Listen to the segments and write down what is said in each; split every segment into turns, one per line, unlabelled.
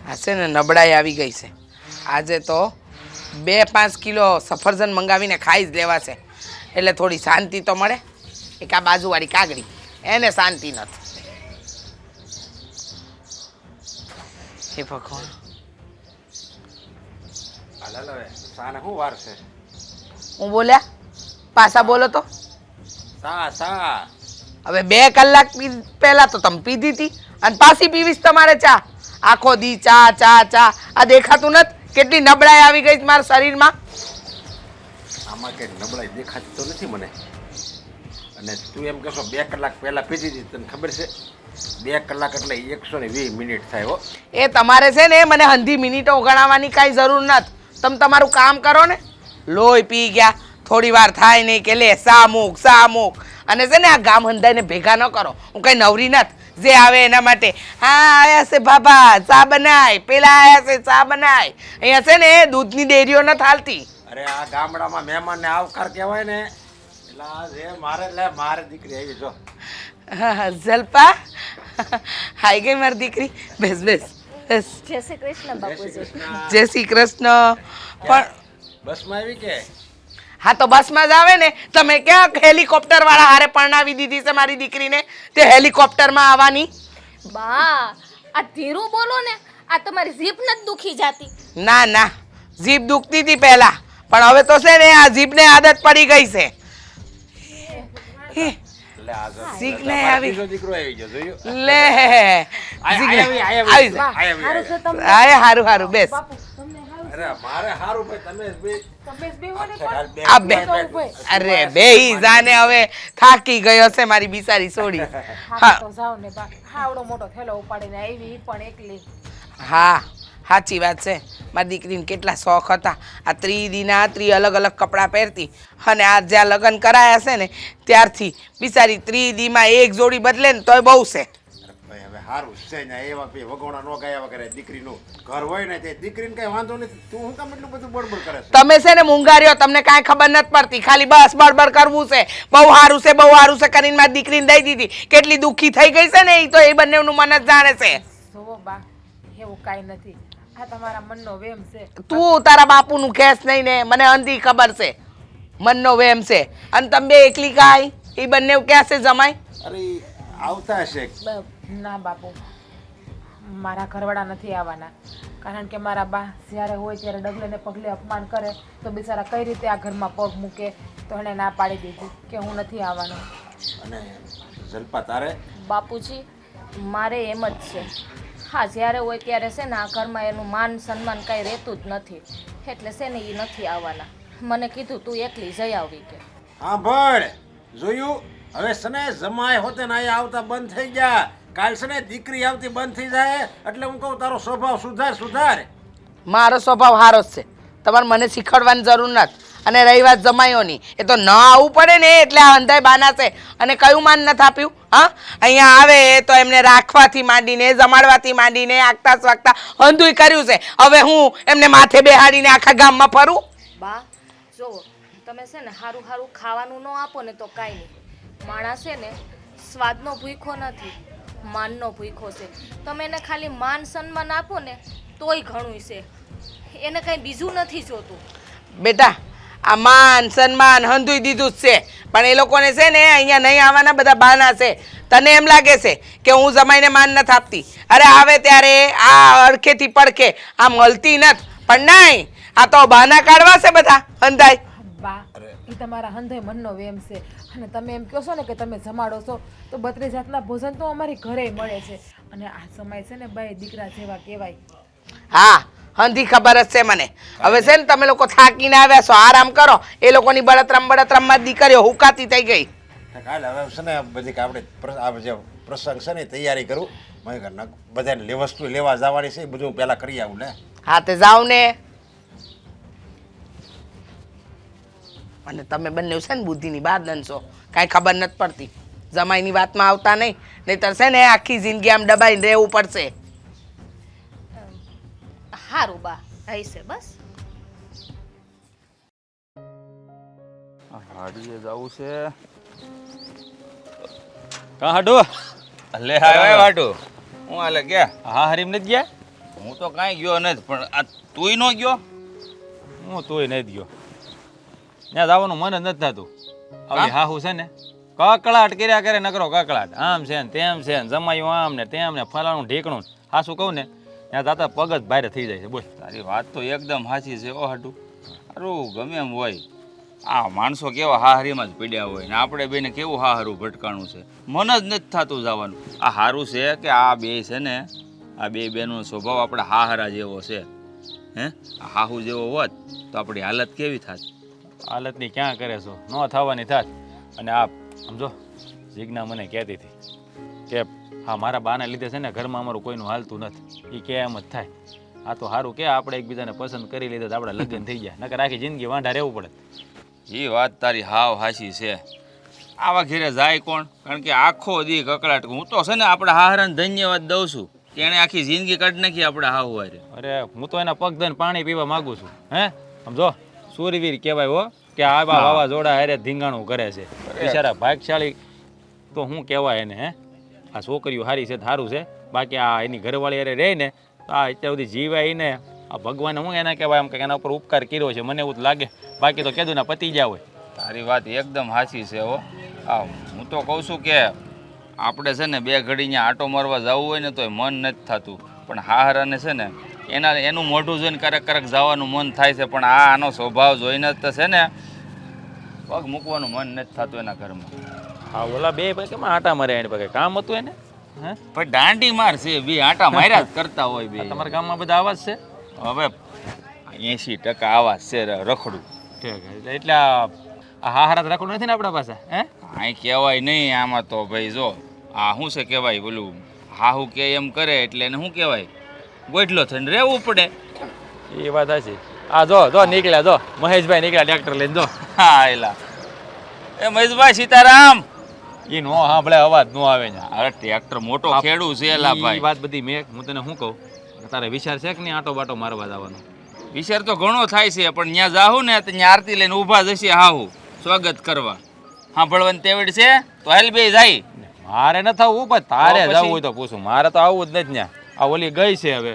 આ છે ને નબળાઈ આવી ગઈ છે. આજે તો 2-5 કિલો સફરજન મંગાવીને ખાઈ જ લેવા છે, એટલે થોડી શાંતિ તો મળે. એક આ બાજુવાળી કાગડી, એને શાંતિ નથી. હે ભગવાન,
સાને શું વાર છે?
હું બોલ્યા પાછા બોલો તો.
સા
હવે 2 કલાક પહેલા તો તમે પીધી હતી અને પાછી પીવીશ તમારે ચા? આખો દી ચા ચા ચા. આ દેખાતું નથી કેટલી નબળાઈ આવી ગઈ મારા શરીરમાં?
આમાં કઈ નબળાઈ દેખાતી તો નથી મને. અને તું એમ કહેશો 2 કલાક પહેલા પીધી હતી, તને ખબર છે 2 કલાક એટલે 120 મિનિટ થાય હો.
એ તમારે છે ને મને હંધી મિનિટો ગણાવવાની કાંઈ જરૂર નથી. તમે તમારું કામ કરો ને. લોહી પી ગયા, થોડી વાર થાય નહીં કે લે સા મૂક. અને છે ને આ ગામ હંધાઈને ભેગા ન કરો. હું કંઈ નવરી નથી જે આવે એના માટે. હા આયા છે બાબા ચા બનાય, પેલા આયા છે ચા બનાય. અહીંયા છે ને દૂધની ડેરીઓ નથી હાલતી.
અરે આ ગામડામાં મહેમાનને આવકાર કહેવાય ને, એટલે આ જે મારે દીકરી આવી જો.
જલપા હાઈ ગઈ મારી દીકરી. બેસ બેસ બેસ.
જય શ્રી કૃષ્ણ બાપુજી.
જય શ્રી કૃષ્ણ. પણ
બસમાં આવી કે?
હા તો બસમાં જ આવે ને. તમે ક્યાં હેલિકોપ્ટર વાળા હારે પરણાવી દીધી છે મારી દીકરીને તે હેલિકોપ્ટરમાં આવવાની?
બા આ ધીરું બોલો ને, આ તમારી જીભ નથી દુખી જાતી?
ના ના, જીભ દુખતી હતી પહેલા, પણ હવે તો છે ને આ જીભને આદત પડી ગઈ છે. શીખને આવી
દીકરો આવી ગયો જોયું?
લે આવી જા. હારું હારું બેસ.
અરે મારે હારું ભાઈ, તમે
અરે બેહી જાને, હવે થાકી ગયો છે મારી બિચારી સોડી. હા સાચી વાત છે. મારી દીકરીને કેટલા શોખ હતા. આ ત્રિદીના અલગ અલગ કપડાં પહેરતી, અને આ જ્યાં લગ્ન કરાયા છે ને ત્યારથી બિચારી ત્રિદીમાં એક જોડી બદલે ને તોય બહુ છે.
ભાઈ હવે હારું છે ને, એવા બે વગોણા નો ગાયા વગર દીકરીનું ઘર હોય ને તે દીકરીને કઈ વાંધો નથી. તું હું કામ એટલું બધું બડબડ કરે છે?
તમે છે ને મૂંગાર્યો, તમને કાંઈ ખબર નથી પડતી. ખાલી બસ બડબડ કરવું છે. બહુ સારું છે બહુ સારું છે કરીને મારી દીકરીને દઈ દીધી. કેટલી દુઃખી થઈ ગઈ છે ને એ તો એ બંનેનું મન જ જાણે છે.
એવું કાંઈ નથી, આ તમારા મનનો વેમ છે.
તું તારા બાપુનું ખેસ નહીં ને, મને અંધી ખબર છે મનનો વેમ છે. અને તમે બે એકલી કાંઈ એ બંને ક્યાં છે જમાઈ?
અરે આવતા હશે.
ના બાપુ, મારા ઘરવાળા નથી આવવાના, કારણ કે મારા બા જ્યારે હોય ત્યારે ડગલે ને પગલે અપમાન કરે તો બિચારા કઈ રીતે આ ઘરમાં પગ મૂકે, તો એણે ના પાડી દીધી કે હું નથી આવવાનો.
અને જલપા તારે?
બાપુજી મારે એમ જ છે. હા જ્યારે હોય ત્યારે છે ને આ ઘરમાં એનું માન સન્માન કાંઈ રહેતું જ નથી, એટલે છે ને એ નથી આવવાના. મને કીધું તું એકલી જઈ આવી કે.
હા ભળ જોયું? હવે સને જમાય હોતે ને અહીંયા આવતા બંધ થઈ ગયા. કાલ છે ને દીકરી આવતી બંધ થઈ જાય, એટલે હું કહું તારો સ્વભાવ સુધાર.
મારો સ્વભાવ સારો જ છે, તમારે મને શીખવાડવાની જરૂર નથી. અને રહી વાત જમાઈઓની, એ તો ન આવવું પડે ને એટલે આ અંધાઈ બાના છે. અને કયું માન નથી આપ્યું? હા અહીંયા આવે તો એમને રાખવાથી માંડીને જમાડવાથી માંડીને આગતા સ્વાગતા અંધુય કર્યું છે. હવે હું એમને માથે બેહાડીને આખા ગામમાં ફરું?
બા જો તમે છે ને સારું સારું ખાવાનું ન આપો ને તો કાંઈ નહીં. માણસ છે ને સ્વાદનો ભૂખો નથી, માનનો ભૂખો છે. તમે એને ખાલી માન સન્માન આપો ને તોય ઘણું છે, એને કંઈ બીજું નથી જોતું.
બેટા આ માન સન્માન હંધુઈ દીધું જ છે, પણ એ લોકોને છે ને અહીંયા નહીં આવવાના બધા બહાના છે. તને એમ લાગે છે કે હું જમાઈને માન નથી આપતી? અરે આવે ત્યારે આ અડખેથી પડખે આ મળતી નથી, પણ નહીં, આ તો બહાના કાઢવા છે બધા હંધાઈ.
બા એ તમારા હંધે મનનો વેમ છે. અને તમે એમ કહો છો ને કે તમે જમાડો છો, તો 32 જાતના ભોજન તો અમારી ઘરે મળે છે. અને આ સમય છે ને બાઈ દીકરા જેવા કહેવાય.
હા હંધી ખબર જ છે મને. હવે છે ને તમે લોકો થાકીને આવ્યા છો, આરામ કરો. એ લોકોની બળતરામમાં દીકરીઓ હુકાતી થઈ ગઈ.
કાલે હવે છે ને બધી આપણે આ જે પ્રસંગ છે ને તૈયારી કરું. બધાને વસ્તુ લેવા જવાની છે, બધું પહેલા કરી આવું ને.
હા તે જાવ ને. અને તમે બંને છે ને બુદ્ધિની બાદ છો, કાંઈ ખબર નથી પડતી. જમાઈની વાતમાં આવતા નહીં, નહીંતર છે ને આખી જિંદગી આમ દબાઈને રહેવું પડશે.
સારું બા હશે બસ.
હાડીએ જવું છે. કા હાડુ લે હાય વાટુ હું હાલે ગયા? હા હરીમ નથી ગયા? હું તો કાંઈ ગયો નથી, પણ આ તુંય ન ગયો?
હું તોય નથી ગયો. ત્યાં જવાનું મન જ નથી થતું. હવે હાહુ છે ને કકળાટ કર્યા કરે, નકરો કકળાટ. આમ છે ને તેમ છે ને જમાયું આમ ને તેમ ને ફલાણું ઢીકણું. હાસું કહું ને ત્યાં જાતા પગ જ ભારે થઈ જાય છે. બોલ.
તારી વાત તો એકદમ સાચી છે. ઓ હાટું સારું ગમે એમ હોય, આ માણસો કેવા હાહરીમાં જ પડ્યા હોય ને આપણે બેને કેવું હાહરું ભટકાણું છે. મન જ નથી થતું જવાનું. આ સારું છે કે આ બે છે ને, આ બે બેનો સ્વભાવ આપણે હાહરા જેવો છે. હે આ હાહુ જેવો હોત તો આપણી હાલત કેવી થાત?
હાલતની ક્યાં કરે છો, ન થવાની થાત. અને આ સમજો જીજ્ઞા મને કહેતી હતી કે હા મારા બાના લીધે છે ને ઘરમાં અમારું કોઈનું હાલતું નથી. એ કે એમ જ થાય. આ તો સારું કે આપણે એકબીજાને પસંદ કરી લીધા તો આપણે લગ્ન થઈ જાય, નકર આખી જિંદગી વાંઢા રહેવું પડે.
એ વાત તારી હાવ હાચી છે. આવા ઘેરે જાય કોણ? કારણ કે આખો દી કકડાટ. હું તો છે ને આપણે હાહરાને ધન્યવાદ દઉં છું કે એણે આખી જિંદગી કાઢી નાખી આપણે હાવ હારે.
અરે હું તો એના પગ દઈને પાણી પીવા માગું છું. હે સમજો સૂરવીર કહેવાય હો કે આ વાવાઝોડા હારે ધીંગાણું કરે છે. બિચારા ભાગશાળી તો શું કહેવાય એને. હે આ છોકરીઓ સારી છે સારું છે, બાકી આ એની ઘરવાળી હારે રહે ને તો આ અત્યાર સુધી જીવાય ને આ ભગવાને હું એને કહેવાય એમ કે એના ઉપર ઉપકાર કર્યો છે, મને એવું જ લાગે. બાકી તો કીધું ને પતી ગયા હોય.
તારી વાત એકદમ સાચી છે હો. હા હું તો કહું છું કે આપણે છે ને બે ઘડી અહીંયા આંટો મારવા જવું હોય ને તોય મન નથી થતું, પણ હાહરાને છે ને એનું મોઢું જોઈને ક્યારેક ક્યારેક જવાનું મન થાય છે, પણ આનો સ્વભાવ જોઈને જ તો છે ને પગ મૂકવાનું મન નથી થતું એના ઘરમાં.
હા ઓલા બે ભાઈ કેમ આટા મારે એને પગે કામ હતું એને. હે
પણ દાંડી માર છે, બે આંટા માર્યા જ કરતા હોય બે.
તમારા ગામમાં બધા આવાજ છે?
હવે 80% આવાજ છે રખડું.
ઠીક છે. એટલે આ હાહારા તો રાખવું નથી ને આપણા પાસે. હે
અહીં કહેવાય નહીં આમાં તો ભાઈ. જો આ શું છે કહેવાય પેલું હાહુ કે એમ કરે એટલે એને શું કહેવાય ગોઠલો થઈને રહેવું પડે.
એ વાત હશે. આ જો જો નીકળ્યા, જો મહેશભાઈ નીકળ્યા ટ્રેક્ટર લઈને. જો
હા એલા એ મહેશભાઈ સીતારામ.
એ નો સાંભળે અવાજ નો આવે ને.
અરે ટ્રેક્ટર મોટો ખેડૂ છે એલા
ઈ
ભાઈ.
વાત બધી મેં હું તને શું કહું, તારે વિચાર છે કે નહીં આટો બાટો મારવા જવાનો?
વિચાર તો ઘણો થાય છે, પણ ત્યાં જાહું ને તો ત્યાં આરતી લઈને ઊભા જશે હાહુ સ્વાગત કરવા. સાંભળવાની તેવડ છે તો હાલ બે જાય.
મારે ન થવું પણ તારે
પછી?
જવું હોય તો પૂછું. મારે તો આવું જ નથી ત્યાં. આ ઓલી ગઈ છે હવે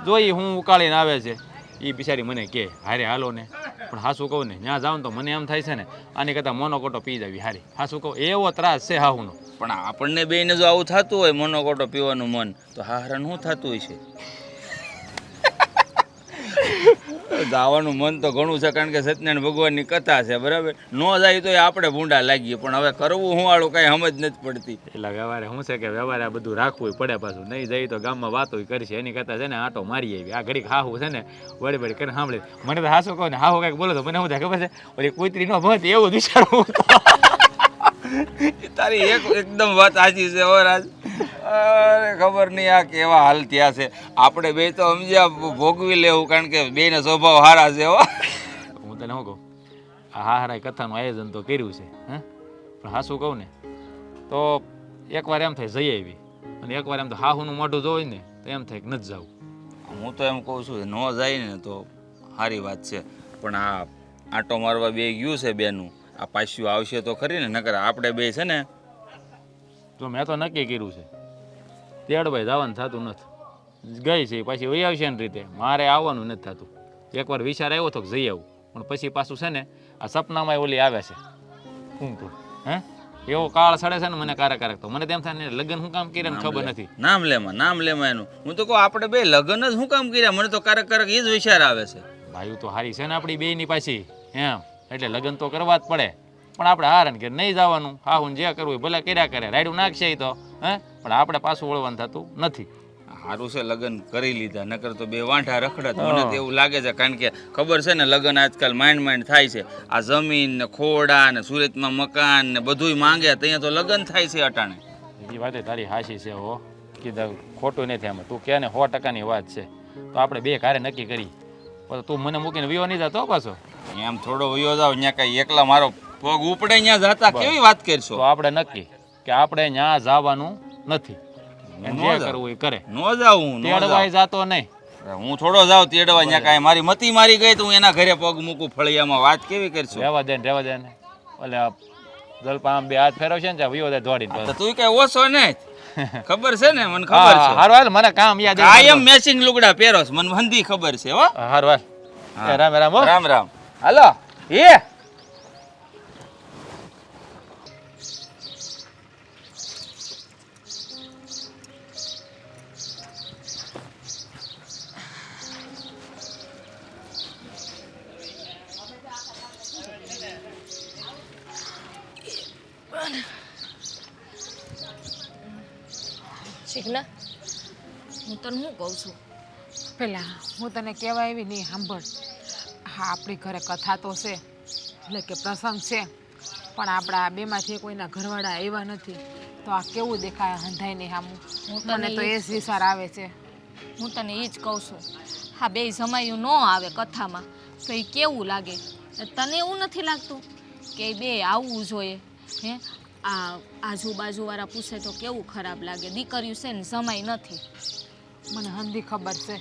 જોઈ હું ઉકાળીને આવે છે. એ બિચારી મને કે હારે હાલો ને, પણ હાસું કહું ને ત્યાં જાઉં તો મને એમ થાય છે ને આની કરતાં મોનોકોટો પી જાવી હારી. હાસું કહું એવો ત્રાસ છે હાહુનો.
પણ આપણને બેને જો આવું થતું હોય મોનોકોટો પીવાનું મન, તો હાહરાને શું થતું હોય છે? જવાનું મન તો ઘણું છે, કારણ કે સત્યનારાયણ ભગવાનની કથા છે બરાબર. ન જાય તો આપણે ભૂંડા લાગીએ, પણ હવે કરવું હું વાળું કાંઈ સમજ નથી પડતી.
એટલે વ્યવહારે શું છે કે વ્યવહારે આ બધું રાખવું પડે પાછું. નહીં જઈ તો ગામમાં વાતો કરશે, એની કરતાં છે ને આટો મારી આવી. આ ઘડીક હાહુ છે ને વળી વળી કરીને સાંભળે. મને તો હાસું કહું ને હાહુ કાંઈક બોલો તો મને શું થાય ખબર છે, ઓલી કૂતરી નો ભત એવું જ વિચારવું.
તારી એકદમ વાત સાચી છે હો રાજ. અરે ખબર નહીં આ કેવા હાલ થયા છે. આપણે બે તો સમજ્યા ભોગવી લેવું, કારણ કે બેના સ્વભાવ સારા છે હો.
હું તને શું કહું, આ હાહરાય કથાનું આયોજન તો કર્યું છે. હે પણ હાસું કહું ને તો એકવાર એમ થાય જઈ આવી, અને એકવાર એમ તો હાહુનું મોઢું જોઈ ને તો એમ થાય કે નથી જવું.
હું તો એમ કહું છું ન જાય ને તો સારી વાત છે, પણ આ આંટો મારવા બે ગયું છે બેનું, આ પાછું આવશે તો ખરી ને. નકર આપણે બે છે ને
જો મેં તો નક્કી કર્યું છે તેડભાઈ જવાનું થતું નથી. ગઈ છે પાછી વહી આવશે ને રીતે. મારે આવવાનું નથી થતું. એકવાર વિચાર આવ્યો હતો કે જઈ આવું, પણ પછી પાછું છે ને આ સપનામાં ઓલી આવે છે કુંકુ. હે એવો કાળ સડે છે ને મને કારક તો મને તેમ થાય ને લગ્ન શું કામ કર્યા ખબર નથી.
નામ લેમાં એનું. હું તો કહું આપણે બે લગ્ન જ શું કામ કર્યા, મને તો ક્યારેક એ જ વિચાર આવે છે.
ભાઈ તો હારી છે ને આપણી બેયની પાછી એમ, એટલે લગ્ન તો કરવા જ પડે. પણ આપણે હારણ કે નહીં જવાનું, હાહુન જે કરવું ભલે કર્યા કરે, રાયડું નાખશે તો હે, પણ આપણે પાછું વળવાનું થતું નથી.
સારું છે લગ્ન કરી લીધા, નકર તો બે વાંઢા રખડત. મને તો એવું લાગે છે, કારણ કે ખબર છે ને લગ્ન આજકાલ માંડ થાય છે. આ જમીન ને ખોડા ને સુરતમાં મકાન ને બધુંય માંગે, ત્યાં તો લગ્ન થાય છે અટાણે.
બીજી વાત તારી હાશી છે હો, કીધું ખોટું નથી આમાં. તું કે ને 100%ની વાત છે. તો આપણે બે કારે નક્કી કરી, પણ તું મને મૂકીને વિયો નહીં જતો પાછો.
એમ થોડો વયો જાવ, ત્યાં કઈ એકલા મારો પગ ઉપડે ત્યાં જતા કેવી વાત કરશો.
તો આપણે નક્કી કે આપણે ત્યાં જવાનું નથી. જે કરવું એ કરે.
ન જાઉં
તેડવાય જાતો નહીં.
હું થોડો જાઉં તેડવા, ત્યાં કાંઈ મારી મતી મારી ગઈ તો હું એના ઘરે પગ મૂકું ફળિયામાં, વાત કેવી કરશું.
રહેવા દે ને એટલે જલપા આમ બે હાથ ફેરવશે ને વિયો દે દોડીને.
તું કઈ ઓછો ને ખબર છે ને મને ખબર છે
હારું હાલ મને કામ યાદ
કાયમ મેચિંગ લુગડા પહેરોસ મને હંધી ખબર છે હો
હારું હાલ એ રામ રામ હો
રામ રામ હાલો
એ
શીખના હું તને શું કહું છું
પેલા હું તને કહેવાય એવી નહીં સાંભળ. હા, આપણી ઘરે કથા તો છે, એટલે કે પ્રસંગ છે, પણ આપણા બેમાંથી કોઈના ઘરવાળા આવ્યા નથી, તો આ કેવું દેખાય હંધાઈને સામું. મને તો એ જ વિચાર આવે છે.
હું તને એ જ કહું છું. હા, બે જમાયું ન આવે કથામાં તો એ કેવું લાગે? તને એવું નથી લાગતું કે બે આવવું જોઈએ? હે, આ આજુબાજુવાળા પૂછે તો કેવું ખરાબ લાગે. દીકરીઓ છે ને જમાઈ નથી.
મને હંધી ખબર છે,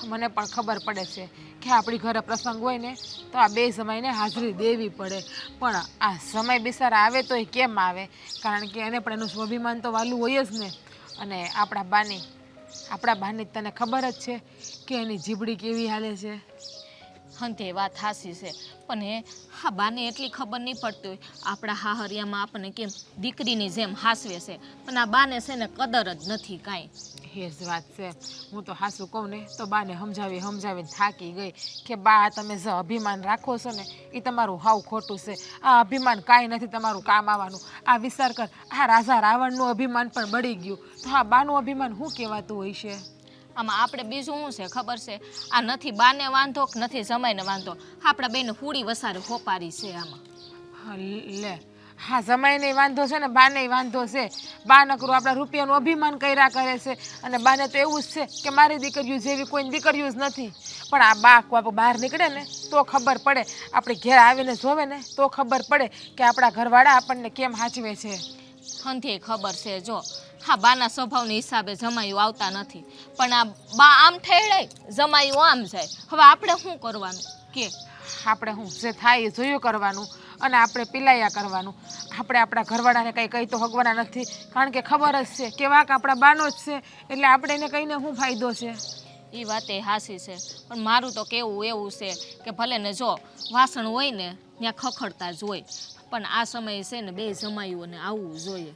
મને પણ ખબર પડે છે કે આપણી ઘરે પ્રસંગ હોય ને તો આ બે સમયને હાજરી દેવી પડે, પણ આ સમય બિચારા આવે તો એ કેમ આવે? કારણ કે એને પણ એનું સ્વાભિમાન તો વાલું હોય જ ને. અને આપણા બાની તને ખબર જ છે કે એની જીબડી કેવી હાલે છે.
હા, તે વાત હાસી છે, પણ હા બાને એટલી ખબર નહીં પડતી હોય આપણા હાહરિયામાં આપણને કેમ દીકરીની જેમ હાસવે છે, પણ આ બાને છે ને કદર જ નથી કાંઈ.
એ જ વાત છે. હું તો હાસું કહું ને તો બાને સમજાવીને થાકી ગઈ કે બા, તમે જે અભિમાન રાખો છો ને એ તમારું હાવ ખોટું છે. આ અભિમાન કાંઈ નથી તમારું કામ આવવાનું. આ વિચાર કર, આ રાજા રાવણનું અભિમાન પણ બળી ગયું, તો આ બાનું અભિમાન શું કહેવાતું હોય છે?
આમાં આપણે બીજું શું છે ખબર છે? આ નથી બાને વાંધો કે નથી જમાઈને વાંધો, આપણા બેને હુડી વસારે હોપારી છે આમાં.
હા, લે, હા, જમાઈને વાંધો છે ને બાને વાંધો છે. બા નકરું આપણા રૂપિયાનું અભિમાન કર્યા કરે છે, અને બાને તો એવું જ છે કે મારી દીકરીઓ જેવી કોઈ દીકરીઓ જ નથી. પણ આ બા બહાર નીકળે ને તો ખબર પડે, આપણે ઘેર આવીને જોવે ને તો ખબર પડે કે આપણા ઘરવાળા આપણને કેમ સાચવે છે.
હંથી ખબર છે. જો હા, બાના સ્વભાવના હિસાબે જમાયું આવતા નથી, પણ આ બા આમ ઠેડાય જમાયું આમ જાય. હવે આપણે શું કરવાનું કે?
આપણે શું જે થાય એ જોયું કરવાનું, અને આપણે પિલાયા કરવાનું. આપણે આપણા ઘરવાળાને કંઈ કહી તો હગવાના નથી, કારણ કે ખબર જ છે કે વાંક આપણા બાનો જ છે, એટલે આપણે એને કહીને શું ફાયદો છે?
એ વાત એ હાસી છે, પણ મારું તો કેવું એવું છે કે ભલે ને જો વાસણ હોય ને ત્યાં ખખડતા જ હોય, પણ આ સમયે છે ને બે જમાઈઓને આવવું જોઈએ.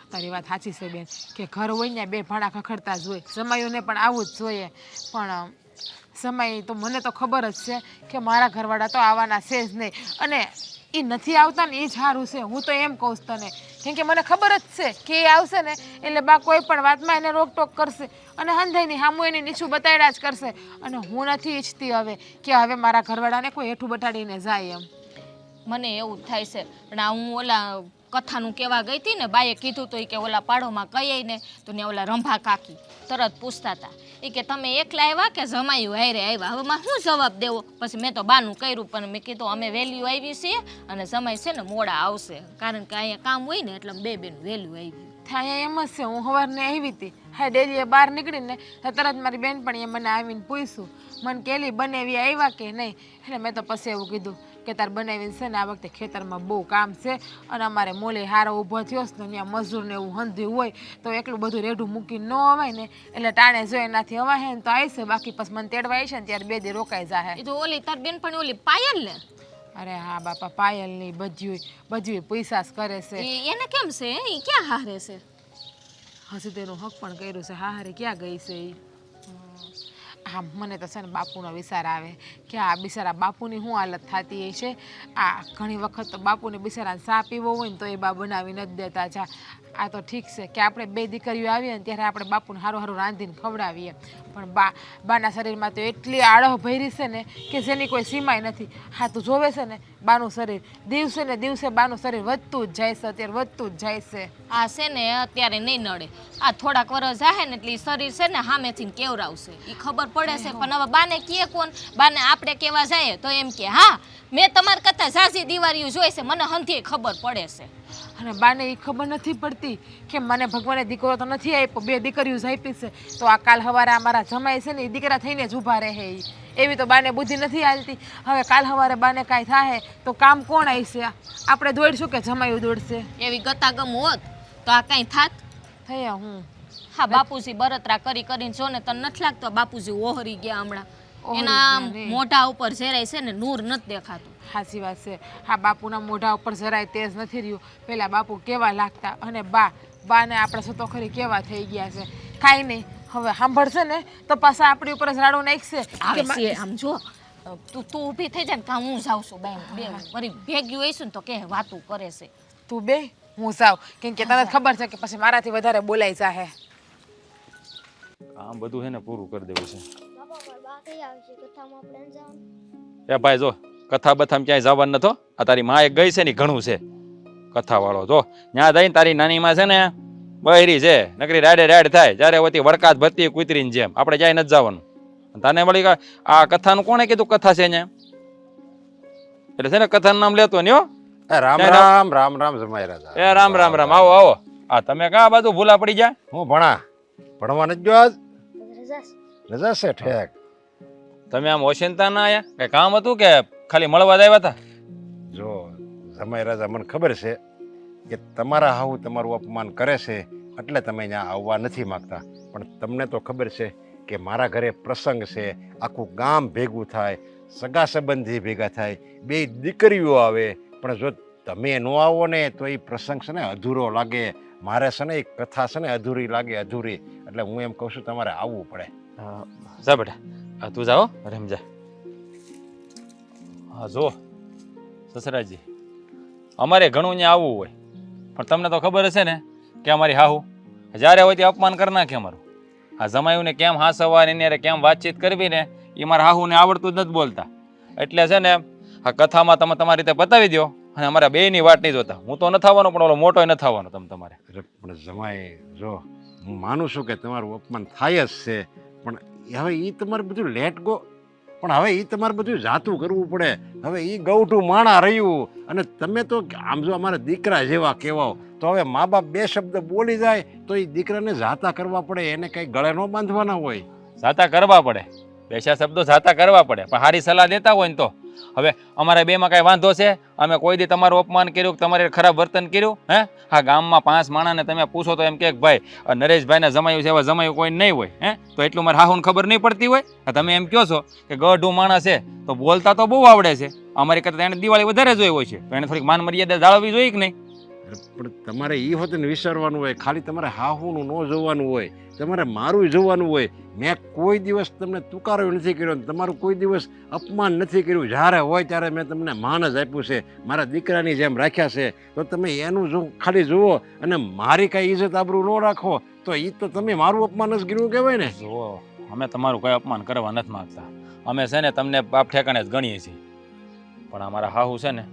તારી વાત સાચી છે બેન, કે ઘર હોય ને બે ભાડા ખખડતા જ હોય, જમાઈઓને પણ આવવું જ જોઈએ. પણ સમય તો મને તો ખબર જ છે કે મારા ઘરવાળા તો આવવાના છે જ નહીં, અને એ નથી આવતા ને એ જ સારું છે. હું તો એમ કહું તને, કેમ કે મને ખબર જ છે કે એ આવશે ને એટલે બા કોઈ પણ વાતમાં એને રોકટોક કરશે, અને હંધાઈની સામું એને નીચું બતાડ્યા જ કરશે. અને હું નથી ઈચ્છતી કે હવે મારા ઘરવાળાને કોઈ હેઠું બતાડીને જાય એમ.
મને એવું જ થાય છે. પણ આ હું ઓલા કથાનું કહેવા ગઈ હતી ને, બાએ કીધું તો કે ઓલા પાડોમાં કહીએ ને તો ને ઓલા રંભા કાકી તરત પૂછતા હતા એ કે તમે એકલા આવ્યા કે જમાયું હારે આવ્યા? હવે મારે શું જવાબ દેવો? પછી મેં તો બાનું કર્યું, પણ મેં કીધું અમે વહેલું આવી છીએ અને જમાઈ છે ને મોડા આવશે, કારણ કે અહીંયા કામ હોય ને એટલે બે બેન વહેલું આવ્યું.
થાય એમ જ છે. હું સવારને આવી હતી, હા, ડેલીએ બહાર નીકળીને તરત મારી બેનપણીએ મને આવીને પૂછ્યું, મને કેલી બનેવી આવ્યા કે નહીં? એટલે મેં તો પછી એવું કીધું કે તાર બનાવીને છે ને આ વખતે ખેતરમાં બહુ કામ છે, અને અમારે મોલે હારો ઊભો થયો છે ને ત્યાં મજૂરને એવું હંધ્યું હોય તો એટલું બધું રેઢું મૂકીને ન અવાય ને, એટલે ટાણે જો એનાથી અવાય ને તો આવશે, બાકી પછી મને તેડવા આવશે ને ત્યારે 2 દી રોકાઈ જાય.
એ તો ઓલી તાર બેનપણી ઓલી પાયલ ને?
અરે હા બાપા, પાયલની બધું પૈસા જ કરે છે.
એને કેમ છે? એ ક્યાં હારે છે?
હજી તેનું હક પણ કર્યું છે. હા, હારે ક્યાં ગઈ છે એ? હા, મને તો છે ને બાપુનો વિચાર આવે કે આ બિચારા બાપુની શું હાલત થતી છે. આ ઘણી વખત તો બાપુને બિચારાને ચા પીવો હોય ને તો એ બા બનાવી નથી દેતા. જા, આ તો ઠીક છે કે આપણે 2 દીકરીઓ આવીએ ને ત્યારે આપણે બાપુને સારું રાંધીને ખવડાવીએ, પણ બાના શરીરમાં તો એટલી આળહ ભરી છે ને કે જેની કોઈ સીમાય નથી. હા, તું જોવે છે ને બાનું શરીર દિવસે ને દિવસે બાનું શરીર વધતું જ જાય છે, અત્યારે વધતું જ જાય છે.
આ છે ને અત્યારે નહીં નડે, આ થોડાક વર્ષ જાય ને એટલે શરીર છે ને સામેથી કેવરાવશે, એ ખબર પડે છે. પણ હવે બાને કહે કોણ? બાને આપણે કહેવા જાય તો એમ કે હા મેં તમારા કરતાં ઝાઝી દિવાળીઓ જોઈ છે, મને હંધી ખબર પડે છે.
અને બાને એ ખબર નથી પડતી કે મને ભગવાને દીકરો તો નથી આપ્યો, 2 દીકરીઓ જ આપી છે, તો આ કાલ સવારે અમારા જમાઈ છે ને એ દીકરા થઈને જ ઊભા રહે. એવી તો બાને બુદ્ધિ નથી હાલતી. હવે કાલ સવારે બાને કાંઈ થાય તો કામ કોણ આવશે? આપણે દોડશું કે જમાયું દોડશે?
એવી ગતાગમ હોત તો આ કાંઈ થાત?
થયા હું
હા બાપુજી બળતરા કરી કરીને જો ને તને નથી લાગતો બાપુજી ઓહરી ગયા હમણાં એના મોઢા ઉપર જરાય છે ને નૂર નથી દેખાતું.
સાચી વાત છે. હા બાપુના મોઢા ઉપર જરાય તેજ નથી રહ્યું. પેલા બાપુ કેવા લાગતા અને બાને આપણે સતો ખરી કેવા થઈ ગયા છે. કાંઈ નહીં, હવે સાંભળશે ને તો પાછા આપણી ઉપર જ રાડું નાખશે.
આવે છે આમ જો તું ઊભી થઈ જાય ને કાં હું જાઉં છું બેન બે વળી ભેગ્યું હોઈશું ને તો કે વાતું કરે છે.
તું બે હું જાઉં કેમ કે તને ખબર છે કે પછી મારાથી વધારે બોલાઈ જાહે.
આમ બધું છે ને પૂરું કરી દેવું છે.
બાપા મારા બા કઈ આવશે કથામાં આપણે જવાનું?
એ ભાઈ જો કથા બથામાં ક્યાંય જવાનું નતો. આ તારી માં એક ગઈ છે ને ઈ ઘણું છે કથા વાળો. જો ત્યાં જઈને તારી નાની માં છે ને બહેરી છે નકરી રાડે થાય જ્યારે હોતી વડકાત ભરતી કૂતરીની જેમ. આપણે ક્યાંય નથી જવાનું. તને વળી આ કથાનું કોણે કીધું કથા છે અહીંયા? એટલે છે ને કથાનું નામ લેતો ને હો.
રામ રામ રામ રામ જમાઈ રાજા.
એ રામ રામ રામ આવો આવો. આ તમે કાં બાજુ ભૂલા પડી ગયા?
હું ભણવા નથી ગયો આજ?
રજા
રજા છે ઠેક.
તમે આમ ઓશિંતા ના આયા? કઈ કામ હતું કે ખાલી મળવા જ આવ્યા હતા?
જો જમાઈ રાજા મને ખબર છે કે તમારા હાહુ તમારું અપમાન કરે છે એટલે તમે અહીંયા આવવા નથી માગતા. પણ તમને તો ખબર છે કે મારા ઘરે પ્રસંગ છે, આખું ગામ ભેગું થાય, સગા સંબંધી ભેગા થાય, બે દીકરીઓ આવે, પણ જો તમે ન આવો ને તો એ પ્રસંગ છે ને અધૂરો લાગે. મારે છે ને એ કથા છે ને અધૂરી લાગે, અધૂરી. એટલે હું એમ કહું છું તમારે આવવું પડે.
જા બેટા તું જાઓ રમજા. હા જો સસરાજી અમારે ઘણું ત્યાં આવવું હોય પણ તમને તો ખબર હશે ને કે અમારી હાહુ જ્યારે હોય તે અપમાન કરી નાખે અમારું. આ જમાયુને કેમ હાંસવા ને એની કેમ વાતચીત કરવી ને એ મારા હાહુને આવડતું જ નથી બોલતા. એટલે છે ને આ કથામાં તમે તમારી રીતે બતાવી દો અને અમારા બેયની વાટ નહીં જોતા. હું તો નથી આવવાનો પણ ઓલો મોટો નથી આવવાનો. તમારે
પણ જમાઈ જો હું માનું છું કે તમારું અપમાન થાય જ છે પણ હવે એ તમારે બધું લેટ ગો. પણ હવે એ તમારે બધું જાતું કરવું પડે. હવે એ ગૌઠું માણા રહ્યું અને તમે તો આમ જો અમારા દીકરા જેવા કહેવાઓ તો હવે મા બાપ બે શબ્દ બોલી જાય તો એ દીકરાને જાતા કરવા પડે. એને કંઈ ગળે ન બાંધવાના હોય.
જાતા કરવા પડે, બેસા શબ્દો જાતા કરવા પડે પણ સારી સલાહ દેતા હોય ને તો. હવે અમારા બેમાં કાંઈ વાંધો છે? અમે કોઈ દી તમારું અપમાન કર્યું કે તમારે ખરાબ વર્તન કર્યું? હે આ ગામમાં 5 માણાને તમે પૂછો તો એમ કે ભાઈ નરેશભાઈને જમાયું છે એવા જમાયું કોઈ નહીં હોય. હે તો એટલું મારે હાહુને ખબર નહીં પડતી હોય? તમે એમ કહો છો કે ગઢું માણસ છે તો બોલતા તો બહુ આવડે છે. અમારી કરતાં એને દિવાળી વધારે જોઈ હોય છે તો એને થોડીક માન મર્યાદા જાળવવી જોઈએ કે નહીં?
પણ તમારે એ હોત ને વિચારવાનું હોય. ખાલી તમારે હાહુનું ન જોવાનું હોય, તમારે મારું જોવાનું હોય. મેં કોઈ દિવસ તમને તુકારો નથી કર્યો, તમારું કોઈ દિવસ અપમાન નથી કર્યું. જ્યારે હોય ત્યારે મેં તમને માન જ આપ્યું છે, મારા દીકરાની જેમ રાખ્યા છે. તો તમે એનું જો ખાલી જુઓ અને મારી કાંઈ ઇજ્જત આબરૂ ન રાખો તો એ તો તમે મારું અપમાન જ કર્યું કહેવાય ને.
જુઓ અમે તમારું કંઈ અપમાન કરવા નથી માગતા. અમે છે ને તમને બાપ ઠેકાણે જ ગણીએ છીએ પણ અમારા હાહુ છે ને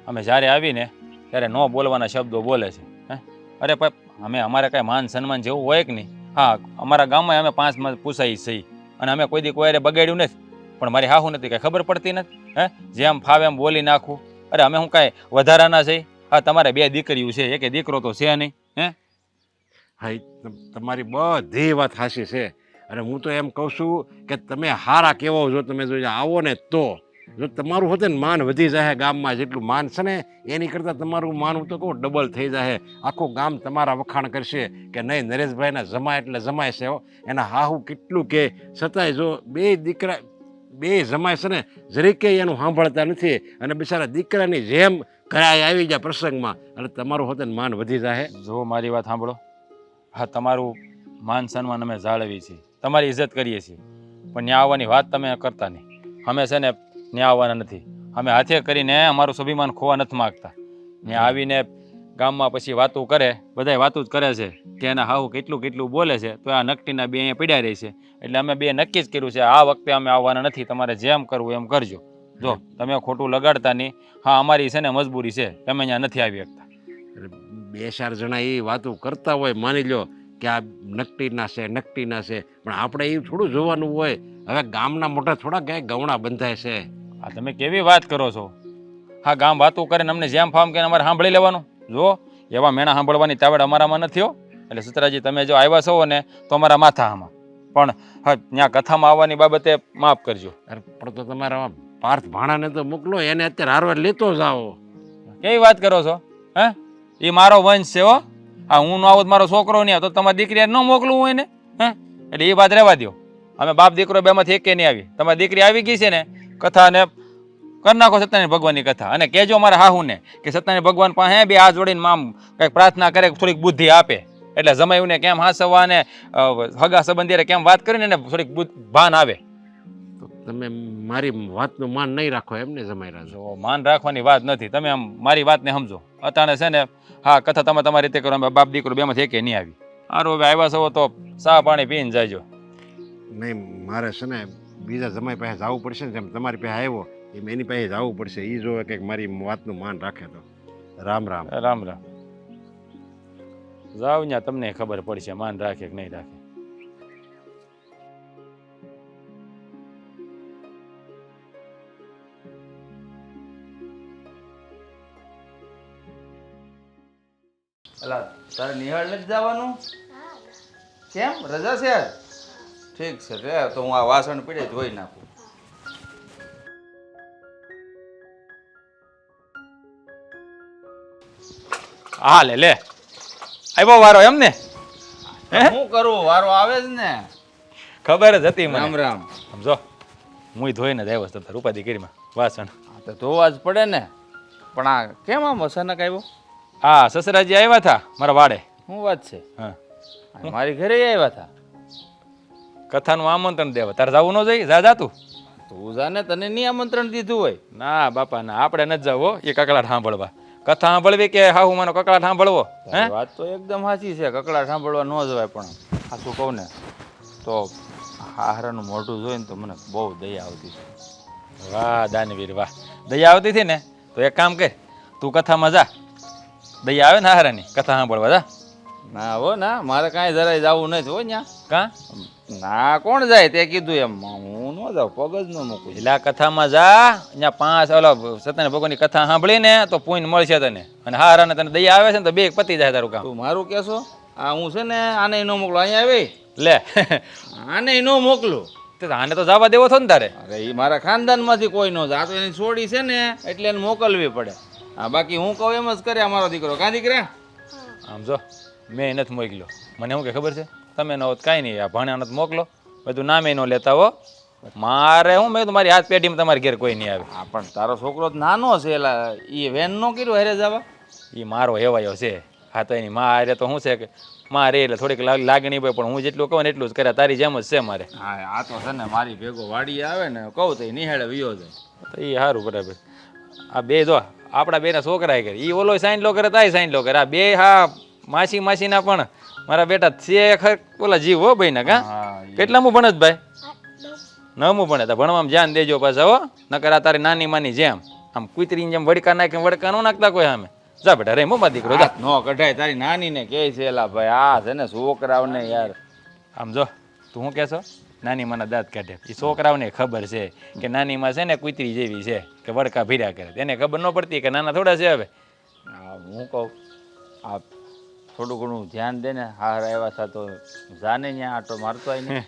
અમે જ્યારે આવીને ત્યારે ન બોલવાના શબ્દો બોલે છે. હે અરે અમે અમારે કાંઈ માન સન્માન જેવું હોય કે નહીં? હા અમારા ગામમાં અમે 5 પૂછાઈ સહી અને અમે કોઈ દી કોઈ બગાડ્યું નથી પણ મારી હાહુ નથી કાંઈ ખબર પડતી નથી. હે જેમ ફાવે એમ બોલી નાખું. અરે અમે હું કાંઈ વધારાના છે? હા તમારે 2 દીકરીઓ છે, એક દીકરો તો છે નહીં. હે
હા તમારી બધી વાત હાચી છે અને હું તો એમ કહું છું કે તમે હારા કેવો જો તમે જો આવો ને તો જો તમારું હોતે ને માન વધી જાય ગામમાં. જેટલું માન છે ને એની કરતાં તમારું માન હું તો કહું ડબલ થઈ જાય. આખું ગામ તમારા વખાણ કરશે કે નહીં નરેશભાઈના જમાય એટલે જમાય છે. એના હાહુ કેટલું કે છતાંય જો 2 દીકરા 2 જમાય છે ને જરીકે એનું સાંભળતા નથી અને બિચારા દીકરાની જેમ ઘરાય આવી જાય પ્રસંગમાં અને તમારું હોતે ને માન વધી જાય.
જો મારી વાત સાંભળો. હા તમારું માન સન્માન અમે જાળવીએ છીએ, તમારી ઇજ્જત કરીએ છીએ પણ ત્યાં આવવાની વાત તમે કરતા નહીં. અમે છે ને ત્યાં આવવાના નથી. અમે હાથે કરીને અમારું સ્વાભિમાન ખોવા નથી માગતા. ત્યાં આવીને ગામમાં પછી વાતું કરે, બધાય વાતું જ કરે છે કે એના હાહુ કેટલું કેટલું બોલે છે તો આ નકટીના 2 અહીંયા પીડ્યા રહી છે. એટલે અમે 2 નક્કી જ કર્યું છે આ વખતે અમે આવવાના નથી. તમારે જેમ કરવું એમ કરજો. જો તમે ખોટું લગાડતા નહીં. હા અમારી છે ને મજબૂરી છે, તમે અહીંયા નથી આવી શકતા.
2-4 જણા એ વાતો કરતા હોય, માની લો કે આ નકટીના છે પણ આપણે એ થોડું જોવાનું હોય. હવે ગામના મોટા થોડા ક્યાંય ગવણા બંધાય છે.
આ તમે કેવી વાત કરો છો? હા ગામ વાતું કરે ને અમને જેમ ફામ કે અમારે સાંભળી લેવાનું. જો એવા મેણા સાંભળવાની તાવડ અમારામાં નથી હો. એટલે સતરાજી તમે જો આવ્યા છો ને તો અમારા માથા આમાં પણ હા ત્યાં કથામાં આવવાની બાબતે માફ કરજો.
અરે પણ તો તમારા પાર્થ ભાણાને તો મોકલો, એને અત્યારે હારવાર લેતો જાઓ.
કેવી વાત કરો છો? હે એ મારો વંશ છે હો. હા હું ન આવું તો મારો છોકરો નહીં આવે તો તમારી દીકરી ન મોકલવું હોય ને હે એટલે એ વાત રહેવા દો. અમે બાપ દીકરો બેમાંથી એકે નહીં આવી. તમારી દીકરી આવી ગઈ છે ને કથાને કરી નાખો સત્યનારાયણ ભગવાનની કથા અને કહેજો મારા હાહુને કે સત્યનારાયણ ભગવાન પાસે બે હાથ જોડીને આમ કંઈક પ્રાર્થના કરે થોડીક બુદ્ધિ આપે એટલે જમાઈને કેમ હાસવા ને હગા સંબંધીએ કેમ વાત કરીને એને થોડીક ભાન આવે.
તો તમે મારી વાતનું માન નહીં રાખો એમને જમાઈ
જો માન રાખવાની વાત નથી, તમે આમ મારી વાતને સમજો. અતાણે છે ને હા કથા તમે તમારી રીતે કરો, અમે બાપ દીકરો બેમાંથી એકે નહીં આવી. સારું હવે આવ્યા છો તો ચા પાણી પીને જાયજો.
નહીં મારે છે ને બીજા જમાઈ પાસે જવું પડશે ને જેમ તમારી પાસે આવ્યો એમ એની પાસે જવું પડશે. એ જોવે કંઈક મારી વાતનું માન રાખે તો. રામ રામ.
રામ રામ. જાવ ત્યાં તમને ખબર પડશે માન રાખે કે નહીં રાખે.
અલા તારે નિહાળ નથી જવાનું? કેમ રજા છે આજ? ઠીક છે રે, તો હું આ વાસણ પીડે ધોઈ નાખું.
હા લે લે આવ્યો વારો એમ ને?
શું કરું, વારો આવે જ ને.
ખબર જ હતી મને.
રામ રામ.
સમજો હું ધોઈને જ આવ્યો તમે રૂપાદી કરીમાં વાસણ.
હા તો ધોવા જ પડે ને. પણ આ કેમ આમ અચાનક આવ્યો?
હા સસરાજી આવ્યા હતા મારા વાડે.
શું વાત છે?
હા
મારી ઘરે આવ્યા હતા.
કથાનું આમંત્રણ દેવા તારે જવું ન જોઈએ? જા જાતું
તું જાને, તને નહીં આમંત્રણ દીધું હોય?
ના બાપા ના, આપણે નથી જવું એ કકડાટ સાંભળવા. કથા સાંભળવી કે હાહુ માનો કકડાટ સાંભળવો? હે
વાત તો એકદમ સાચી છે, કકડા સાંભળવા ન જવાય. પણ સાચું કહું ને તો હારાનું મોઢું જોઈને તો મને બહુ દયા આવતી છે.
વાહ દાનવીર વાહ, દયા આવતી હતી ને તો એક કામ કર, તું કથામાં જા. દયા આવે ને હારાની કથા સાંભળવા જા.
ના હો ના, મારે કાંઈ જરાય જવું નથી હો ત્યાં.
કા
ના કોણ જાય તે કીધું એમ, હું ન જાઉં, પગ જ ન મૂકું.
પેલા કથામાં જા, અહીંયા 5 ઓલો સત્યનારાયણ ભગવાનની કથા સાંભળીને તો પુણ્ય મળશે તને અને હારાને તને દયા આવે છે ને તો બે પતી જાય તારું કામ.
તું મારું કહેશો? આ હું છે ને આને ન મોકલો, અહીંયા આવી
લે
આને ન મોકલું.
આને તો જવા દેવો થો ને તારે.
અરે એ મારા ખાનદાનમાંથી કોઈ ન જાય, આ તો એની છોડી છે ને એટલે એને મોકલવી પડે. હા બાકી હું કહું એમ જ કરે અમારો દીકરો. કાં દીકરા?
આમ જો મેં નથી મોકલ્યો, મને શું કે ખબર છે તમે ન હોત કાંઈ નહીં, આ ભણ્યા નથી મોકલો, બધું નામે ન લેતા હો. મારે હું મેં તો મારી હાથ પેઢીમાં તમારી ઘેર કોઈ નહીં આવે.
હા પણ તારો છોકરો જ નાનો છે, એલા એ વેન ન કર્યું હેરે જવા.
એ મારો હેવાયો છે. હા તો એની માં હારે તો શું છે કે માં રે એટલે થોડીક લાગણી હોય, પણ હું જેટલું કહું ને એટલું જ કરે. તારી જેમ જ છે મારે.
હા આ તો છે ને મારી ભેગો વાડી આવે ને કહું તો એ નિહાળે વિયો જાય.
તો એ સારું બરાબર. આ બે જો આપણા બેના છોકરા કરે, એ ઓલો સાઈન લો કરે તાય સાઈન લો કરે. આ બે હા માસીના પણ મારા બેટા છે ઓલા જીવ હો ભાઈ ના. કા કેટલામું ભણે ભાઈ? 9મું ભણે. તો ભણવામાં ધ્યાન દેજો પાછા હો, નકર આ તારી નાની માની જેમ આમ કુતરીની જેમ વડકા નાખે વડકા ન નાખતા કોઈ સામે. જા બેટા રે મોમાં દીકરો જા.
નો કઢાય, તારી નાની ને કે છે એલા ભાઈ આ છે ને છોકરાઓને યાર.
આમ જો તું શું કહેશો? નાની માના દાંત કાઢે. એ છોકરાઓને ખબર છે કે નાની માં છે ને કુતરી જેવી છે કે વડકા ભીર્યા કરે. એને ખબર ન પડતી કે નાના થોડા છે. હવે
હું કહું આ થોડું ઘણું ધ્યાન દે ને, હાર આવ્યા હતા તો જાને ત્યાં આટો મારતો હોય ને.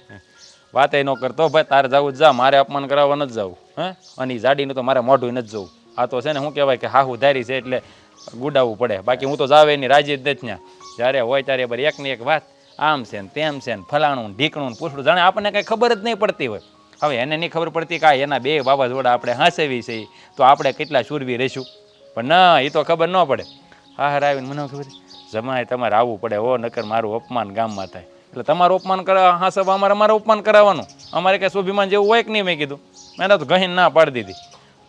વાત ન કરતો ભાઈ, તારે જવું જ જા, મારે અપમાન કરાવવા નથી જવું. હે અને જાડીનું તો મારે મોઢું નથી જવું. આ તો છે ને શું કહેવાય કે હાહુ ધારી છે એટલે ગુડાવવું પડે. બાકી હું તો જાવે એની રાજી જ નથી ત્યાં. જ્યારે હોય ત્યારે બરી એકની એક વાત આમ છે ને તેમ છે ને ફલાણું ઢીકણું પૂછડું, જાણે આપણને કંઈ ખબર જ નહીં પડતી હોય. હવે એને નહીં ખબર પડતી કાંઈ એના બે વાવાઝોડા આપણે હાંસવી છે તો આપણે કેટલા શૂરવી રહીશું. પણ ના, એ તો ખબર ન પડે. હાર આવીને મને ખબર જમાય તમારે આવવું પડે હો, નકર મારું અપમાન ગામમાં થાય. એટલે તમારું અપમાન કરવા હાંસવા અમારે અપમાન કરાવવાનું. અમારે કંઈ સ્વાભિમાન જેવું હોય કે નહીં? મેં કીધું મેં તો ગહીને ના પાડી દીધી.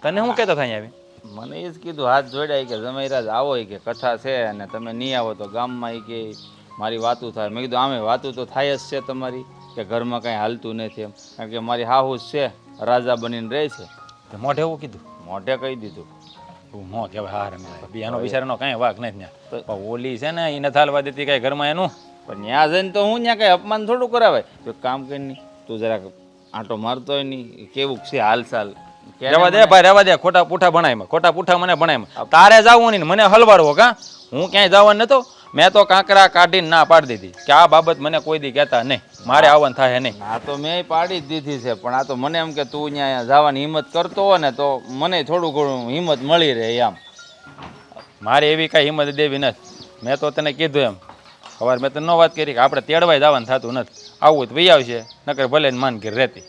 તને શું કહેતા થાય આવી?
મને એ જ કીધું હાથ જોડ્યા કે જમાઈરાજ આવો કે કથા છે અને તમે નહીં આવો તો ગામમાં કે મારી વાતું થાય. મેં કીધું આમે વાતું તો થાય જ છે તમારી કે ઘરમાં કાંઈ હાલતું નથી એમ, કારણ કે મારી હાહુ છે રાજા બનીને રહે છે.
તો મોઢે એવું કીધું?
મોઢે કહી દીધું.
મો કહેવાય હાર બિયાનો બિચારાનો કાંઈ વાક નથી ત્યાં. પણ ઓલી છે ને એને થાલવા દેતી કાંઈ ઘરમાં એનું.
પણ ત્યાં જઈને તો હું ત્યાં કાંઈ અપમાન થોડું કરાવાય. તો કામ કરીને તું જરાક આંટો મારતો હોય નહીં કેવું છે હાલચાલ.
રહેવા દે ભાઈ, રહેવા દે. ખોટા પૂઠા ભણાયમાં, ખોટા પૂઠા મને ભણાયમાં. તારે જવું નહીં મને હલવાડવો. કા હું ક્યાંય જવાનું નતો. મેં તો કાંકરા કાઢીને ના પાડી દીધી કે આ બાબત મને કોઈ દી કહેતા નહીં, મારે આવવાનું થાય નહીં.
આ તો મેં પાડી જ દીધી છે, પણ આ તો મને એમ કે તું ત્યાં જવાની હિંમત કરતો હોય ને તો મને થોડું ઘણું હિંમત મળી રહે આમ.
મારે એવી કાંઈ હિંમત દેવી નથી. મેં તો તને કીધું એમ સવાર મેં તને ન વાત કરી કે આપણે તેડવાય જવાનું થતું નથી. આવું હોય તો વહી આવશે, નકર ભલે ને માન ઘેર રહેતી.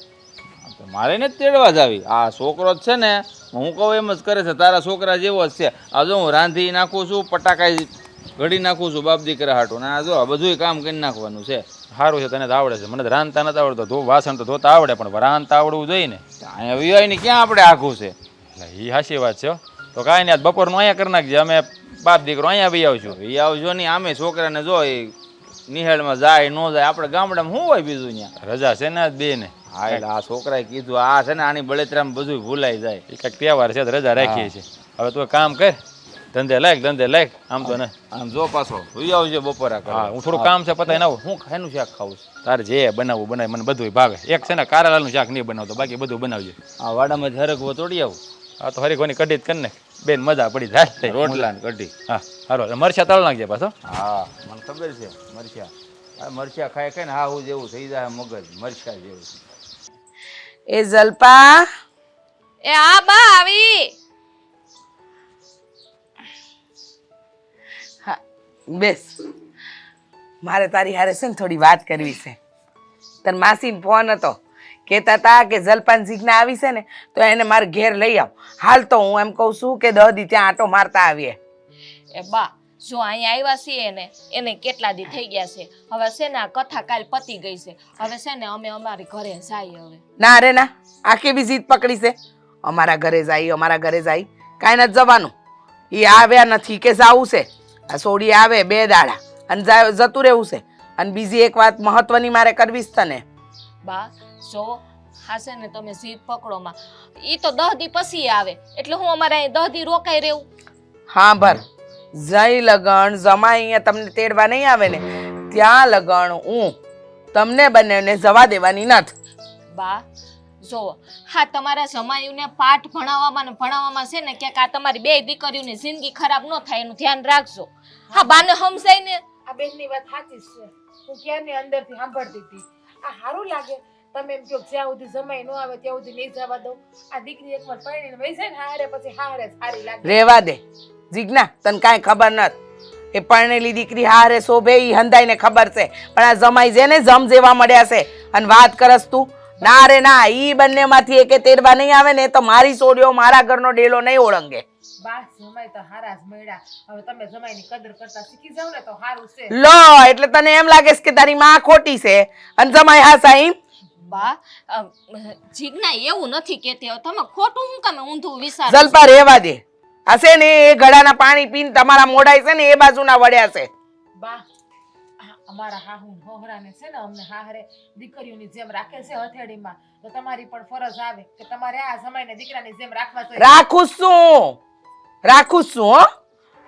તો મારે ને તેડવા જ આવી. આ છોકરો જ છે ને, હું કહું એમ જ કરે છે. તારા છોકરા જેવો જ છે. આ જો હું રાંધી નાખું છું, પટાકા ઘડી નાખું છું બાપ દીકરા હાટું, ને આ જો આ બધુંય કામ કરી નાખવાનું છે.
સારું છે, તને તો આવડે છે. મને તો રાંધતા નથી આવડતો. વાસણ તો ધોતા આવડે, પણ રાંધતા આવડવું જોઈએ ને.
અહીંયા વિવાયની ક્યાં આપણે આખું છે.
એટલે એ સાચી વાત છે હો. તો કાંઈ નહીં, આજ બપોરનું અહીંયા કરી નાખજે. અમે બાપ દીકરો અહીંયા બી આવશું.
એ આવજો નહીં. આમે છોકરાને જો એ નિહાળમાં જાય ન જાય, આપણે ગામડામાં શું હોય બીજું ત્યાં.
રજા છે ને આજ બે ને.
હા, એટલે આ છોકરાએ કીધું આ છે ને આની બળેતરામાં બધું ભૂલાઈ જાય.
એ કંઈક તહેવાર છે તો રજા રાખીએ છીએ. હવે તું એક કામ કર, ધંધે લાગ આમ તો ને.
આમ જો પાછો સુઈ આવજો બપોરા
હા,
કરવા.
હું થોડું કામ છે પતાવી આવું.
હું ખાયનું શાક ખાવું છું.
તારે જે બનાવવું બનાવે, મને બધું ભાવે. એક છે ને કારેલાનું શાક નહીં બનાવતો, બાકી બધું બનાવજો.
આ વાડામાં જ હરગવો તોડી આવું.
આ તો હરી કઢી જ કરી ને બેન, મજા પડી જાય.
રોટલા ને કઢી.
હા સારું, મરચા તળ નાખજે પાછો.
હા, મને ખબર છે. મરચા આ મરચા ખાય ખાય ને હા હું જેવું થઈ જાય મગજ મરચા જેવું.
એ જલપા,
એ આ બા આવી.
હા બેસ. મારે તારી હારે છે ને થોડી વાત કરવી છે. તાર માસીનો ફોન હતો, કહેતા હતા કે જલપાન જીજ્ઞા આવી છે ને તો એને મારે ઘેર લઈ આવ. હાલ તો હું એમ કહું છું કે દદી ત્યાં આટો મારતા આવીએ.
એ બા જો અહીંયા આવ્યા છીએ ને એને કેટલા દી થઈ ગયા છે. હવે છે ને આ કથા કાલ પતી ગઈ છે. હવે છે ને અમે અમારી ઘરે જઈએ હવે.
ના રે ના, આ કેવી જીદ પકડી છે? અમારા ઘરે જાય, અમારા ઘરે જાય, કાંઈ નથી જવાનું. એ આવ્યા નથી કે જાવું છે. આ સોડી આવે 2 દાડા અને જતું રહેવું છે. અને બીજી એક વાત મહત્વની મારે કરવી છે તને.
બા જો હા છે ને તમે જીદ પકડોમાં, એ તો 10 દી પછી આવે એટલે હું અમારે અહીં 10 દી રોકાઈ રહેવું.
હા ભર જઈ લગણ જમાઈ અહીંયા તમને તેડવા નહીં આવે ને ત્યાં લગણ હું તમને બંનેને જવા દેવાની નથી.
બા જો હા તમારા જમાયુને પાઠ ભણાવવામાં ને ભણાવવામાં છે ને ક્યાંક આ તમારી 2 દીકરીઓની જિંદગી ખરાબ ન થાય એનું ધ્યાન રાખજો. હા બાને સમજાય ને.
આ બેનની વાત સાચી જ છે. હું ક્યારની અંદરથી સાંભળતી હતી. આ સારું લાગે તમે એમ કહો જ્યાં સુધી જમાઈ ન આવે ત્યાં સુધી નહીં જવા દો. આ દીકરી એકવાર પરણીને વહી જાય ને હારે પછી હારે સારી લાગે.
રેવા દે જીજ્ઞા, તને કાંઈ ખબર નથી. એ પરણેલી દીકરી હારે શોભે ઈ હંધાઈને ખબર છે, પણ આ જમાઈ જેને જમ જેવા મળ્યા છે અને વાત કરસ તું. ના રે ના, ઈ બંનેમાંથી એકે તેડવા નહીં આવે ને તો મારી સોડીઓ મારા ઘરનો ડેલો નહીં ઓળંગે.
બા જમાઈ તો હારા જ મળ્યા. હવે તમે જમાઈની કદર કરતા શીખી જાવ ને તો સારું છે.
લો એટલે તને એમ લાગે છે કે તારી માં ખોટી છે અને જમાઈ હાસા એમ?
બા જીજ્ઞા એવું નથી કહેતી. હવે તમે ખોટું હું કામે ઊંધું વિચારો છો?
જલપા રેવા દે. હશે ને એ ગળાના પાણી પીને તમારા મોઢાય છે ને એ બાજુના વળ્યા છે.
બા અમારા હાહુ હોહરાને છે ને અમને હાહરે દીકરીઓની જેમ રાખે છે હથેળીમાં. તો તમારી પણ ફરજ આવે કે તમારે આ જમાઈને દીકરાની જેમ રાખવા જોઈએ.
રાખું છું હો.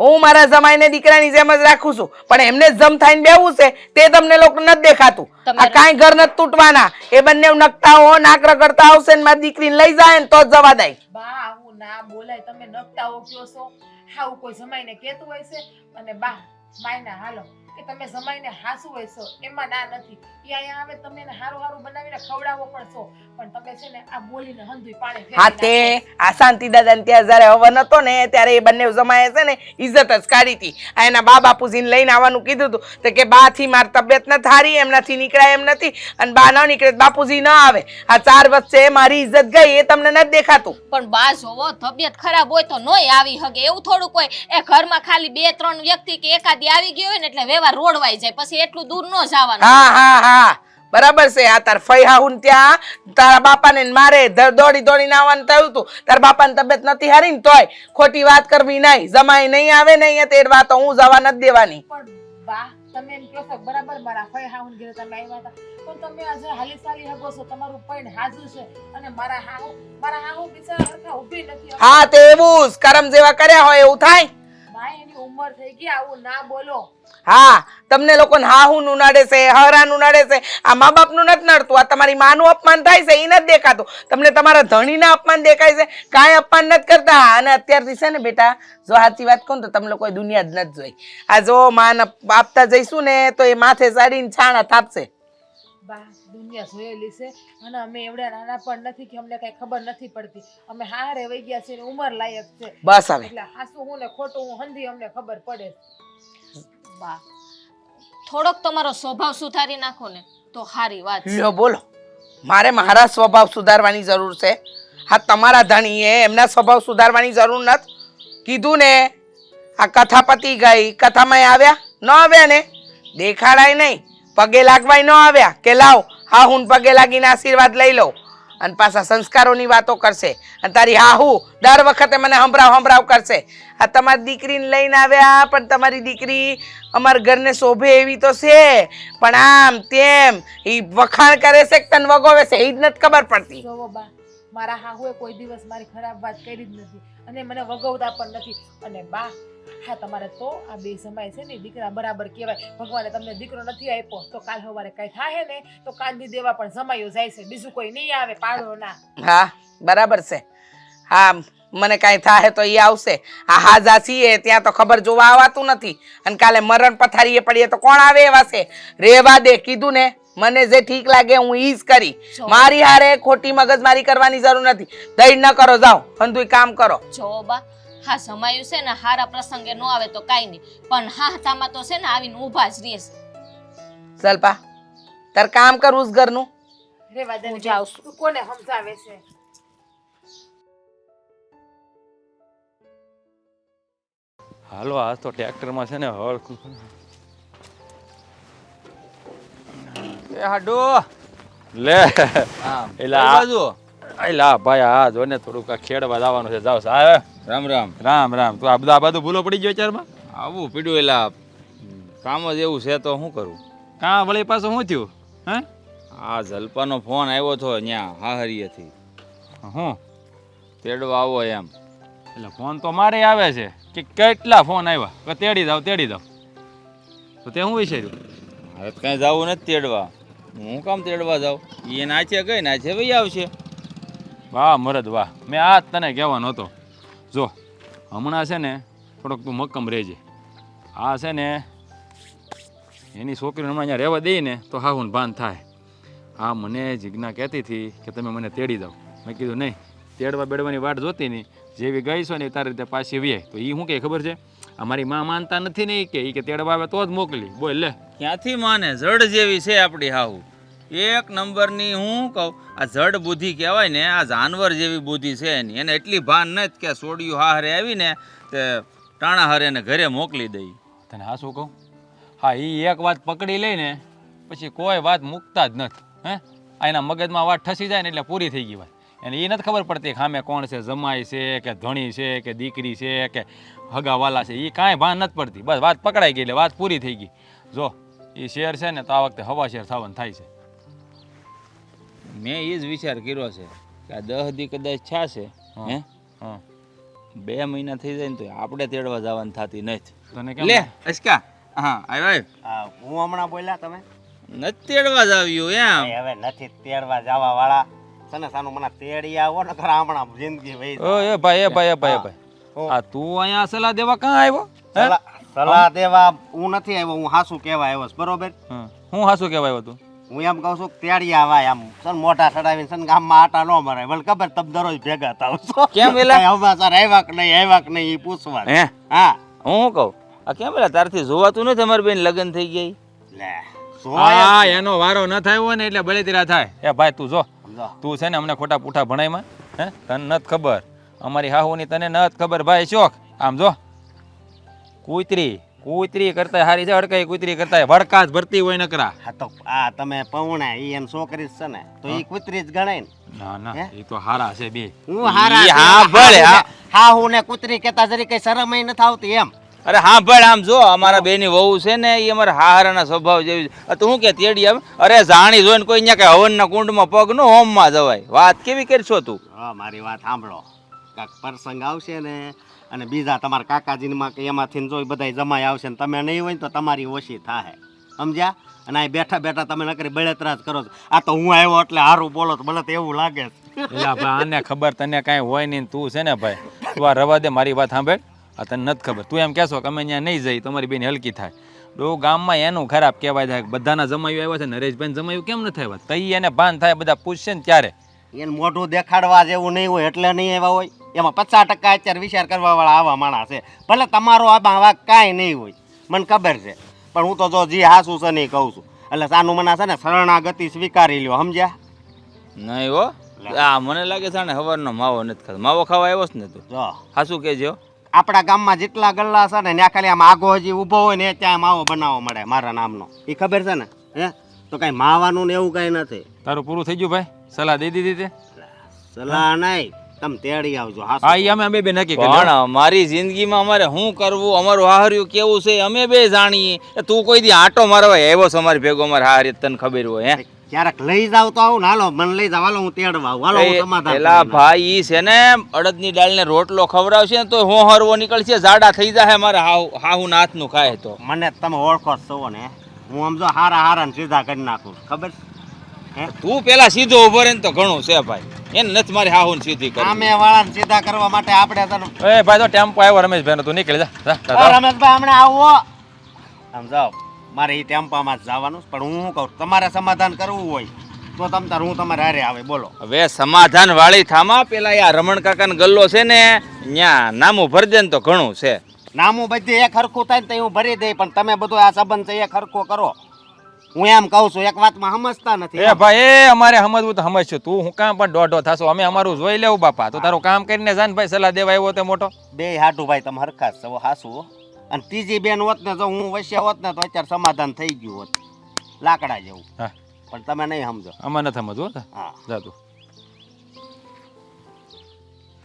હું મારા જમાઈને દીકરાની જેમ જ રાખું છું, પણ એમને જ જમ થઈને બેવું છે તે તમને લોકો નથી દેખાતું. આ કાંઈ ઘર નથી તૂટવાના. એ બંને નકતા હો નાક રગડતા આવશે ને મારી દીકરીને લઈ જાય ને તો જ જવા દે.
બા આવું ના બોલાય. તમે નકટાઓ કયો છો. હાવું કોઈ જમાઈને કહેતું હોય છે. અને બા માયના હાલો કે તમે જમાઈને હાસુ હોય છો એમાં ના નથી. એ અહીંયા આવે તમે એને હારું હારું બનાવીને ખવડાવો પણ છો, પણ તમે છે ને આ બોલીને હંધુય પાણી ફેરવી
હા તે આ શાંતિ દાદાને ત્યાં જયારે હવન હતો ને ત્યારે એ બંને જમાએ છે ને ઇજ્જત જ કાઢી હતી. આ એના બા બાપુજીને લઈને આવવાનું કીધું હતું તો કે બા થી મારી તબિયત નથી હારી, એમનાથી નીકળાય એમ નથી અને બા ન નીકળે બાપુજી ન આવે. આ 4 વચ્ચે મારી ઇજ્જત ગઈ એ તમને નથી દેખાતું.
પણ બા જોવો તબિયત ખરાબ હોય તો નોય આવી હગે. એવું થોડું કોઈ એ ઘરમાં ખાલી 2-3 વ્યક્તિ કે એકાદી આવી ગઈ હોય ને એટલે વ્યવહાર રોડવાઈ જાય, પછી એટલું દૂર ન જવાનું.
હા બરાબર છે. આ તાર ફઈ હાહુન ત્યાં તારા બાપાને ને મારે દોડી દોડીને આવવાનું થયું હતું. તારા બાપાની તબિયત નથી હારી ને તોય ખોટી વાત કરવી નહીં. જમાઈ નહીં આવે ને અહીંયા તેડવા તો હું જવા નથી દેવાની.
પણ બા તમે એમ કહો છો બરાબર મારા ફઈ હાહુન ઘરે તમે આવ્યા હતા, પણ તમે આજે હાલી સાલી હગો છો. તમારું પૈણ હાજુ છે અને મારા હાહુ બિચારા હરખા ઊભી નથી.
હા તે એવું જ કરમ જેવા કર્યા હોય એવું થાય.
બા એની ઉંમર થઈ ગઈ, આવું ના બોલો.
હા તમને લોકોને હાહુનું નડે છે, હરાનું નડે છે. આ મા બાપનું નથી નડતું. આ તમારી માનું અપમાન થાય છે એ નથી દેખાતું. તમને તમારા ધણીના અપમાન દેખાય છે, કાંઈ અપમાન નથી કરતા. અને અત્યારથી છે ને બેટા જો સાચી વાત કહું તો તમે લોકોએ દુનિયા જ નથી જોઈ. આ જો માન આપતા જઈશું ને તો એ માથે સાડીને છાણા થાપશે.
બા દુનિયા જોયેલી છે અને અમે એવડા નાના પણ નથી કે અમને કઈ ખબર નથી પડતી. અમે હારે વહી ગયા છે ને ઉંમર લાયક છે.
બસ હવે
એટલે હાસું હું ને ખોટું હું હંધી અમને ખબર પડે.
બા થોડોક તમારો સ્વભાવ સુધારી નાખો ને તો સારી વાત છે.
લ્યો બોલો, મારે મારા સ્વભાવ સુધારવાની જરૂર છે? હા, તમારા ધણીએ એમના સ્વભાવ સુધારવાની જરૂર નથી કીધું ને. આ કથા પતી ગઈ, કથામાં આવ્યા ન આવ્યા ને, દેખાડાય નહીં, પગે લાગવાય ન આવ્યા કે લાવ હા હું પગે લાગીને આશીર્વાદ લઈ લઉં, અને પાછા સંસ્કારોની વાતો કરશે. અને તારી હાહુ દર વખતે મને હંભરાવ કરશે. આ તમારી દીકરીને લઈને આવ્યા, પણ તમારી દીકરી અમારા ઘરને શોભે એવી તો છે, પણ આમ તેમ એ વખાણ કરે છે કે તને વગોવે છે એ જ નથી ખબર પડતી.
જોવો બા, મારા હાહુએ કોઈ દિવસ મારી ખરાબ વાત કરી જ નથી અને મને વગવતા પણ નથી. અને બા, હા તમારે તો આ બે સમય છે ને દીકરા બરાબર કહેવાય. ભગવાને તમને દીકરો નથી આપ્યો તો કાલ સવારે કઈ થાય ને તો કાંદી દેવા પણ જમાયો જાય છે, બીજું કોઈ નહીં આવે, પાડો ના.
હા બરાબર છે. હા, મને કાંઈ થાય તો એ આવશે. આ હાજા છીએ ત્યાં તો ખબર જોવા આવતું નથી, અને કાલે મરણ પથારીએ પડીએ તો કોણ આવે એવા છે? રેવા દે, કીધું ને, મને જે ઠીક લાગે હું ઈ જ કરી. મારી હારે ખોટી મગજમારી કરવાની જરૂર નથી. દઈ ન કરો, જાઓ અંધુય કામ કરો.
જો બા, હા સમાયું છે ને હારા પ્રસંગે ન આવે તો કાંઈ નહીં, પણ હા હતામાં તો છે ને આવીને ઊભા જ રહેશે.
સલ્પા, તાર કામ કરવું જ ઘરનું.
રેવા દે ને,
હું જાઉં છું.
તું કોને સમજાવે છે?
હાલો, આજ તો ટ્રેક્ટરમાં છે ને હળ એ હાડો લે એલા ભાઈ આ જો ને થોડુંક આ ખેડવા જવાનું છે. જાવ સાહેબ.
રામ રામ.
રામ રામ. તું આ બધું ભૂલો પડી ગયો વિચારમાં?
આવું પીડ્યું એલા કામ જ એવું છે તો શું કરું?
કાં વળી પાછું શું થયું? હે
આ જલપાનો ફોન આવ્યો હતો અહીંયા હાહરીએથી,
હું
તેડવા આવો એમ.
એટલે ફોન તો મારે આવે છે કે કેટલા ફોન આવ્યા કે તેડી જાવ. તો તે શું વિચાર્યું?
હવે કાંઈ જવું નથી તેડવા. હું કામ તેડવા જાઉં? એ નાચે ગઈ નાચે ભાઈ આવશે.
વાહ મરદ વાહ, મેં આ જ તને કહેવાનો હતો. જો હમણાં છે ને થોડોક તું મક્કમ રહેજે. આ છે ને એની છોકરીને હમણાં અહીંયા રહેવા દઈએ ને તો હા હું ભાન થાય. હા મને જીજ્ઞા કહેતી હતી કે તમે મને તેડી જાઓ. મેં કીધું નહીં, તેડવા બેડવાની વાટ જોતી નહીં, જેવી ગઈ છો ને તારી રીતે પાછી વીએ. તો એ શું કહે ખબર છે? અમારી માં માનતા નથી ને એ કે તેડવા આવે તો જ મોકલી. બોલ લે.
ક્યાંથી માને? જડ જેવી છે આપણી હાહુ, એક નંબરની. હું કહું આ જડ બુદ્ધિ કહેવાય ને, આ જાનવર જેવી બુદ્ધિ છે એની. એને એટલી ભાન નથી કે સોડિયું હારે આવીને તે ટાણા હારે એને ઘરે મોકલી દઈ.
તને હા શું કહું? હા એ એક વાત પકડી લઈને પછી કોઈ વાત મૂકતા જ નથી. હે આ એના મગજમાં વાત ઠસી જાય ને એટલે પૂરી થઈ ગઈ વાત. એને એ નથી ખબર પડતી કે સામે કોણ છે, જમાઈ છે કે ધણી છે કે દીકરી છે કે હગાવાલા છે, એ કાંઈ ભાન નથી પડતી. બસ વાત પકડાઈ ગઈ એટલે વાત પૂરી થઈ ગઈ. જો એ શેર છે ને તો આ વખતે હવા શેર થવાનું થાય છે.
મેં એ જ વિચાર કર્યો છે કે આ 10 દી કદાચ છાશે હે,
હા
2 મહિના થઈ જાય ને તો આપણે તેડવા જવાનું થતી નથી.
તને કેમ?
લે અસ્કા, હા આવ્યો.
હું હમણાં બોલ્યા તમે
નથી તેડવા જ આવ્યો એમ.
ભાઈ હવે નથી તેડવા જવા વાળા છે ને સાનું મને તેડી આવો ને ખરા હમણાં જિંદગી વહી જાય.
એ ભાઈ આ તું અહીંયા સલાહ દેવા કાં આવ્યો? હે
સલાહ દેવા હું નથી આવ્યો, હું હાસુ કહેવા આવ્યો છું, બરોબર?
હું હાસું કહેવાય આવ્યો તું?
હું એમ કહું છું કે તેડી આવાય આમ છે ને મોઢા ચડાવીને છે ને ગામમાં આટા ન મરાય. મને ખબર તમે દરરોજ ભેગા થાવ છો.
કેમ એલા?
કાંઈ સમાચાર આવ્યા કે નહીં એ પૂછવા.
હે
હા
હું કહું આ કેમ પેલા તારથી જોવાતું નથી? અમારી બેન લગ્ન થઈ ગઈ.
લે
હા એનો વારો ન થયો હોય ને એટલે બળેતીરા થાય. એ ભાઈ તું જો,
સમજો
તું છે ને અમને ખોટા પૂઠા ભણાયમાં. હે તને નથી ખબર, અમારી હાહુની તને નથી ખબર ભાઈ. શોખ આમ જો, કૂતરી કરતા હારી છે, અડકાઈ કૂતરી કરતા વડકા જ ભરતી હોય નકરા.
હા તો આ તમે પૌણા ઈ એમ છોકરી છે ને તો ઈ કૂતરી જ ગણાય ને.
ના ના
હે?
એ તો હારા છે બે.
હું હારા
ઈ
છે.
હા ભલે, હા.
હા હું ને કૂતરી કેતા જરી કઈ શરમ ય નથી આવતી એમ.
અરે હા ભાઈ આમ જો અમારા બેની વહુ છે ને એ અમારા હારાના સ્વભાવ જેવી છે. તું શું કે તેડી આવે? અરે જાણી જોઈને કોઈ અહીંયા કઈ હવનના કુંડમાં પગ નો હોમમાં જવાય. વાત કેવી કરશો તું?
હા મારી વાત સાંભળો. કાંઈક પ્રસંગ આવશે ને અને બીજા તમારા કાકાજીમાં કે એમાંથી જો બધા જમાઈ આવશે ને તમે નહીં હોય ને તો તમારી ઓછી થાય, સમજ્યા? અને આ બેઠા બેઠા તમે નકરી બળતરા જ કરો છો. આ તો હું આવ્યો એટલે સારું બોલો તો મને તો એવું લાગે છે.
એટલે ભાઈ આને ખબર તને કાંઈ હોય નહીં. તું છે ને ભાઈ તું આ રવા દે, મારી વાત સાંભળ. આ તને નથી ખબર. તું એમ કહેશો કે અમે અહીંયા નહીં જઈ, તમારી બેન હલકી થાય. બહુ ગામમાં એનું ખરાબ કહેવાય થાય. બધાના જમાયું આવ્યા છે, નરેશભાઈ જમાયું કેમ નથી આવ્યા? તઈ એને ભાન થાય, બધા પૂછશે ને ત્યારે.
એને મોઢું દેખાડવા જેવું નહીં હોય એટલે નહીં આવ્યા હોય. એમાં 50% અત્યારે વિચાર કરવા વાળા આવા માણસ છે. ભલે તમારો આમાં વાંક કાંઈ નહીં હોય, મને ખબર છે, પણ હું તો જો જી હાસું છે નહીં કહું છું. એટલે સાનું મના છે ને શરણાગતિ સ્વીકારી લ્યો, સમજ્યા?
નહીં હો, આ મને લાગે છે ને હવારનો માવો નથી ખાતો. માવો ખાવા આવ્યો છે ને તું?
જો
હાસું કહેજો.
આપણા ગામમાં જેટલા ગલ્લા છે ને ત્યાં ખાલી આમ આગો હજી ઊભો હોય ને ત્યાં માવો બનાવવો મળે મારા નામનો. એ ખબર છે ને? હે તો કાંઈ માવાનું ને એવું કાંઈ નથી.
તારું પૂરું થઈ ગયું ભાઈ? સલાહ દઈ દીધી તે?
સલાહ નહીં, તમે તેડી આવજો.
હા ઈ અમે બે નક્કી કરી
પણ અમારી જિંદગીમાં અમારે શું કરવું, અમારું હાહર્યું કેવું છે અમે બે જાણીએ. તું કોઈ દી આંટો મારવા આવ્યો છે અમારી ભેગો, અમારે હારી તને ખબર હોય? હે
ક્યારેક લઈ જાવ તો આવું ને, હાલો મને લઈ જાવ, હાલો હું તેડવા આવું, હાલો હું સમાધાન
પેલા
કરી નાખું.
ભાઈ ઈ છે ને અડદની દાળને રોટલો ખવડાવશે ને તો હું હરવો નીકળશે, જાડા થઈ જાય મારા હાહુ ના હાથનું ખાય તો.
મને તમે ઓળખો જ છો ને, હું આમ જો હારા હારા ને સીધા કરી નાખું, ખબર છે? હે
તું પેલા સીધો ઉભો રહે ને તો ઘણું છે ભાઈ. એને નથી મારી હાહુ સીધી કરી.
સામે વાળાને સીધા કરવા માટે આપણે તને
એ ભાઈ તો ટેમ્પો આવ્યો રમેશભાઈ તું નીકળી જા
રમેશભાઈ હમણાં આવો. આમ જાઓ, મારે એ ટેમ્પામાં જ જવાનું છે, પણ હું શું કહું, તમારે સમાધાન કરવું હોય તો તમ તાર હું તમારે હારે આવે, બોલો.
હવે સમાધાન વાળી થામા પેલા આ રમણ કાકાનો ગલ્લો છે ને ન્યા નામું ભરી દે ને તો ઘણું છે.
નામું બધી એક હરખું થાય ને તો હું ભરી દઈ, પણ તમે બધો આ સંબંધ છે એક હરખો કરો. હું એમ કહું છું, એક વાતમાં સમજતા નથી.
એ ભાઈ એ અમારે સમજવું તો સમજશું, તું હું કામ પણ દોઢો થાશો, અમે અમારું જોઈ લેવું બાપા. તો તારું કામ કરીને જાન ભાઈ, સલાહ દેવા આવ્યો તે મોટો.
બે હાડુ ભાઈ તમે હરખા જ છો, હાસુ હો. અને ત્રીજી બેન હોત ને, જો હું વશ્ય હોત ને તો અત્યારે સમાધાન થઈ ગયું હોત, લાકડા જેવું.
હા
પણ તમે નહીં સમજો.
આમાં નથી સમજવું હો.
હા
જા તું.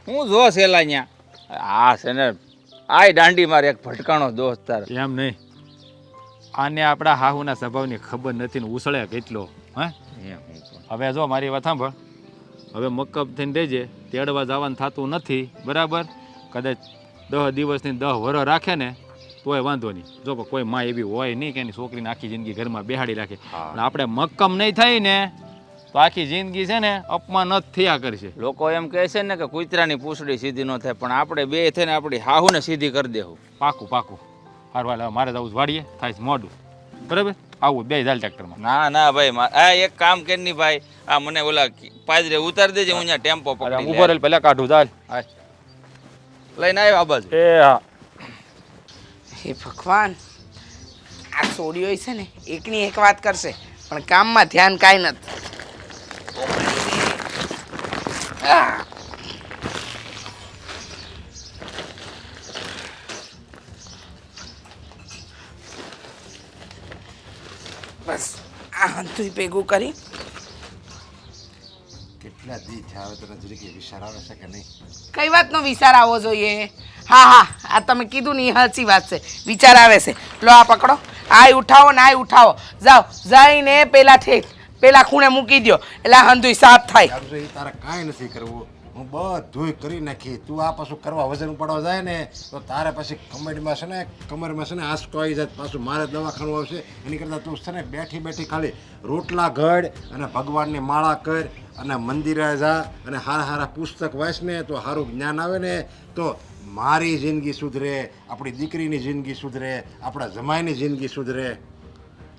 હું જો છેલા ન્યા આ છે ને આય દાંડી મારે એક ભટકાણો દોસ્ત તાર.
એમ નહીં, આને આપણા હાહુના સ્વભાવની ખબર નથી ને ઉછળે કેટલો. હે હવે જો મારી વાત સાંભળ, હવે મક્કમ થઈને દેજે, તેડવા જવાનું થતું નથી બરાબર. કદાચ 10 દિવસની 10 વરસ રાખે ને તોય વાંધો નહીં. જો કોઈ માં એવી હોય નહીં કે એની છોકરીને આખી જિંદગી ઘરમાં બેહાડી રાખે. પણ આપણે મક્કમ નહીં થાય ને તો આખી જિંદગી છે ને અપમાન જ થયા કરશે.
લોકો એમ કહે છે ને કે કૂતરાની પૂંછડી સીધી ન થાય, પણ આપણે બે થઈને આપણી હાહુને સીધી કરી દેવું.
પાકું પાકું. હારવા મારે જવું વાડીએ, થાય છે મોડું બરાબર. આવું બે જાય ટ્રેક્ટરમાં.
ના ના ભાઈ આ એક કામ કરી ભાઈ, આ મને ઓલા પાદરે ઉતારી દેજે, હું અહીંયા ટેમ્પો
ઉભો
પકડી
રહેલ પહેલાં કાઢું ચાલ.
લઈને આવ્યો આ બાજુ.
એ હા
હે ભગવાન, આ સોડીઓ છે ને એકની એક વાત કરશે પણ કામમાં ધ્યાન કાંઈ નથી. આહ! બસ આ હંધુય ભેગું કરી.
કેટલા દી થયા હવે તને જરીકે વિચાર આવે છે કે નહીં?
કઈ વાતનો વિચાર આવવો જોઈએ? હા હા, આ તમે કીધું ને એ સાચી વાત છે, વિચાર આવે છે. લો આ પકડો, આય ઉઠાવો ને આય ઉઠાવો, જાઓ જઈને પેલા ખૂણે મૂકી દો એટલે આ હંધુય સાફ થાય.
આમ જો એ તારે કાંઈ નથી કરવું, હું બધુંય કરી નાખી. તું આ પાછું કરવા વજન ઉપાડવા જાય ને તો તારે પછી કમરમાં છે ને કમરમાં છે ને આંસકો આવી જાય, પાછું મારે દવાખાનું આવશે. એની કરતાં તું છે ને બેઠી બેઠી ખાલી રોટલા ઘડ અને ભગવાનની માળા કર અને મંદિરે જા અને હારા હારા પુસ્તક વાંચ ને તો સારું જ્ઞાન આવે ને તો મારી જિંદગી સુધરે, આપણી દીકરીની જિંદગી સુધરે, આપણા જમાઈની જિંદગી સુધરે.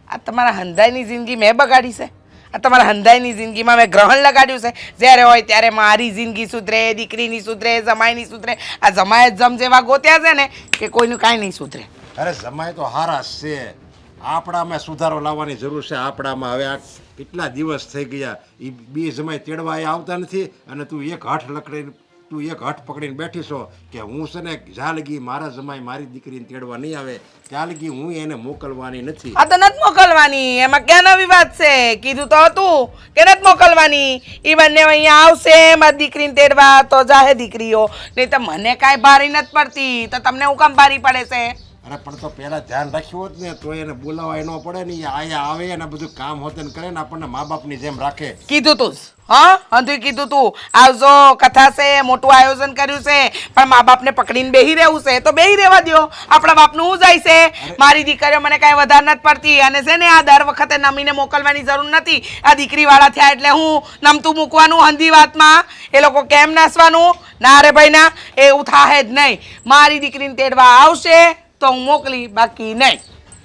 આ તમારા હંધાઈની જિંદગી મેં બગાડી છે? આ તમારા હંધાઈની જિંદગીમાં મેં ગ્રહણ લગાડ્યું છે? જ્યારે હોય ત્યારે મારી જિંદગી સુધરે, દીકરીની સુધરે, જમાઈની સુધરે. આ જમાઈ જ જમ જેવા ગોત્યા છે ને કે કોઈનું કાંઈ નહીં સુધરે.
અરે જમાઈ તો હારા જ છે, આપણામાં સુધારો લાવવાની જરૂર છે. આપણામાં હવે આ કેટલા દિવસ થઈ ગયા, એ બે જમાઈ તેડવા એ આવતા નથી અને તું એક હઠ પકડીને બેઠી છો કે હું છે ને જ્યાં લગી મારા જમાઈ મારી દીકરીને તેડવા નહીં આવે ત્યાં લગી હું એને મોકલવાની નથી.
આ તો નથી મોકલવાની, એમાં ક્યાં નવી વાત છે? કીધું તો હતું કે નથી મોકલવાની. એ બંને અહીંયા આવશે મારી દીકરીને તેડવા તો જાહે દીકરીઓ, નહીં તો મને કાંઈ ભારી નથી પડતી, તો તમને હું કામ ભારી પડે છે?
અરે પણ તો પહેલાં ધ્યાન રાખ્યું હોત ને તો એને બોલાવાય ન પડે ને, એ આયા આવે અને બધું કામ હોતે ને કરે ને આપણને મા બાપની જેમ રાખે.
કીધું તું હા હંધુય કીધું તું આવજો, કથા છે, મોટું આયોજન કર્યું છે, પણ મા બાપને પકડીને બેહી રહેવું છે તો બેહી રહેવા દો. આપણા બાપનું શું જાય છે? મારી દીકરીઓ મને કાંઈ વધારે નથી પડતી અને છે ને આ દર વખતે નમીને મોકલવાની જરૂર નથી. આ દીકરીવાળા થયા એટલે હું નમતું મૂકવાનું હંધી વાતમાં? એ લોકો કેમ નાસવાનું? ના રે ભાઈ ના, એવું થાય જ નહીં. મારી દીકરીને તેડવા આવશે તો હું મોકલી, બાકી નહીં.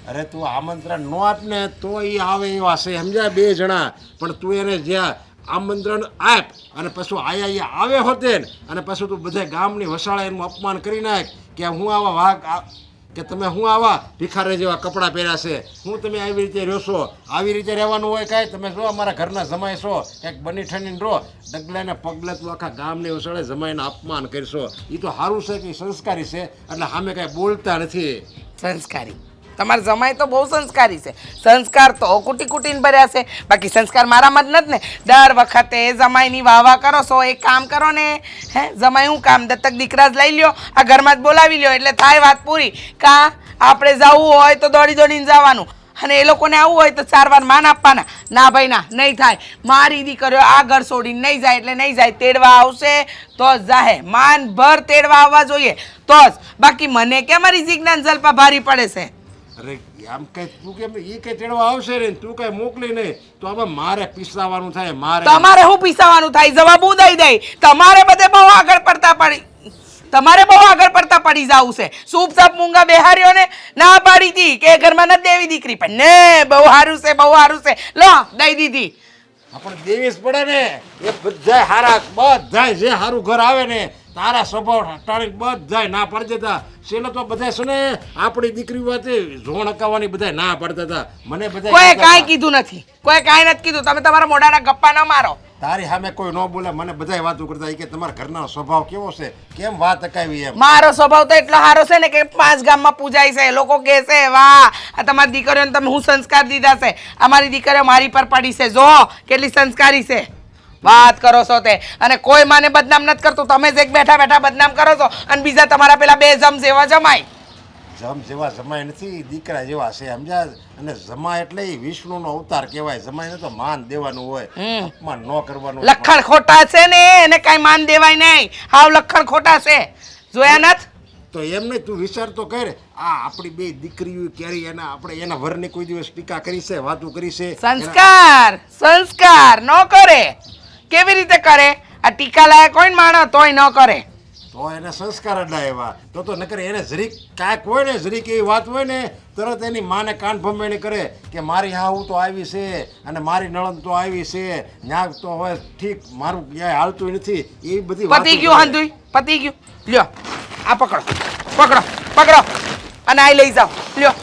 અરે તું આમંત્રણ ન આપ ને તો એ આવે એવા છે, સમજ્યા? બે જણા. પણ તું એને જ્યાં આમંત્રણ આપ અને પછી આયા આવે હોતે ને અને પછી તું બધા ગામની વસાળે એનું અપમાન કરી નાખ કે હું આવા વાઘ કે તમે હું આવા ભિખારી જેવા કપડાં પહેર્યા છે, હું તમે આવી રીતે રહ્યો છો? આવી રીતે રહેવાનું હોય કાંઈ? તમે જો અમારા ઘરના જમાઈ છો, કંઈક બની ઠણીને રહો, ડગલે ને પગલે તું આખા ગામને ઉછળે જમાઈને અપમાન કરશો. એ તો સારું છે કે સંસ્કારી છે, એટલે સામે કાંઈ બોલતા નથી.
સંસ્કારી તમારા જમાઈ તો બહુ સંસ્કારી છે. સંસ્કાર તો કુટી કુટીને ભર્યા છે, બાકી સંસ્કાર મારામાં જ નથી ને. દર વખતે જમાઈની વાહ વાહ કરો છો. એક કામ કરો ને, હે જમાઈ હું કામ દત્તક દીકરા જ લઈ લ્યો, આ ઘરમાં જ બોલાવી લ્યો એટલે થાય વાત પૂરી. કાં આપણે જવું હોય તો દોડી દોડીને જવાનું, અને એ લોકોને આવવું હોય તો 4 વાર માન આપવાના. ના ભાઈ ના, નહીં થાય. મારી દીકરીઓ આ ઘર છોડીને નહીં જાય એટલે નહીં જાય. તેડવા આવશે તો જ જાહે. માન ભર તેડવા આવવા જોઈએ તો જ. બાકી મને કેમ મારી જીજ્ઞાન જલપા ભારી પડે છે?
અરે આમ કઈ તું કેમ એ કઈ તેડવા આવશે ને તું કઈ મોકલી નહીં તો હવે મારે પીસાવાનું થાય.
તમારે શું પીસાવાનું થાય? જવાબ હું દઈ દઈ. તમારે બધે બહુ આગળ પડતા પડી જવું છે. સૂપ સાપ મૂંગા બેહાર્યો ને ના પાડી હતી કે ઘરમાં નથી દેવી દીકરી, પણ ને બહુ સારું છે, બહુ સારું છે, લો દઈ દીધી.
આપણે દેવી જ પડે ને. એ બધા હારા, બધા જે સારું ઘર આવે ને તારા સ્વભાવ ટાણી બધા ના પાડી દેતા. છેલ્લે તો બધા છે ને આપણી દીકરી વાતે ઝોણ અકાવવાની બધા ના પાડતા હતા. મને બધા
કોઈ કાંઈ કીધું નથી, કોઈ કાંઈ નથી કીધું. તમે તમારા મોઢાના ગપ્પા ન મારો.
તારી સામે કોઈ ન બોલે. મને બધા વાતો કરતા કે તમારા ઘરનો સ્વભાવ કેવો છે, કેમ વાત અકાવી એમ.
મારો સ્વભાવ તો એટલો સારો છે ને કે 5 ગામમાં પૂજાય છે. લોકો કહે છે વાહ આ તમારી દીકરીઓને તમે હું સંસ્કાર દીધા છે. અમારી દીકરીઓ મારી પર પડી છે, જો કેટલી સંસ્કારી છે. વાત કરો છો તે, અને કોઈ માને બદનામ નથી કરતું. તમે જ એક બેઠા બેઠા બદનામ કરો છો, અને બીજા તમારા પેલા 2 જમ જેવા જમાય.
જમ જેવા જમાય નથી, દીકરા જેવા છે, સમજ્યા? અને જમાય એટલે એ વિષ્ણુનો અવતાર કહેવાય. જમાઈને તો માન દેવાનું હોય, અપમાન ન કરવાનું.
લખણ ખોટા છે ને, એને કાંઈ માન દેવાય નહીં. હાવ લખણ ખોટા છે, જોયા નથી?
તો એમ નહીં, તું વિચાર તો કર. આ આપણી 2 દીકરીઓ ક્યારે આપણે એના વરની કોઈ દિવસ ટીકા કરી છે, વાતો કરી છે?
સંસ્કાર ન કરે. કેવી રીતે કરે? આ ટીકા લાયક હોય ને માણસ તોય ન કરે.
તો એને સંસ્કાર જ ના એવા. તો નકર એને જરીક કાંઈક હોય ને, જરીક એવી વાત હોય ને તરત એની માને કાન ભંભેણી કરે કે મારી હાહુ તો આવી છે અને મારી નણંદ તો આવી છે, ન્યા તો હોય ઠીક, મારું ક્યાંય હાલતું નથી. એવી બધી
પતી ગયું હંધુય, પતી ગયું. લ્યો આ પકડો અને આ લઈ જાઓ. લ્યો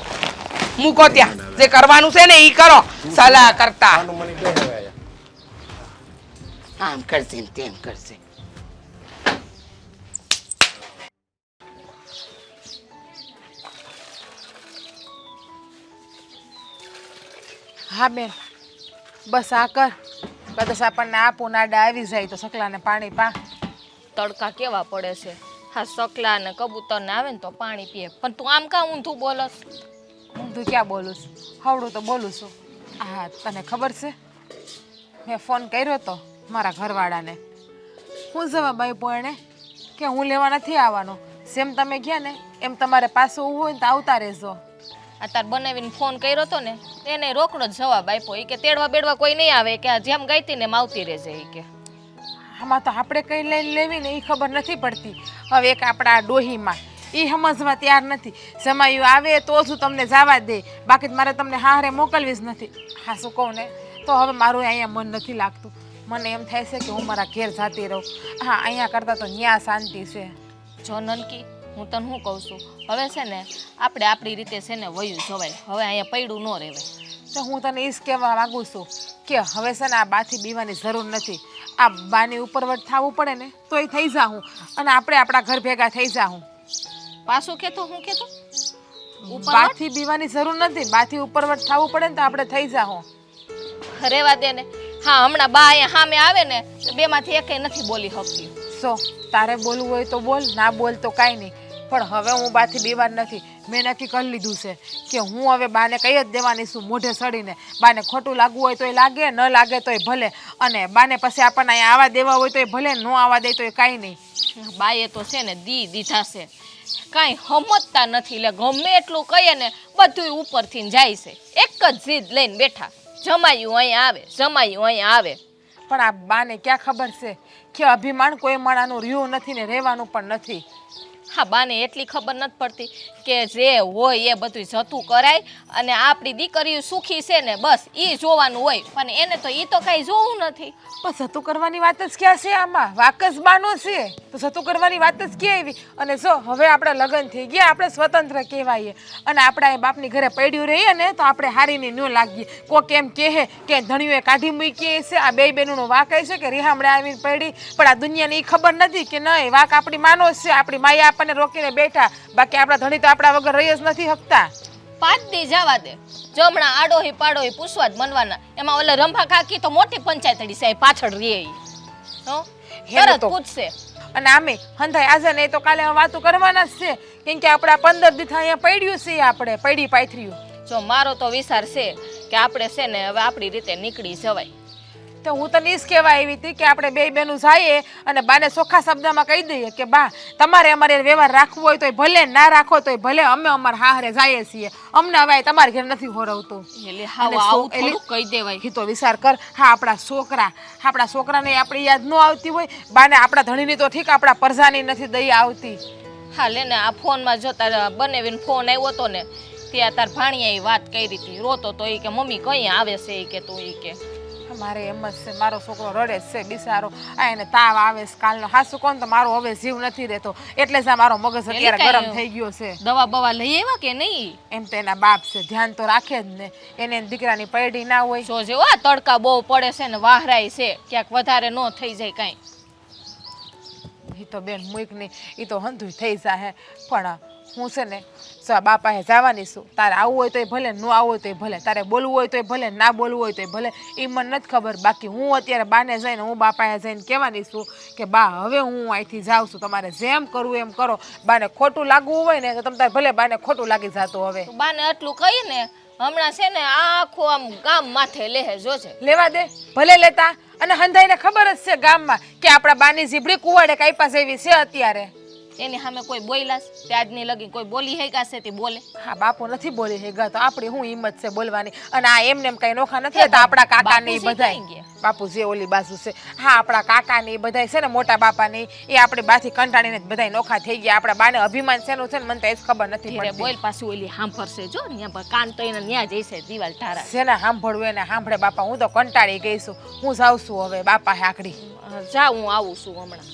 મૂકો ત્યાં. જે કરવાનું છે ને એ કરો. સલાહ કરતા આમ કરશે ને તેમ કરશે.
હા બેન, બસ આ કર. કદાચ આપણને આ પુનાડા આવી જાય તો સકલાને પાણી પા.
તડકા કેવા પડે છે. હા સકલા ને કબૂતર ને આવે ને તો પાણી પીએ, પણ તું આમ કાં ઊંધું બોલસ?
ઊંધું ક્યાં બોલું છું? હવડું તો બોલું છું. હા તને ખબર છે, મેં ફોન કર્યો તો મારા ઘરવાળાને. હું જવાબ આપ્યો એણે કે હું લેવા નથી આવવાનો. જેમ તમે ગયા ને એમ તમારે પાછું આવવું હોય ને તો આવતા રહેજો.
અત્યારે બનાવીને ફોન કર્યો હતો ને એને રોકડો જ જવાબ આપ્યો. એ કે તેડવા બેડવા કોઈ નહીં આવે, કે આ જેમ ગઈ હતી ને એમ આવતી રહેજે. એ કે
આમાં તો આપણે કઈ લઈને લેવી ને એ ખબર નથી પડતી. હવે એક આપણા ડોહીમાં એ સમજવા તૈયાર નથી. જમાયું આવે તો જ હું તમને જવા દે, બાકી મારે તમને હારે મોકલવી જ નથી. હા શું કહું ને, તો હવે મારું અહીંયા મન નથી લાગતું. મને એમ થાય છે કે હું મારા ઘેર જાતી રહું. હા અહીંયા કરતાં તો ન્યા શાંતિ છે.
જો નનકી, હું તને શું કહું છું, હવે છે ને આપણે આપણી રીતે છે ને વયું જવાય. હવે અહીંયા પૈડું ન રહેવાય.
તો હું તને એ જ કહેવા માગું છું કે હવે છે ને આ બાથી બીવાની જરૂર નથી. આ બાની ઉપરવટ થવું પડે ને તો એ થઈ જાઉં, અને આપણે આપણા ઘર ભેગા થઈ જાઉં.
પાછું કેતો હું કેતો
બાથી બીવાની જરૂર નથી. બાથી ઉપરવટ થવું પડે ને તો આપણે થઈ જાઉં.
રેવા દે ને. હા હમણાં બા અહીંયા સામે આવે ને તો 2માંથી એકેય નથી બોલી શકતી.
સો તારે બોલવું હોય તો બોલ, ના બોલ તો કાંઈ નહીં. પણ હવે હું બાથી બીમાર નથી. મેં નક્કી કરી લીધું છે કે હું હવે બાને કહી જ દેવાની છું મોઢે સડીને. બાને ખોટું લાગવું હોય તોય લાગે, ન લાગે તોય ભલે. અને બાને પછી આપણને અહીંયા આવવા દેવા હોય તોય ભલે, ન આવવા દે તોય કાંઈ નહીં.
બાએ તો છે ને દીધા છે, કાંઈ સમજતા નથી. એટલે ગમે એટલું કહીએ ને બધું ઉપરથી જાય છે. એક જ જીદ લઈને બેઠા, જમાયું અહીંયા આવે, જમાયું અહીંયા આવે.
પણ આ બાને ક્યાં ખબર છે કે અભિમાન કોઈ માણાનું રહ્યું નથી ને રહેવાનું પણ નથી.
હા બાને એટલી ખબર નથી પડતી કે જે હોય એ બધું જતું કરાય અને આપણી દીકરીઓ સુખી છે ને બસ એ જોવાનું હોય પણ એને તો એ તો કાંઈ જોવું નથી.
પણ સતું કરવાની વાત જ ક્યાં છે આમાં? વાકસ બાનો છે તો સતું કરવાની વાત જ ક્યાં આવી? અને જો હવે આપણે લગ્ન થઈ ગયા, આપણે સ્વતંત્ર કહેવાઈએ અને આપણા એ બાપની ઘરે પડ્યું રહીએ ને તો આપણે હારીને ન લાગીએ. કોક એમ કહે કે ધણીઓએ કાઢી મૂકી છે, આ બે બહેનોનો વાક છે કે રીહામણે આવીને પડી, પણ આ દુનિયાને એ ખબર નથી કે નહીં વાક આપણી માનો જ છે. આપણી માએ આપણને રોકીને બેઠા, બાકી આપણા ધણી તો આપણા વગર રહી જ નથી શકતા.
5 દી જવા દે, જમણા આડોહી પાડોહી પૂછવા જ મનવાના. એમાં ઓલે રંભા કાકી તો મોટી પંચાયતડી છે, પાછળ રહે ઈ. હો તરત પૂછશે.
અને આમે હંધાઈ આજે નહીં તો કાલે વાતો કરવાના જ છે, કેમ કે આપણા 15 દી અહીંયા પડ્યું છે, આપણે પડી પાથર્યું.
જો મારો તો વિચાર છે કે આપણે છે ને હવે આપણી રીતે નીકળી જવાય.
તો હું તને ઈ જ કહેવા આવી હતી કે આપણે બે બહેનું જઈએ અને બાને ચોખ્ખા શબ્દમાં કહી દઈએ કે બા તમારે અમારે વ્યવહાર રાખવો હોય તોય ભલે, ના રાખો તોય ભલે, અમે અમારા હાહરે જઈએ છીએ, અમને હવે તમારે ઘેર નથી હોરવતો.
એટલે હાવ આવું થોડું કહી દેવાય.
એ તો વિચાર કર. હા આપણા છોકરાને આપણી યાદ ન આવતી હોય, બાને આપણા ધણીની તો ઠીક, આપણા પરજાની નથી દયા આવતી.
હા લે ને આ ફોનમાં જો તારા બનેવીને ફોન આવ્યો હતો ને ત્યાં તાર ભાણિયાએ વાત કરી હતી, રોતો તો એ કે મમ્મી કઈ આવે છે એ કે તું એ કે
મારે એમ જ છે, મારો છોકરો રડે જ છે બિચારો, આ એને તાવ આવે છે કાલનો. હાસુ કોણ તો મારો હવે જીવ નથી રહેતો, એટલે જ આ મારો મગજ અત્યારે ગરમ થઈ ગયો છે.
દવા બવા લઈ આવ્યા કે નહીં?
એમ તો એના બાપ છે, ધ્યાન તો રાખે જ ને, એને દીકરાની પૈડી ના હોય.
જો જેવો આ તડકા બહુ પડે છે ને વાહરાય છે, ક્યાંક વધારે ન થઈ જાય કાંઈ.
એ તો બેન મૂકની એ તો હંધુય થઈ જાય, પણ હું છે ને બાપાએ જવાની છું. તારે આવવું હોય તોય ભલે, ન આવવું હોય તોય ભલે, તારે બોલવું હોય તોય ભલે, ના બોલવું હોય તોય ભલે, એ મને નથી ખબર. બાકી હું અત્યારે બાને જઈને હું બાપાએ જઈને કહેવાની છું કે બા હવે હું અહીંથી જાઉં છું, તમારે જેમ કરવું એમ કરો. બાને ખોટું લાગવું હોય ને તો તમે તારે ભલે બાને ખોટું લાગી જતું. હવે
બાને આટલું કહી ને હમણાં છે ને આખું આમ ગામ માથે લેહે જોજે.
લેવા દે, ભલે લેતા. અને હંધાઈને ખબર જ છે ગામમાં કે આપણા બાની જીબડી કુવાડે કાંઈ પાસે એવી છે અત્યારે.
એની સામે કોઈ બોલ્યા છે? તે આજની લગી કોઈ બોલી હે કાશે તે બોલે?
હા બાપુ નથી બોલી હેગા તો આપણી હું હિંમત છે બોલવાની. અને આ એમને એમ કઈ નોખા નથી રહેતા. આપણા કાકા ને બધાય બાપુ જે ઓલી બાજુ છે, હા આપણા કાકા ને બધાય છે ને મોટા બાપા ને એ આપણી બાથી કંટાળીને બધા નોખા થઈ ગયા. આપણા બાને અભિમાન શેનું છે ને મને તો એ જ ખબર નથી પડતી.
બોલ પાછું ઓલી સાંભળશે જો ને કાન તો એને ન્યા જઈશે દિવાલ ધારા.
શેના સાંભળવું એને સાંભળે બાપા. હું તો કંટાળી ગઈ છું, હું જાઉં છું હવે બાપા આકડી.
જા હું આવું છું હમણાં.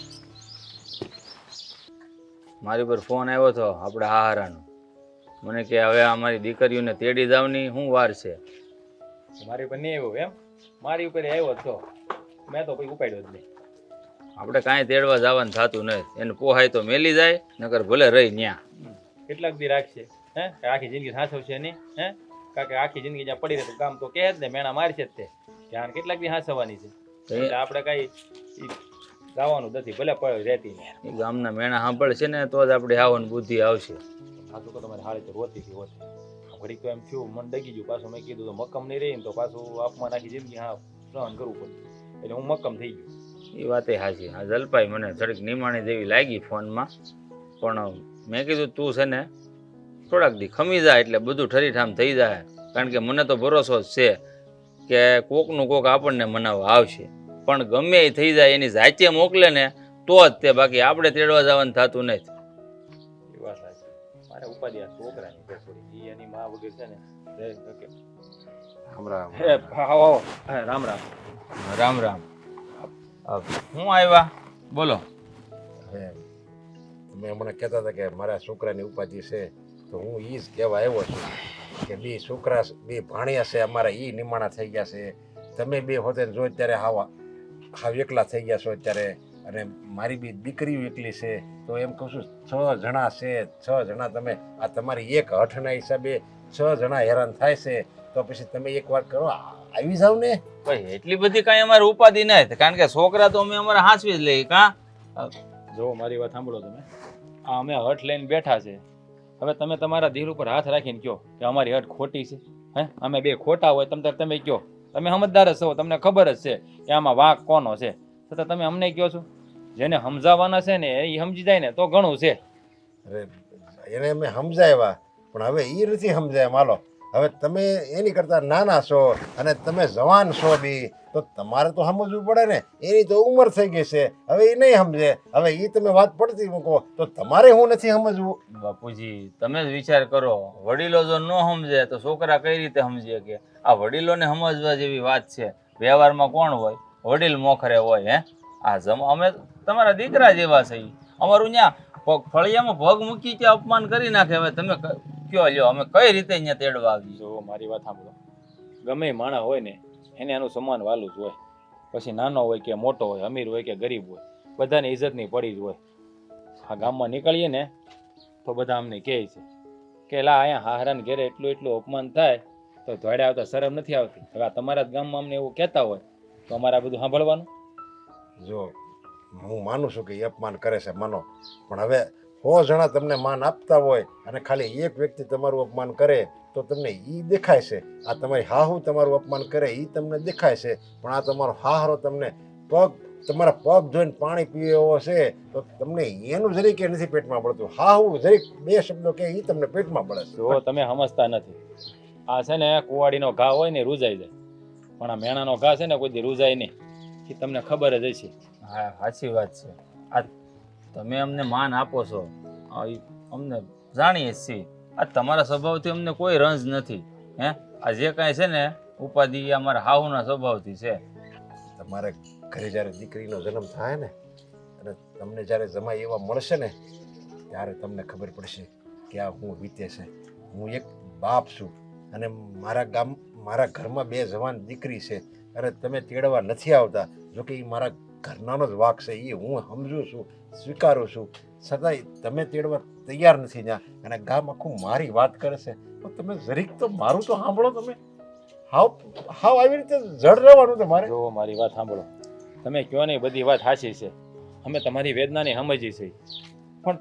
મારી પર ફોન આવ્યો હતો આપણે હાહારાનો, મને કે હવે અમારી દીકરીઓને તેડી જવાની શું વાર છે. મારી ઉપર નહીં આવ્યો એમ? મારી ઉપર આવ્યો હતો, મેં તો કોઈ ઉપાડ્યો જ નહીં. આપણે કાંઈ તેડવા જવાનું થતું નથી, એને પોહાય તો મેલી જાય, નકર ભલે રહી ન્યા. કેટલાક દી રાખશે હે? આખી જિંદગી સાચવશે નહીં હે? કારણ કે આખી જિંદગી જ્યાં પડી રહે તો કામ તો કહે જ ને, મેણા મારશે જ તે. ધ્યાન કેટલાક દી સાચવવાની છે, એટલે આપણે કાંઈ જવાનું નથી, ભલે રહેતી ને. ગામના મેણા સાંભળશે ને તો જ આપણે આવવાની બુદ્ધિ આવશે. સાચું કહો તમારી હાળી તો રોતી હતી હોતી. ઘડીક તો એમ થયું, મન ડગી ગયું. પાછું મેં કીધું તો મક્કમ નહીં રહી ને તો પાછું આપમાં નાખી જિંદગી હા સહન કરવું પડે, એટલે હું મક્કમ થઈ ગયું. એ વાતે સાચી. હા જલપાઈ મને થોડીક નિમાણી જેવી લાગી ફોનમાં, પણ મેં કીધું તું છે ને થોડાક દી ખમી જાય એટલે બધું ઠરીઠામ થઈ જાય. કારણ કે મને તો ભરોસો જ છે કે કોકનું કોક આપણને મનાવવા આવશે, પણ ગમે એ થઈ જાય એની જાતે મોકલે ને તો જ તે, બાકી આપણે તેડવા જવાનું થતું નથી. એ વાત સાચી. મારે ઉપાધિ આ છોકરાની છે થોડી, એની મા વગર છે ને રામ રામ. રામ રામ. હું આવ્યા બોલો.
તમે મને કહેતા હતા કે મારા છોકરાની ઉપાધિ છે, તો હું એ જ કહેવા આવ્યો છું કે બે છોકરા બે ભાણિયા છે અમારા, એ નિમાણા થઈ ગયા છે. તમે બે હોતે જો ત્યારે હાવ એકલા થઈ ગયા છો અત્યારે, અને મારી બી દીકરીઓ એકલી છે. તો એમ કહું છું 6 જણા છે, 6 જણા તમે આ તમારી એક હઠના હિસાબે 6 જણા હેરાન થાય છે, તો પછી તમે એક વાર કરો આવી જાવ ને.
ભાઈ એટલી બધી કાંઈ અમારે ઉપાધિ નથી, કારણ કે છોકરા તો અમે અમારા હાંસવી જ લઈએ. કાં જો મારી વાત સાંભળો તમે, આ અમે હઠ લઈને બેઠા છે. હવે તમે તમારા દિલ ઉપર હાથ રાખીને કહો કે અમારી હઠ ખોટી છે હે? અમે બે ખોટા હોય તમે કહો, તમે સમજદાર જ છો, તમને ખબર જ છે કે આમાં વાંક કોનો છે, છતાં તમે અમને કહો છો. જેને સમજાવવાના છે ને એ સમજી જાય ને તો ઘણું છે.
અરે એને અમે સમજાવ્યા, પણ હવે એ નથી સમજાય. હાલો હવે તમે એની કરતાં નાના છો અને તમે જવાન છો બી, તો તમારે તો સમજવું પડે ને. એની તો ઉંમર થઈ ગઈ છે, હવે એ નહીં સમજે. હવે એ તમે વાત પડતી મૂકો તો તમારે હું નથી સમજવું.
બાપુજી તમે જ વિચાર કરો, વડીલો જો ન સમજે તો છોકરા કઈ રીતે સમજે? કે આ વડીલોને સમજવા જેવી વાત છે. વ્યવહારમાં કોણ હોય? વડીલ મોખરે હોય. અમે તમારા દીકરા જેવા છે. અમારું ત્યાં ફળિયામાં પગ મૂકી ત્યાં અપમાન કરી નાખે. હવે તમે કયો લ્યો, અમે કઈ રીતે અહીંયા તેડવા આવીએ?
જો મારી વાત સાંભળો, ગમે એ માણસ હોય ને એને આનું સમાન વાલું જ હોય. પછી નાનો હોય કે મોટો હોય, અમીર હોય કે ગરીબ હોય, બધાને ઇજ્જતની પડી જ હોય. આ ગામમાં નીકળીએ ને તો બધા અમને કહે છે કે લા અહીંયા હારાને ઘેરે એટલું અપમાન થાય તો ધોડે આવતા શરમ નથી આવતી. હવે આ તમારા જ ગામમાં અમને એવું કહેતા હોય તો અમારે આ બધું સાંભળવાનું?
જો હું માનું છું કે એ અપમાન કરે છે, માનો, પણ હવે 100 જણા તમને માન આપતા હોય અને ખાલી એક વ્યક્તિ તમારું અપમાન કરે તો તમને એ દેખાય છે. આ તમારી હાહુ તમારું અપમાન કરે એ તમને દેખાય છે, પણ આ તમારો હાહરો તમને તમારા પગ ધોઈને પાણી પીવે એવો છે તો તમને એનું જરીક નથી પેટમાં પડતું. હાહુ જરીક 2 શબ્દો કે એ તમને પેટમાં પડે છે.
જો તમે સમજતા નથી. આ છે ને કુવાડીનો ઘા હોય ને રૂજાઈ જાય, પણ આ મેણાનો ઘા છે ને કોઈ દી રૂજાય નહીં. એ તમને ખબર જ હશે.
હા, સાચી વાત છે. આ તમે અમને માન આપો છો, અમને જાણીએ છીએ. આ તમારા સ્વભાવથી અમને કોઈ રંજ નથી. આ જે કાંઈ છે ને ઉપાધિ અમારા હાહુના સ્વભાવથી છે.
તમારે ઘરે જ્યારે દીકરીનો જન્મ થાય ને અને તમને જ્યારે જમાઈ એવા મળશે ને ત્યારે તમને ખબર પડશે કે આ હું વીતે છે. હું એક બાપ છું અને મારા ઘરમાં 2 જવાન દીકરી છે અને તમે તેડવા નથી આવતા. જોકે એ મારા ઘરનાનો જ વાક છે, એ હું સમજું છું, સ્વીકારું છું, છતાંય તમે તેડવા તૈયાર નથી ત્યાં અને ગામ આખું મારી વાત કરે છે. તો તમે જરીક તો મારું તો સાંભળો. તમે હાવ આવી રીતે જડ રહેવાનું તમારે.
જો મારી વાત સાંભળો, તમે કહો ને બધી વાત સાચી છે, અમે તમારી વેદનાને સમજી છે, પણ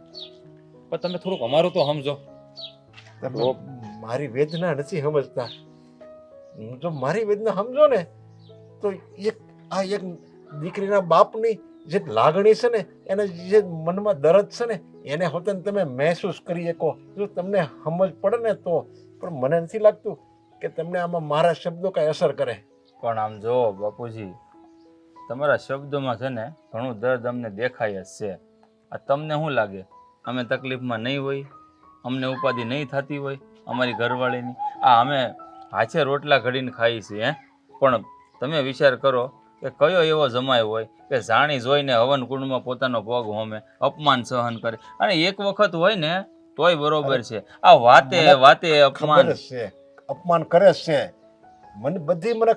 તમે થોડુંક અમારું તો સમજો.
તમે મારી વેદના નથી સમજતા. જો મારી વેદના સમજો ને તો એક દીકરીના બાપની જે લાગણી છે ને, એને જે મનમાં દર્દ છે ને, એને હોતે તમે મહેસૂસ કરી શકો. જો તમને સમજ પડે ને તો. પણ મને નથી લાગતું કે તમને આમાં મારા શબ્દો કાંઈ અસર કરે.
પણ આમ જો બાપુજી, તમારા શબ્દોમાં છે ને ઘણું દર્દ અમને દેખાય જ છે. આ તમને શું લાગે અમે તકલીફમાં નહીં હોય? અમને ઉપાધિ નહીં થતી હોય અમારી ઘરવાળીની? અમે હાથે રોટલા ઘડીને ખાઈએ છીએ. પણ તમે વિચાર કરો કે કયો એવો જમાય હોય કે જાણી જોઈને હવન કુંડમાં પોતાનો પગ હોમે, અપમાન સહન કરે. અને એક વખત હોય ને તોય બરોબર છે, આ વાતે
અપમાન કરે છે. મને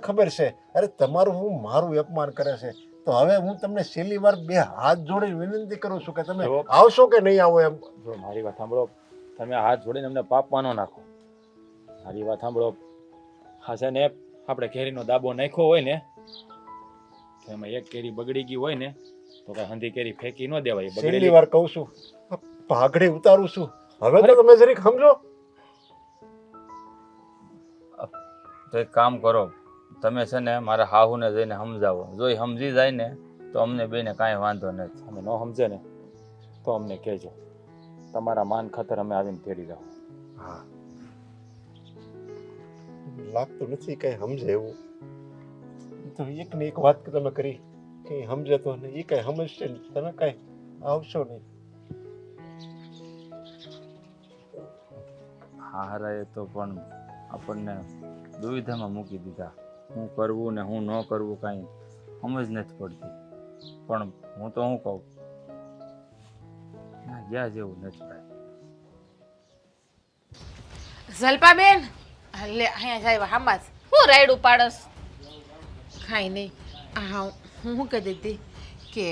ખબર છે. અરે તમારું મારું અપમાન કરે છે તો હવે હું તમને છેલ્લી વાર 2 હાથ જોડી વિનંતી કરું છું કે તમે આવશો કે નહીં આવો એમ.
જો મારી વાત સાંભળો, તમે હાથ જોડીને અમને પાપમાં ન નાખો. મારી વાત સાંભળો, હા છે ને આપણે કેરીનો દાબો નાખ્યો હોય ને તો એમાં એક કેરી બગડી ગઈ હોય ને તો કઈ હંધી કેરી ફેંકી ન દેવાય.
છેલ્લી વાર કહું છું, ભાગડી ઉતારું છું. હવે તો તમે જરીક સમજો.
તો એક કામ કરો, તમે છે ને મારા હાહુને જઈને સમજાવો. જો એ સમજી જાય ને તો અમને બેને કાંઈ વાંધો નથી.
અમે ન સમજે ને તો અમને કહેજો. તમારા માન ખાતર અમે આવીને તેડી જાઓ.
હા, લાગતું નથી કઈ સમજે એવું. તો એક ને એક વાત તમે કરી કઈ સમજે તો નહીં, એ કઈ સમજશે નહીં, તમે કઈ આવશો નહીં.
હારાએ તો પણ આપણને દુવિધામાં મૂકી દીધા. શું કરવું ને શું ન કરવું કાંઈ સમજ નથી પડતી. પણ હું તો શું કહું, ગયા જેવું નથી કાંઈ.
જલપાબેન, લે અહીંયા જાય હામાં
હું રાયડું પાડસ?
ખાઈ નહીં. હા, હું શું કહેતી હતી કે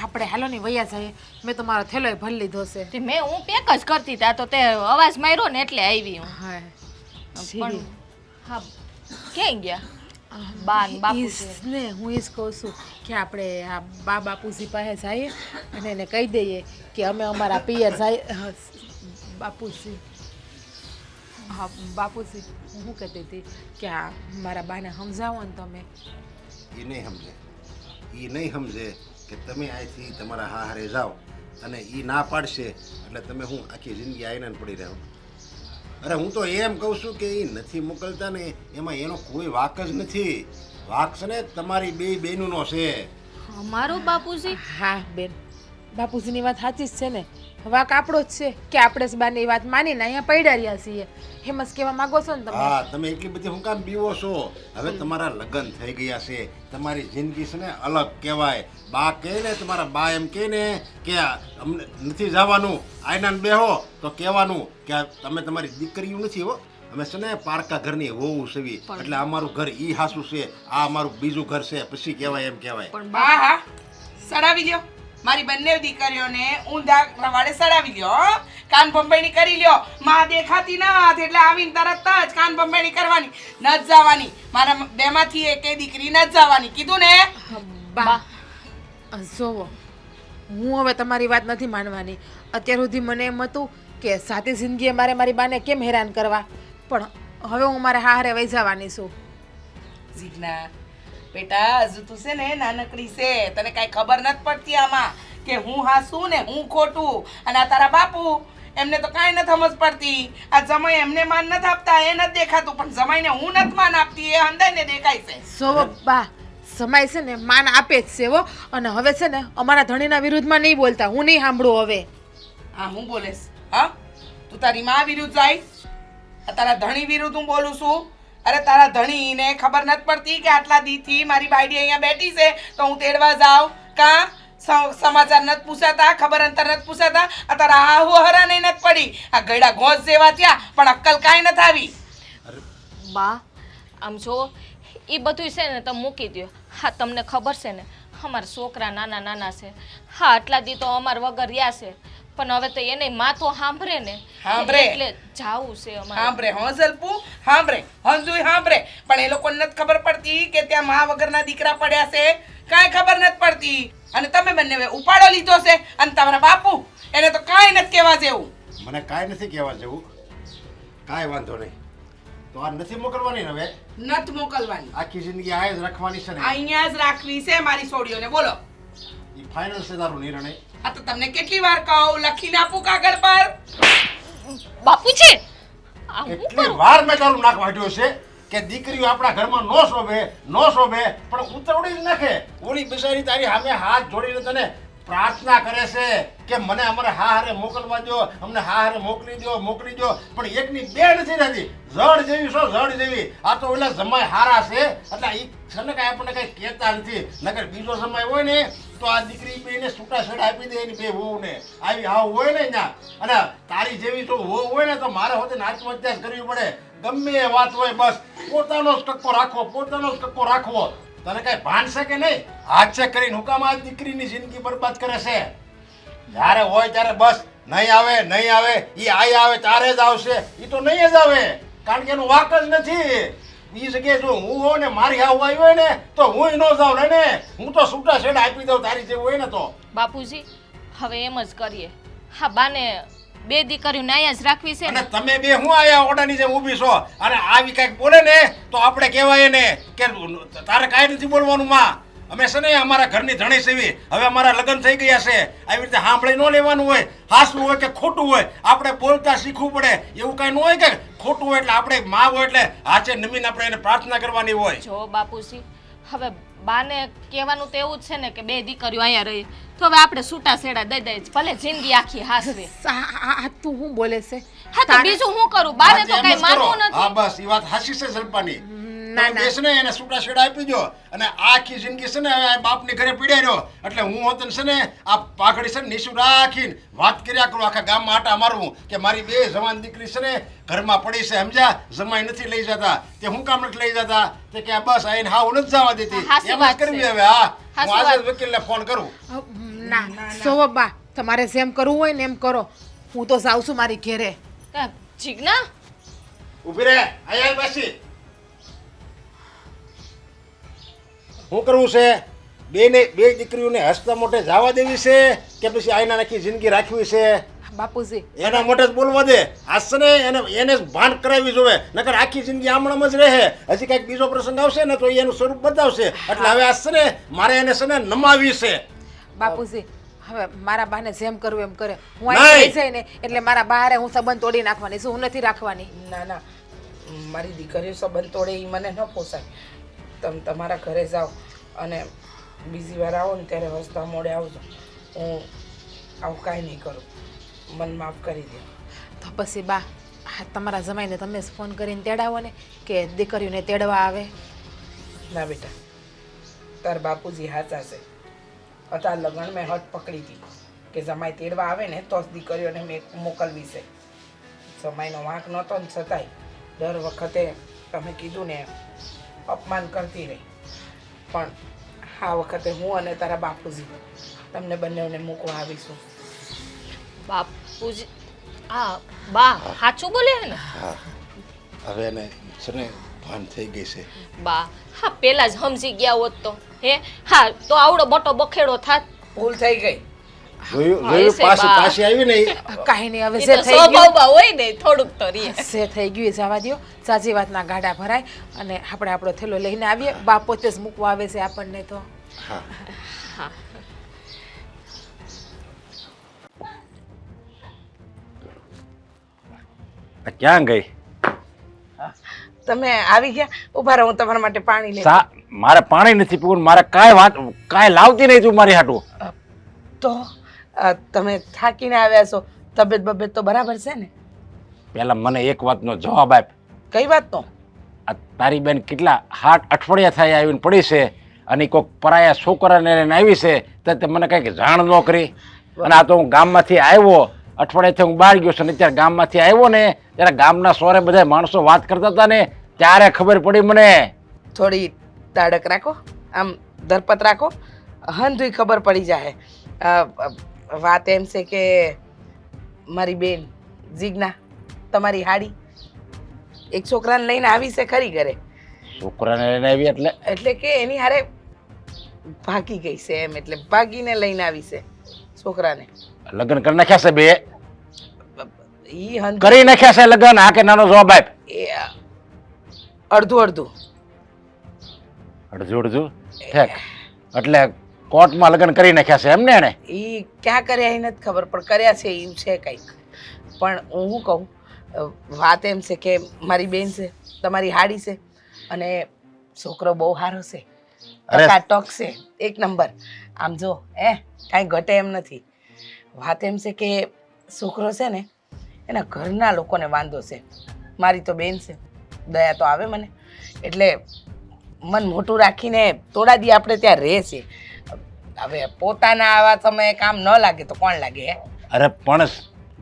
આપણે હાલો ને વૈયા જાય. મેં તો મારો થેલો ભરી લીધો છે.
તે મેં હું પેક જ કરતી તા તો તે અવાજ માર્યો ને એટલે આવી હું.
હા
પણ હા, ક્યાં ગયા બા ને બાપુજી?
ને હું એ જ કહું છું કે આપણે આ બાપુજી પાસે જઈએ અને એને કહી દઈએ કે અમે અમારા પિયર જાય. બાપુજી, હા બાપુજી, હું શું કહેતી હતી કે આ મારા બાને સમજાવો ને તમે.
એ નહીં સમજે કે તમે અહીંથી તમારા હારે જાઓ અને એ ના પાડશે એટલે તમે હું આખી જિંદગી આવીને પડી રહ્યો. અરે હું તો એમ કહું છું કે એ નથી મોકલતા ને એમાં એનો કોઈ વાંક જ નથી. વાંક છે ને તમારી બે બહેનોનો છે.
અમારો બાપુજી
હા બેન, બાપુજીની વાત સાચી જ છે ને. વાક આપણો જ છે કે આપણે જ બાની વાત માનીને અહીંયા પડ્યા રહ્યા છીએ. એમ જ કહેવા માંગો છો ને તમે?
હા, તમે એટલી બધી હું કામ બીવો છો? હવે તમારા લગ્ન થઈ ગયા છે, તમારી જિંદગી છે ને અલગ કહેવાય. બા કહે ને, તમારા બા એમ કહે ને કે અમને નથી જવાનું, આયનાને બેહો તો કહેવાનું કે તમે તમારી દીકરીઓ નથી હો, અમે છે ને પારકા ઘરની હોવું સેવી, એટલે અમારું ઘર ઈ હાસું છે, આ અમારું બીજું ઘર છે, પછી કહેવાય એમ કહેવાય.
હા હા, સડાવી લ્યો મારી બંને દીકરીઓને ઊંધા વાળે સડાવી લ્યો. હો? કાન ભંભેણી કરી લ્યો. માં દેખાતી ના એટલે આવીને તરત જ કાન ભંભેણી કરવાની, ન જ જવાની. મારા બેમાંથી એકે દીકરી ન જ જવાની, કીધું ને?
બા જોવો, હું હવે તમારી વાત નથી માનવાની. અત્યાર સુધી મને એમ હતું કે સાથી જિંદગીએ મારે મારી બાને કેમ હેરાન કરવા, પણ હવે હું મારે હારે વહી જવાની છું.
જીજ્ઞા બેટા, હજુ તું છે ને નાનકડી છે, તને કાંઈ ખબર નથી પડતી આમાં કે હું હાસું ને હું ખોટું. અને આ તારા બાપુ, એમને તો કાંઈ નથી સમજ પડતી. આ જમાઈ એમને માન નથી આપતા, એ નથી દેખાતું, પણ જમાઈને હું નથી માન આપતી, એ અંદરને દેખાય છે.
જોવો બા, સમય છે ને માન આપે જ છે હો. અને હવે છે ને અમારા ધણીના વિરુદ્ધમાં નહીં બોલતા, હું નહીં સાંભળું હવે.
હા, હું બોલેશ? હા, તું તારી માં વિરુદ્ધ જાય? આ તારા ધણી વિરુદ્ધ હું બોલું છું? અરે તારા ધણીને ખબર નથી પડતી કે આટલા દીથી મારી બાયડી અહીંયા બેઠી છે તો હું તેડવા જાઉં? કાં સમાચાર નથી પૂછાતા, ખબર અંતર નથી પૂછાતા? આ તારા હાહુ હરાને નથી પડી, આ ગયડા ઘોંસ જેવા થયા પણ અક્કલ કાંઈ નથી આવી.
બા આમ જો એ બધું છે ને તમે મૂકી દો. હા, તમને ખબર છે ને અમારા છોકરા નાના નાના છે. હા, આટલા દી તો અમાર વગર રહ્યા છે, પણ હવે તો એને માં તો સાંભળે ને,
સાંભળે.
એટલે જાવું છે અમારે.
સાંભળે હો જલપુ, સાંભળે હંજુય સાંભળે, પણ એ લોકોને નથી ખબર પડતી કે ત્યાં મા વગરના દીકરા પડ્યા છે. કાંઈ ખબર નથી પડતી. અને તમે બંને હવે ઉપાડો લીધો છે, અને તમારા બાપુ એને તો કાંઈ નથી કહેવા જેવું.
મને કાંઈ નથી કહેવા જેવું. કાંઈ વાંધો નહીં, તો આ નથી મોકલવાની ને હવે?
નથી મોકલવાની,
આખી જિંદગી આ જ રાખવાની છે ને?
અહીંયા જ રાખવી છે મારી છોડીઓને. બોલો,
એ ફાઇનલ છે તારો નિર્ણય?
આ તો તમને કેટલી વાર કહું, લખીને આપું કાગળ પર?
બાપુજી આ હું
એટલી વાર મેં તારું નાક વાઢ્યો છે કે દીકરીઓ આપણા ઘરમાં નો શોભે પણ ઉતરવડી જ નાખે. ઓલી બિચારી તારી સામે હાથ જોડીને તને પ્રાર્થના કરે છે કે મને અમારે હારે મોકલવા દો, અમને હારે મોકલી દો, પણ એકની બે નથી રહેતી. જડ જેવી છો, જડ જેવી. આ તો ઓલા જમાઈ હારા છે એટલે એ છે ને કાંઈ આપણને કાંઈ કહેતા નથી. નકર બીજો જમાઈ હોય ને તો આ દીકરી બેને છૂટા છેડા આપી દે એની બે વહુને. આવી હાવ હોય ને ત્યાં, અને તારી જેવી તો વહુ હોય ને તો મારે હોતે આત્મહત્યા જ કરવી પડે. ગમે એ વાત હોય, બસ પોતાનો જ કક્કો રાખવો. તને કઈ ભાન છે કે નહીં? હાથ છે કરીને હુકામ આ દીકરીની જિંદગી બરબાદ કરે છે. જ્યારે હોય ત્યારે બસ નહીં આવે, ઈ આઈ આવે ત્યારે જ આવશે. ઈ તો નહીં જ આવે, કારણ કે એનું વાક જ નથી. ઈ જગ્યાએ જો હું હોઉં ને મારી હાવ આવી હોય ને તો હું ન જાઉં ને, હું તો છૂટા છેડા આપી દઉં તારી જેવું હોય ને તો.
બાપુજી હવે એમ જ કરીએ. હા, બાને બે દીકરીઓને અહીંયા જ રાખવી છે
અને
ને.
તમે બે હું આયા ઓડાની જેમ ઊભી છો અને આવી કઈક બોલે ને તો આપણે કહેવાય ને કે તારે કાંઈ નથી બોલવાનું માં. અમે છે ને અમારા ઘરની ધણી સેવી, હવે અમારા લગ્ન થઈ ગયા છે. આવી રીતે સાંભળી ન લેવાનું હોય, હાસું હોય કે ખોટું હોય આપણે બોલતા શીખવું પડે. એવું કાંઈ ન હોય કે ખોટું હોય એટલે આપણે માં હોય એટલે હાચે નમીને આપણે એને પ્રાર્થના કરવાની હોય.
જો બાપુજી, હવે બાને કહેવાનું તો એવું જ છે ને કે બે દીકરીઓ અહીંયા રહી, તો હવે આપણે છૂટા છેડા દઈ દઈએ, ભલે જિંદગી આખી હાસવે.
આ તું શું બોલે છે?
હા, તો બીજું શું કરું? બાને તો
હા,
કઈ
એમ જ કરો.
માનવું
હા,
નથી.
બસ એ વાત હાચી છે જલપાની.
ના,
તમે બેસ ને એને છૂટા છેડા આપી દો અને આખી જિંદગી છે ને હવે બાપની ઘરે પીડ્યા રહ્યો. એટલે હું હોતન છે ને આ પાઘડી છે ને નીચું રાખીને વાત કર્યા કરું આખા ગામમાં આટા મારવું કે મારી બે જવાન દીકરી છે ને ઘરમાં પડી છે, સમજ્યા? જમાઈ નથી લઈ જતા. તે હું કામ નથી લઈ જતા? તે કે બસ આઈને હાવ નથી જવા દેતી.
હાચી
એમ જ
વાત
કરવી
છે.
હવે. હા, હું
હાચી
આજે જ
વાત.
વકીલને ફોન કરું.
ના જોવો બા, તમારે જેમ કરવું હોય ને એમ કરો. હું તો જાઉં છું મારી ઘેરે.
જીજ્ઞા
ઊભી રહે, અહીંયા બેસી. શું કરવું છે? બે દીકરીઓને હસતા મોઢે જવા દેવી છે કે પછી આઈના નાખી જિંદગી રાખવી છે?
બાપુજી
એના મોઢે જ બોલવા દે. આજ ને એને ભાન કરાવી જોવે, નકર આખી જિંદગી આમણામ જ રહે. હજી કઈક બીજો પ્રસંગ આવશે ને તો એનું સ્વરૂપ બતાવશે. એટલે હવે આજ ને મારે એને છે ને નમાવી છે.
બાપુજી હવે મારા બાને જેમ કરવું એમ કરે. હું
નહીં.
અહીં થઈ જાય ને એટલે મારા બારે હું સંબંધ તોડી નાખવાની છું. હું નથી રાખવાની.
ના ના, મારી દીકરીઓ સંબંધ તોડે એ મને ન પોસાય. તમે તમારા ઘરે જાઓ અને બીજી વાર આવો ને ત્યારે હસતા મોડે આવજો. હું આવું કાંઈ નહીં કરું, મન માફ કરી દો.
તો પછી બા આ તમારા જમાઈને તમે જ ફોન કરીને તેડાવો ને કે દીકરીઓને તેડવા આવે.
ના બેટા, તાર બાપુજી હાચા છે. અત્યાર લગ્ન મેં હટ પકડી હતી કે જમાઈ તેડવા આવે ને તો જ દીકરીઓને મેં મોકલવી છે. જમાઈનો વાંક નહોતો ને છતાંય દર વખતે તમે કીધું ને એમ અપમાન કરતી રહી. પણ આ વખતે હું અને તારા બાપુજી તમને બંનેને મૂકવા આવીશું.
બાપુજી આ બા સાચું બોલે હે ને
હવે એને છે ને ભાન થઈ ગઈ છે.
બા હા પેલા જ સમજી ગયા હોત તો હે હા તો આવડો મોટો બખેડો થાત.
ભૂલ થઈ ગઈ.
જોયું
છે
પાછી
બા.
પાછી આવી ને ઈ.
કાંઈ નહીં, હવે
એ
જે
તો
થઈ ગયું
સ્વભાવમાં હોય ને થોડુંક તો રે.
જે થઈ ગયું એ જવા દ્યો. સાચી વાતના ગાડા ભરાય અને આપણે આપણો થેલો લઈને આવીએ. બા પોતે જ મૂકવા આવે છે આપણને તો.
હા
આ ક્યાં ગઈ?
તમે આવી ગયા? ઉભા રહો, હું તમારા માટે પાણી લઈ.
મારે પાણી નથી પીવું, મારે કાંઈ લાવતી નહીં તું મારી હાટું.
તો તમે થાકીને આવ્યા છો, તબિયત બબિયત તો બરાબર છે ને?
પેલા મને એક વાતનો જવાબ આપ.
કઈ વાતનો?
આ તારી બેન કેટલા 8 અઠવાડિયા થાય આવીને પડી છે અને કોઈક પરાયા છોકરાને લઈને આવી છે તો તે મને કંઈક જાણ ન કરી. અને આ તો હું ગામમાંથી આવ્યો, અઠવાડિયાથી હું બહાર ગયો છું અને ત્યારે ગામમાંથી આવ્યો ને ત્યારે ગામના સોરે બધા માણસો વાત કરતા હતા ને ત્યારે ખબર પડી મને.
થોડી તાડક રાખો, આમ ધરપત રાખો, હંધુય ખબર પડી જાય. વાત એમ છે કે મારી બેન જીજ્ઞા તમારી હાડી એક છોકરાને લઈને આવી છે ખરી ઘરે.
છોકરાને લઈને આવી
એટલે કે એની હારે ભાગી ગઈ છે એમ, એટલે ભાગીને લઈને આવી છે છોકરાને.
લગ્ન કરી નાખ્યા છે બે?
ઈ હંધુ
કરી નાખ્યા છે લગ્ન? આ કે નાનો જવાબ આપ.
એ અડધું અડધું.
અડધું અડધું ઠેક. એટલે કોર્ટમાં લગ્ન કરી નાખ્યા છે એમને? એને
ઈ ક્યાં કર્યા એ નથી ખબર, પણ કર્યા છે એવું છે કંઈક. પણ હું શું કહું, વાત એમ છે કે મારી બેન છે, તમારી હાડી છે અને છોકરો બહુ સારો છે,
અરે.
ટકાટક છે, એક નંબર. આમ જો કાંઈ ઘટે એમ નથી. વાત એમ છે કે છોકરો છે ને એના ઘરના લોકોને વાંધો છે. મારી તો બેન છે, દયા તો આવે મને, એટલે મન મોટું રાખીને થોડા દી આપણે ત્યાં રહે છે. હવે પોતાના આવા સમયે કામ ન લાગે તો કોણ લાગે હે?
અરે પણ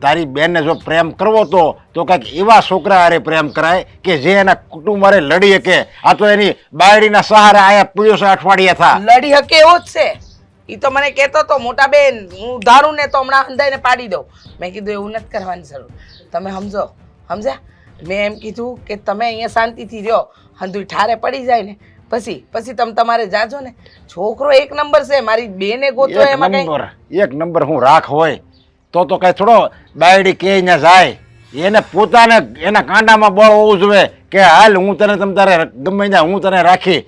તારી બેનને જો પ્રેમ કરવો તો કંઈક એવા છોકરા હારે પ્રેમ કરાય કે જે એના કુટુંબ હારે લડી શકે. આ તો એની બાયડીના સહારે આયા પીડ્યો છે અઠવાડિયા થા.
લડી હકે એવો જ છે. એ તો મને કહેતો તો મોટા બેન હું ધારું ને તો હમણાં હંધાઈને પાડી દઉં. મેં કીધું એવું નથી કરવાની જરૂર, તમે સમજ્યા? મેં એમ કીધું કે તમે અહીંયા શાંતિથી રહ્યો, હંધુય ઠારે પડી જાય ને પછી તમે તમારે જાજો ને. છોકરો એક નંબર છે, મારી બેને ગોતો એમાં કઈ.
એક નંબર હું રાખ હોય તો કઈ થોડો બાયડી કે અહીંયા જાય. એને પોતાને એના કાંડામાં બળ હોવું જોઈએ કે હાલ હું તને તમ તારે ગમે ત્યાં હું તને રાખી.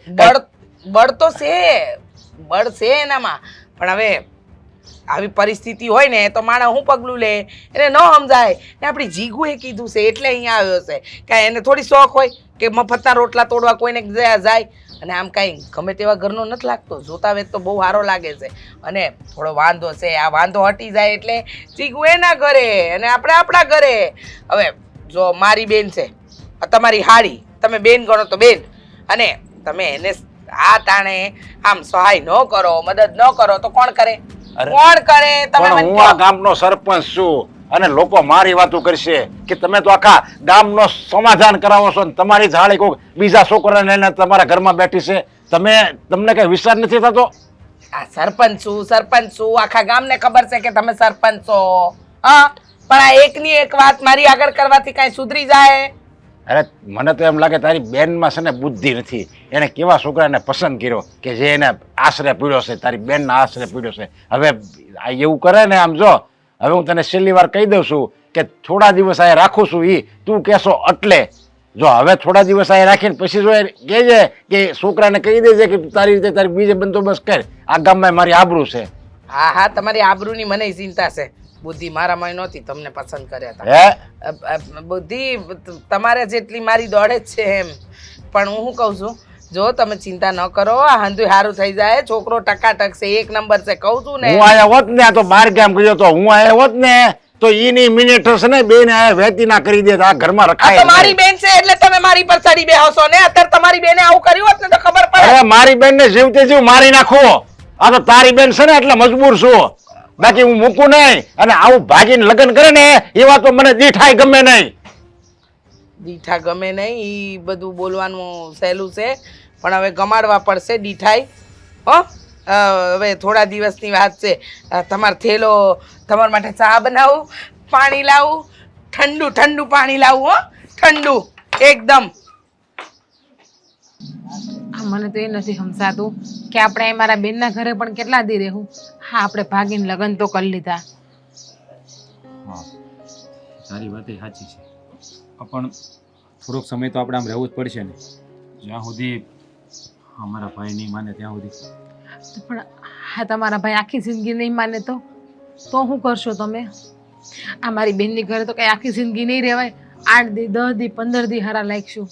બળ તો છે, બળ છે એનામાં. પણ હવે આવી પરિસ્થિતિ હોય ને તો માણસ હું પગલું લે, એને ન સમજાય ને. આપણી જીગુએ કીધું છે એટલે અહીંયા આવ્યો છે. કાંઈ એને થોડી શોખ હોય કે મફતના રોટલા તોડવા કોઈને જાય. અને આમ કાંઈ ગમે તેવા ઘરનો નથી લાગતો, જોતા વેત તો બહુ સારો લાગે છે. અને થોડો વાંધો છે, આ વાંધો હટી જાય એટલે જીગુ એના ઘરે અને આપણે આપણા ઘરે. હવે જો મારી બેન છે, આ તમારી હાડી, તમે બેન ગણો તો બેન, અને તમે એને આ ટાણે આમ સહાય ન કરો, મદદ ન કરો તો કોણ કરે? કોણ કરે? તમે
પણ
મને
હું
કહો.
આ ગામનો સરપંચ છું અને લોકો મારી વાતો કરશે કે તમે તો આખા ગામનો સમાધાન કરાવો છો ને તમારી જાળી કોઈ બીજા છોકરાને લઈને તમારા ઘરમાં બેઠી છે. તમને કઈ વિશ્વાસ નથી થતો?
આ સરપંચ છું, આખા ગામને ખબર છે કે તમે સરપંચ છો. હા, પણ આ એકની એક વાત મારી આગળ કરવાથી કાંઈ સુધરી જાય?
અરે મને તો એમ લાગે તારી બેનમાં છે ને બુદ્ધિ નથી. એને કેવા છોકરાને પસંદ કર્યો કે જે એને આશરે પીડ્યો છે, તારી બેનના આશરે પીડ્યો છે. હવે આ એવું કરે ને, આમ જો હવે હું તને છેલ્લી વાર કહી દઉં છું કે થોડા દિવસ આ રાખું છું, એ તું કહેશો એટલે. જો હવે થોડા દિવસ આ રાખીને પછી જો કહેજે કે છોકરાને કહી દેજે કે તારી રીતે તારી બીજે બંદોબસ્ત કર, આ ગામમાં મારી આબરૂ છે.
હા હા તમારી આબરૂની મને ચિંતા છે. બુદ્ધિ મારામાં નહોતી, તમને પસંદ કર્યા હતા.
હે
બુદ્ધિ તમારે જેટલી મારી દોડે જ છે એમ. પણ હું શું કહું છું, જો તમે ચિંતા ન કરો, આ હંધુય સારું થઈ જાય. છોકરો ટકાટક છે, 1 નંબર છે, કહું છું ને.
હું આયા હોત ને, આ તો બાર ગામ ગયો તો હું આયા હોત ને તો ઈની મિનિટ છે ને બેન આયા વેતી ના કરી દે, આ ઘરમાં
આ
રખાય
તો મારી બેન છે એટલે તમે મારી પર ચડી બેહો ને. અત્યારે તમારી બેને આવું કર્યું હોત ને તો ખબર પડે.
અરે મારી બેન ને જીવતે જીવ મારી નાખો. આ તો તારી બેન છે ને એટલે મજબૂર છું, બાકી હું મૂકું નહીં. અને આવું ભાગીને લગ્ન કરે ને એવા તો મને દીઠાય ગમે નહીં.
દીઠા ગમે નહીં એ બધું બોલવાનું સહેલું છે, પણ હવે ગમાડવા પડશે દીઠાઈ. હો હવે થોડા દિવસની વાત છે. તમારો થેલો, તમારા માટે ચા બનાવું, પાણી લાવું, ઠંડુ ઠંડુ પાણી લાવું. હો ઠંડુ એકદમ.
મને તો એ નથી સમજાતું કે આપણે અહીં મારા બેનના ઘરે પણ કેટલા દી રહેવું. હા, આપણે ભાગીને લગ્ન તો કરી લીધા.
હા, તારી વાત એ સાચી છે. પણ થોડોક સમય તો આપણે આમ રહેવું જ પડશે ને, જ્યાં સુધી અમારા ભાઈ નહીં માને ત્યાં સુધી.
પણ હા, તમારા ભાઈ આખી જિંદગી નહીં માને તો શું કરશો તમે? આ મારી બેનની ઘરે તો કંઈ આખી જિંદગી નહીં રહેવાય. 8 દી 10 દી 15 દી હારા લાગશું.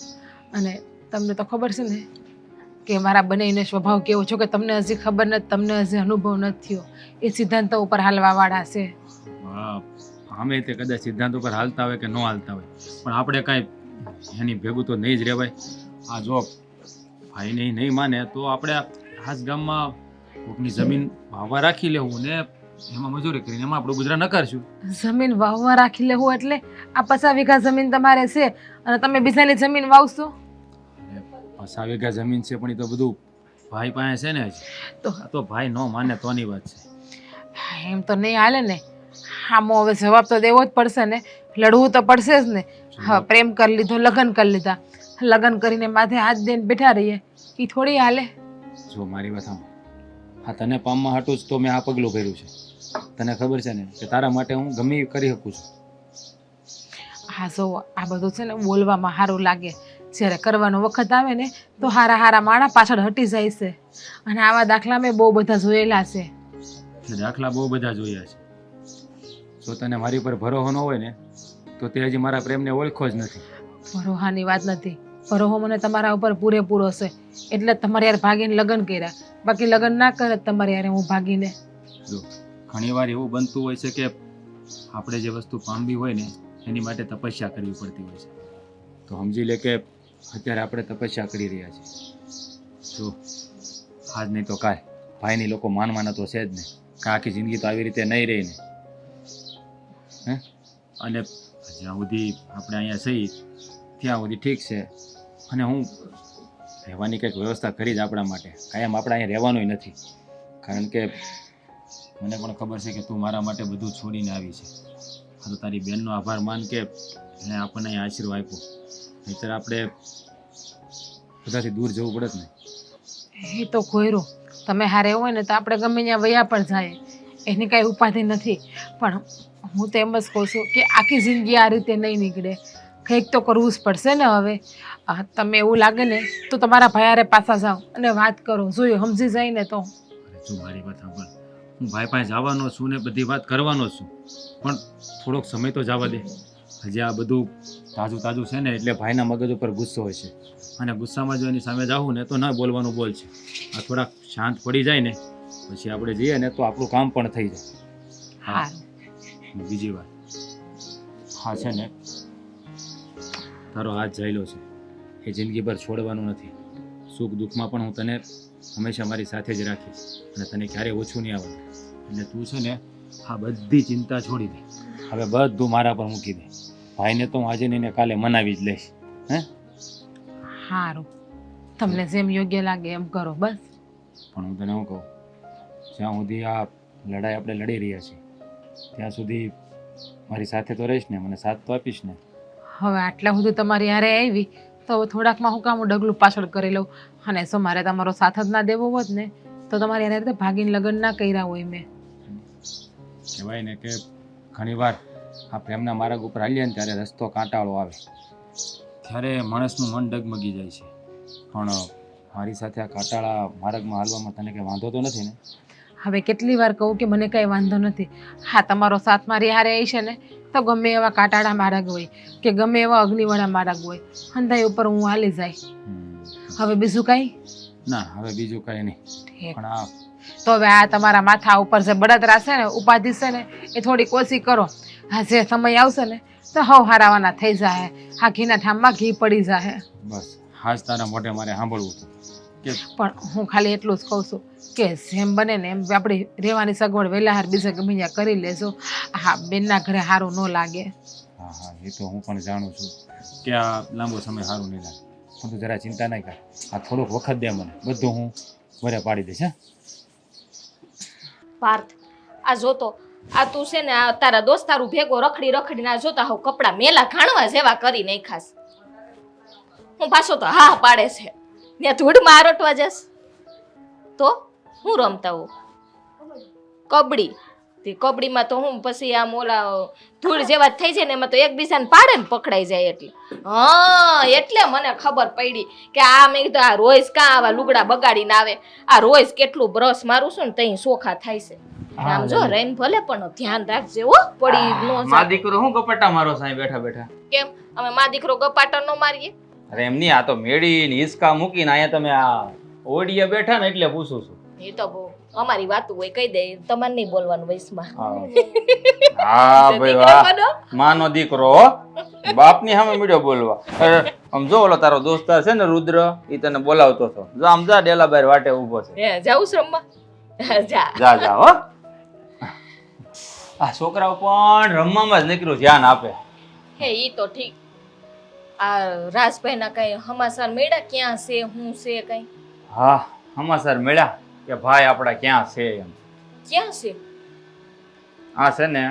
અને તમને તો ખબર છે ને કે મારા બંનેનો સ્વભાવ કેવો છે, કે તમને હજી ખબર નથી, તમને હજી અનુભવ નથી થયો. એ સિદ્ધાંતો ઉપર હાલવાવાળા છે.
અમે તે કદાચ સિદ્ધાંત ઉપર હાલતા હોય કે ન હાલતા હોય, પણ આપણે કાંઈ એની ભેગું તો નહીં જ રહેવાય. આ જો ભાઈને નહીં માને તો આપણે આ જ ગામમાં કોકની જમીન વાવવા રાખી લેવું ને એમાં મજૂરી કરીને એમાં આપણું ગુજરાન નકારશું.
જમીન વાવવા રાખી લેવું એટલે આ 50 વીઘા જમીન તમારે છે અને તમે બીજાની જમીન વાવશો?
50 વીઘા જમીન છે પણ એ તો બધું ભાઈ પાસે છે ને હજી. તો ભાઈ ન માને તોની વાત છે.
એમ તો નહીં હાલે ને. આમાં હવે જવાબ તો દેવો જ પડશે ને, લડવું તો પડશે જ ને. હા, પ્રેમ કરી લીધો, લગ્ન કરી લીધા, લગ્ન કરીને માથે હાથ દઈને બેઠા રહીએ એ થોડી હાલે.
જો મારી વાત સાંભળ, હા તને પામવા હાટું જ તો મેં આ પગલું ભર્યું છે. તને ખબર છે ને કે તારા માટે હું ગમે એ કરી શકું છું.
હા જો આ બધું છે ને બોલવામાં સારું લાગે, જ્યારે કરવાનો વખત આવે ને તો હારા હારા માણા પાછળ હટી જાય છે. અને આવા દાખલા મેં બહુ બધા જોયેલા છે.
દાખલા બહુ બધા જોયા છે. જો તને મારી પર ભરોસો ન હોય ને તો તે હજી મારા પ્રેમને ઓળખો જ નથી.
ભરોહાની વાત નથી, ભરોહો મને તમારા ઉપર પૂરેપૂરો છે એટલે તમારે યાર ભાગીને લગ્ન કર્યા. બાકી લગ્ન ના કરે તમારે યાર હું ભાગીને.
જો ઘણી વાર એવું બનતું હોય છે કે આપણે જે વસ્તુ પામવી હોય ને એની માટે તપસ્યા કરવી પડતી હોય છે. તો સમજી લે કે અત્યારે આપણે તપસ્યા કરી રહ્યા છીએ. જો આજ નહીં તો કાંઈ ભાઈની લોકો માનવાના તો છે જ નહીં, કે આખી જિંદગી તો આવી રીતે નહીં રહી ને. હે અને જ્યાં સુધી આપણે અહીંયા છીએ ત્યાં સુધી ઠીક છે. અને હું રહેવાની કંઈક વ્યવસ્થા કરી જ આપણા માટે. કાયમ આપણે અહીંયા રહેવાનું નથી, કારણ કે મને પણ ખબર છે કે તું મારા માટે બધું છોડીને આવી છે. આ તો તારી બેનનો આભાર માન કે એને આપણને અહીંયા આશીર્વાદ આપ્યો, નહીંતર આપણે બધાથી દૂર જવું પડે જ ને.
એ તો કોયરું તમે હારે હોય ને તો આપણે ગમે ત્યાં વયા પણ જાય, એની કાંઈ ઉપાધિ નથી. પણ હું તો એમ જ કહું છું કે આખી જિંદગી આ રીતે નહીં નીકળે, કંઈક તો કરવું જ પડશે ને. હવે તમે એવું લાગે ને તો તમારા ભાઈ પાછા જાઓ અને વાત કરો, જોયું સમજી જાય ને તો.
જો મારી વાત સાંભળ, હું ભાઈ પાસે જવાનો છું ને બધી વાત કરવાનો છું, પણ થોડોક સમય તો જવા દે. હજી આ બધું તાજું છે ને એટલે ભાઈના મગજ ઉપર ગુસ્સો હોય છે, અને ગુસ્સામાં જો એની સામે જાવું ને તો ન બોલવાનું બોલ છે. આ થોડાક શાંત પડી જાય ને પછી આપણે જઈએ ને તો આપણું કામ પણ થઈ જાય.
હા,
બીજી વાત, હા છે ને તારો હાથ જાયલો છે એ જિંદગીભર છોડવાનું નથી. સુખ દુઃખમાં પણ હું તને હંમેશા મારી સાથે જ રાખીશ અને તને ક્યારેય ઓછું નહીં આવવાનું. એટલે તું છે ને આ બધી ચિંતા છોડી દે, હવે બધું મારા પર મૂકી દે. ભાઈને તો હું આજે નહીં ને કાલે મનાવી જ લઈશ. હે
સારું, તમને જેમ યોગ્ય લાગે એમ કરો બસ.
પણ હું તને શું કહું, જ્યાં સુધી આ લડાઈ આપણે લડી રહ્યા છીએ ત્યાં સુધી મારી સાથે તો રહીશ ને, મને સાથ તો આપીશ ને.
હવે આટલા સુધી તમારી હારે આવી તો હવે થોડાકમાં હું કામ ડગલું પાછળ કરી લઉં. અને જો મારે તમારો સાથ જ ના દેવો હોત ને તો તમારી હારે રીતે ભાગીને લગ્ન ના કર્યા હોય મેં.
કહેવાય ને કે ઘણીવાર આ પ્રેમના માર્ગ ઉપર હાલીએ ને ત્યારે રસ્તો કાંટાળો આવે ત્યારે માણસનું મન ડગમગી જાય છે. પણ મારી સાથે આ કાંટાળા માર્ગમાં હાલવામાં તને કંઈ વાંધો તો નથી ને?
હવે કેટલી વાર કહું કે મને કંઈ વાંધો નથી. હા, તમારો સાથ મારી હારે આવી છે ને તો ગમે એવા કાંટાળા માર્ગ હોય કે ગમે એવા અગ્નિવાળા માર્ગ હોય, હંધાઈ ઉપર હું હાલી જાય. હવે બીજું કાંઈ?
ના, હવે બીજું કઈ નહીં.
ઠીક.
પણ આ
તો હવે આ તમારા માથા ઉપર જે બળતરા છે ને, ઉપાધિ છે ને, એ થોડીક ઓછી કરો. હા, જે સમય આવશે ને તો હવ હારાવાના થઈ જાય. હા, ઘીના ઠામમાં ઘી પડી જાય.
બસ હાજ તારા મોઢે મારે સાંભળવું હતું કે
પણ હું ખાલી એટલું જ કહું છું કે જેમ બને ને એમ આપણી રહેવાની સગવડ વહેલા હાર બીજા ગમે ત્યાં કરી લેજો. હા, બેનના ઘરે સારું ન લાગે.
હા હા, એ તો હું પણ જાણું છું કે આ લાંબો સમય સારું નહીં લાગે. પણ તું જરા ચિંતા નહીં કર. આ થોડોક વખત દે મને, બધું હું ઘરે પાડી દઈશ. હે
પાર્થ, આ જોતો આ તું છે ને આ તારા દોસ્તારું ભેગો રખડી રખડીને આ જોતા હોવ કપડાં મેલા ઘાણવા જેવા કરી નાખાસ. હું પાછો તો હા પાડે છે ત્યાં ધૂળમાં આરોટવા જશ તો હું રમતા હોઉં કબડ્ડી. તે કબડ્ડીમાં તો હું પછી આમ ઓલા ધૂળ જેવા જ થઈ જાય ને એમાં તો એકબીજાને પાડે ને પકડાઈ જાય એટલે. હા, એટલે મને ખબર પડી કે આ મેં કીધું આ રોજ કાં આવા લુગડા બગાડીને આવે. આ રોજ કેટલું બ્રશ મારું છું ને તઈ સોખા થાય છે. આમ જો રહીને ભલે પણ ધ્યાન રાખજે હો, પડી નો
મા
જાય.
દીકરો હું ગપટા મારો સાંઈ બેઠા બેઠા.
કેમ અમે માં દીકરો ગપાટા નો મારીએ?
અરે એમ નહીં, આ તો મેળી ને હિસકા મૂકીને અહીંયા તમે આ ઓડીએ બેઠા ને એટલે પૂછું છું.
એ તો બહુ અમારી વાતું હોય કહી દે, તમારે નહીં બોલવાનું વયસમાં.
હા ભાઈ વાહ, માનો દીકરો બાપની સામે મીડો બોલવા. અરે આમ જો ઓલો તારો દોસ્તાર છે ને રુદ્ર, ઈ તને બોલાવતો હતો. જો આમ જા ડેલા બાર વાટે ઊભો છે.
હે જાઉં છું રમવા? જા
જા જા હો. આ છોકરાઓ પણ રમવામાં જ નીકળ્યું ધ્યાન આપે.
હે ઈ તો ઠીક. આ રાજભાઈના કઈ હમાસર મેળા ક્યાં છે હું છે કઈ?
હા, સમાચાર મળ્યા કે ભાઈ આપડા ક્યાં છે એમ.
ક્યાં છે?
આ છે ને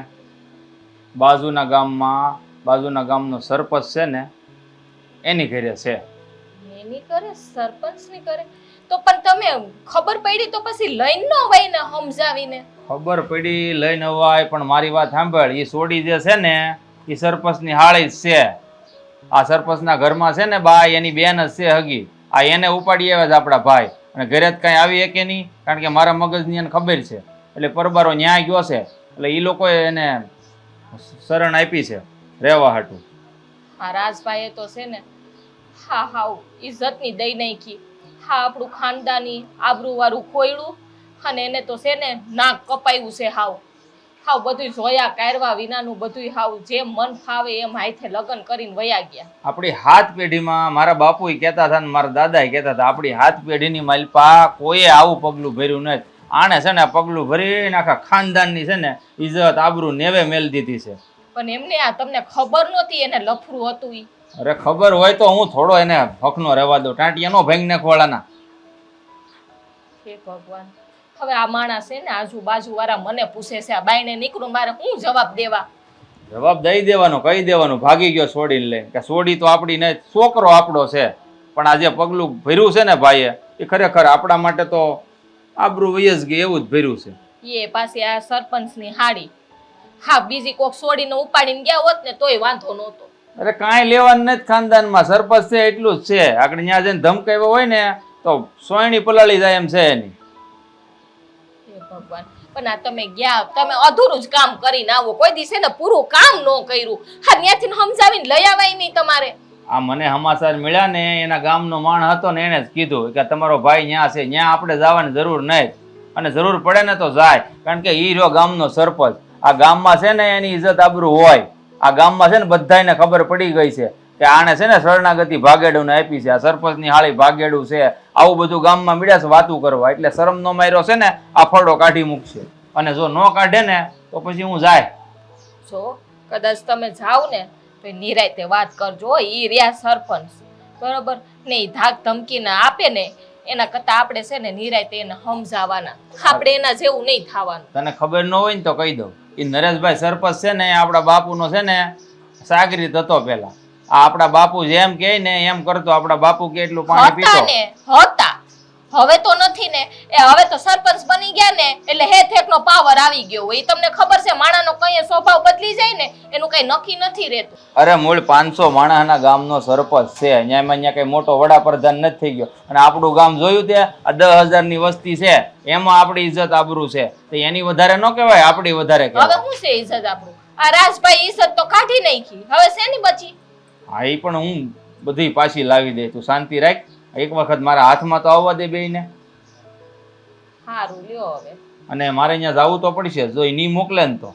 બાજુના ગામનો સરપંચ છે ને એની ઘરે છે.
એની કરે સરપંચ ની કરે તો પણ તમે ખબર પડી તો પછી લઈને ન હોય ને સમજાવીને.
ખબર પડી લઈને અવાય, પણ મારી વાત સાંભળ, એ સોડી જે છે ને એ સરપંચની હાળી જ છે. આ સરપંચના ઘરમાં છે ને બાઈ એની બેન જ છે હગી. આ એને ઉપાડી આવ્યા છે આપણા ભાઈ, અને ઘરે જ કઈ આવી કે નહીં, કારણ કે મારા મગજની એને ખબર છે. એટલે પરબારો ન્યાય ગયો છે, એટલે એ લોકોએ એને શરણ આપી છે રહેવા હાટું.
આ રાજભાઈએ તો છે ને હા હાવ ઇજ્જતની દઈ નાખી. હા, આપણું ખાનદાની આબરૂ વાળું ખોયડું અને એને તો છે ને નાક કપાયું છે. હાવ હાવ બધું જોયા કારવા વિનાનું બધું હાવ જેમ મન ફાવે એમ હાથે લગ્ન કરીને વયા ગયા.
આપણી હાથ પેઢીમાં મારા બાપુ કહેતા હતા ને મારા દાદા કહેતા હતા, આપણી હાથ પેઢીની માલપા કોઈએ આવું પગલું ભર્યું નથી. આને છે ને પગલું ભરીને આખા ખાનદાનની છે ને ઇજ્જત આબરૂ નેવે મેલ દીધી છે.
પણ એમને આ તમને ખબર નહોતી એને લફરું હતું ઈ?
અરે ખબર હોય તો હું થોડો એને હકનો રહેવા દઉં, ટાંટિયાનો ભાંગ નાખવાળાના.
હે ભગવાન, હવે આ માણસ છે ને આજુબાજુ વાળા મને પૂછે છે આ બાઈને નીકળું મારે હું જવાબ દેવા?
જવાબ દઈ દેવાનો, કહી દેવાનું ભાગી ગયો છોડીને લઈને, કે છોડી તો આપણી ને છોકરો આપણો છે, પણ આ જે પગલું ભર્યું છે ને ભાઈએ એ ખરેખર આપણા માટે તો આબરૂ વહી જ ગઈ એવું જ ભર્યું છે.
એ પાછી આ સરપંચની હાડી. હા, બીજી કોક છોડીને ઉપાડીને ગયા હોત ને તોય વાંધો નહોતો.
અરે કાંઈ લેવાનું નથી ખાનદાનમાં, સરપંચ છે એટલું જ છે. આગળ ત્યાં જઈને ધમકાવ્યો હોય ને તો સોયણી પલાળી જાય એમ છે એની.
હે ભગવાન, પણ આ તમે ગયા તમે અધૂરું જ કામ કરીને આવો, કોઈ દિવસે ને પૂરું કામ ન કર્યું. હા, ત્યાંથી સમજાવીને લઈ આવાય નહીં તમારે.
આ મને સમાચાર મળ્યા ને એના ગામનો માણ હતો ને એને જ કીધું કે તમારો ભાઈ ત્યાં છે, ત્યાં આપણે જવાની જરૂર નહીં, અને જરૂર પડે ને તો જાય, કારણ કે ઈ રહ્યો ગામનો સરપંચ. આ ગામમાં છે ને એની ઇજ્જત આબરૂ હોય. આ ગામમાં છે ને બધાને ખબર પડી ગઈ છે કે આને છે ને શરણાગતિ ભાગેડું ને આપી છે, આ સરપંચની હાળી ભાગેડું છે. આવું બધું ગામમાં મળ્યા છે વાતું કરવા, એટલે શરમનો માર્યો છે ને આ ફરડો કાઢી મૂકશે, અને જો ન કાઢે ને તો પછી હું જાય.
જો કદાચ તમે જાઓ ને તો એ નિરાયતે વાત કરજો. ઈ રહ્યા સરપંચ બરોબર ને, ઈ ધાક ધમકી ને આપે ને એના કરતા આપણે છે ને નિરાયતે એને સમજાવવાના. આપણે એના જેવું નહીં થવાનું.
તને ખબર ન હોય ને તો કહી દઉં, એ નરેશભાઈ સરપંચ છે ને એ આપણા બાપુનો છે ને સાગરીત હતો પેલા. આ આપણા બાપુ જેમ કહે ને એમ કરતો. આપણા બાપુ કે એટલું પાણી
હતા
પીતો.
ને હતા હવે તો નથી ને, એ હવે તો સરપંચ બની ગયા ને એટલે હેઠેકનો પાવર આવી ગયો હોય. ઈ તમને ખબર છે, માણાનો કઈ સ્વભાવ બદલી જાય ને એનું કઈ નક્કી નથી રહેતું.
અરે મૂળ 500 માણસના ગામનો સરપંચ છે, અહીંયા કઈ મોટો વડાપ્રધાન નથી થઈ ગયો. અને આપણું ગામ જોયું ત્યાં આ 10,000 ની વસ્તી છે, એમાં આપણી ઇજ્જત આબરૂ છે, તો એની વધારે ન કહેવાય, આપણી વધારે
હવે
કહેવાય.
શું છે ઇજ્જત આપણું? આ રાજભાઈ ઇજ્જત તો કાઢી નાખી, હવે શેની બચી?
હા એ પણ હું બધી પાછી લાવી દે, તું શાંતિ રાખ. એક વખત મારા હાથમાં તો આવવા દે બેયને.
હારું લ્યો હવે.
અને મારે અહીંયા જવું તો પડશે, જો એ નહીં મોકલે ને તો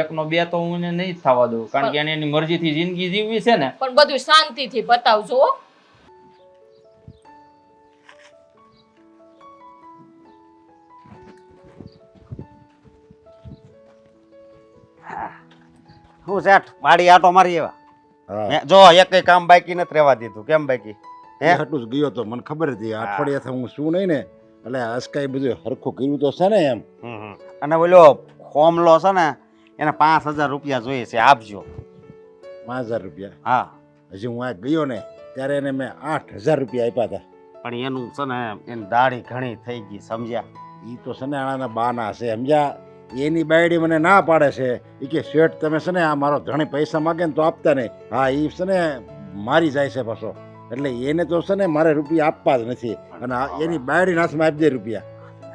એકનો બે તો હું એને નહીં જ થવા દઉં, કારણ કે એને એની મરજીથી જિંદગી જીવવી છે ને.
પણ બધું શાંતિથી બતાવજો હો.
શું શેઠ મારી આટો મારી એવા
હા
જો એકય કામ બાકી નથી રહેવા દીધું. કેમ બાકી? હે
એટલું જ ગયો તો મને ખબર હતી અઠવાડિયાથી હું શું નહીં ને એટલે આસકાઈ બધું હરખું કર્યું તો છે ને એમ.
અને ઓલો હોમલો છે ને એને 5,000 રૂપિયા જોઈએ છે, આપજો.
5,000 રૂપિયા?
હા
હજી હું આ ગયો ને ત્યારે એને મેં 8,000 રૂપિયા આપ્યા હતા.
પણ એનું છે ને એની દાઢી ઘણી થઈ ગઈ, સમજ્યા?
એ તો છે ને આના બાના છે સમજ્યા. એની બાયડી મને ના પાડે છે, એ કે શેઠ તમે છે ને આ મારો ધણી પૈસા માગે ને તો આપતા નહીં. હા એ છે ને મારી જાય છે પાછો, એટલે એને તો છે ને મારે રૂપિયા આપવા જ નથી, અને એની બાયડી હાથમાં આપી દે રૂપિયા.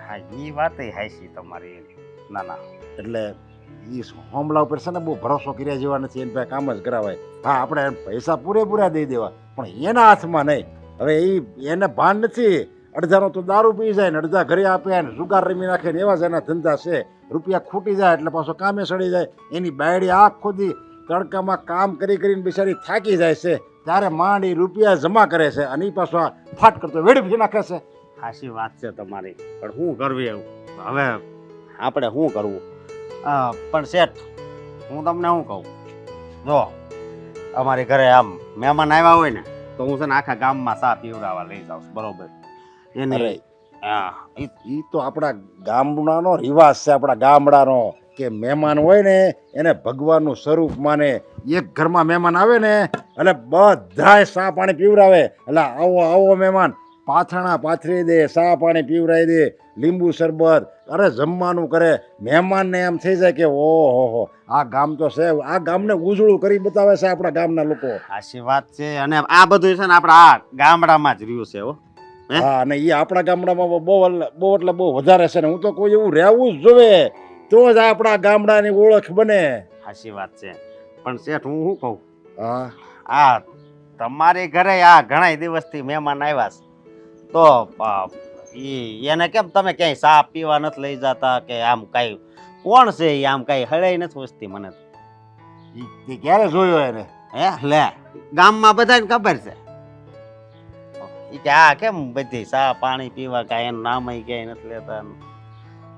હા એ વાત હાઈસી તમારી. ના ના
એટલે એ હોમલા ઉપર છે ને બહુ ભરોસો કર્યા જેવા નથી, એની પાસે કામ જ કરાવાય. હા આપણે પૈસા પૂરેપૂરા દઈ દેવા, પણ એના હાથમાં નહીં. હવે એને ભાન નથી, અડધાનો તો દારૂ પી જાય ને અડધા ઘરે આપે ને જુગાર રમી નાખે ને એવા જ એના ધંધા છે. રૂપિયા ખૂટી જાય એટલે પાછો કામે સડી જાય. એની બાયડી આખો દી તડકામાં કામ કરી કરીને બિચારી થાકી જાય છે, ત્યારે માંડી રૂપિયા જમા કરે છે, અને એ પાછો ફાટ કરતો વેડફી નાખે છે.
હાચી વાત છે તમારી, પણ શું કરવી એવું? હવે આપણે શું કરવું? પણ શેઠ હું તમને શું કહું, જો અમારી ઘરે આમ મહેમાન આવ્યા હોય ને તો હું છે ને આખા ગામમાં ચા પીવડાવવા લઈ જાઉં છું, બરોબર? એને હા
એ તો આપણા ગામડાનો રિવાજ છે, આપણા ગામડાનો, કે મહેમાન હોય ને એને ભગવાનનું સ્વરૂપ માને. એક ઘરમાં મહેમાન આવે ને એટલે બધાય ચા પાણી પીવડાવે. એટલે આવો આવો મહેમાન, પાથરણા પાથરી દે, ચા પાણી પીવડાવી દે, લીંબુ શરબત, અરે જમવાનું કરે. મહેમાનને એમ થઈ જાય કે ઓહો આ ગામ તો છે, આ ગામને ઉજળું કરી બતાવે છે આપણા ગામના લોકો.
હાચી વાત છે. અને આ બધું છે ને આપણા આ ગામડામાં જ રહ્યું છે હો.
હા, અને એ આપણા ગામડામાં બહુ એટલે બહુ વધારે છે ને. હું તો કોઈ એવું રહેવું જ જોવે તો જ આપણા ગામડાની ઓળખ બને.
હાચી વાત છે. પણ શેઠ હું શું કહું,
હા
આ તમારી ઘરે આ ઘણા દિવસથી મહેમાન આવ્યા છે, તો એને કેમ તમે ક્યાંય ચા પીવા નથી લઈ જતા કે આમ કઈ કોણ છે એ આમ કઈ હળાઈ નથી વસતી મને તો.
એ ક્યારે જોયો એને?
હે લે ગામમાં બધાને ખબર છે ઈ કે આ કેમ બધી ચા પાણી પીવા કાંઈ એનું નામ ક્યાંય નથી લેતા.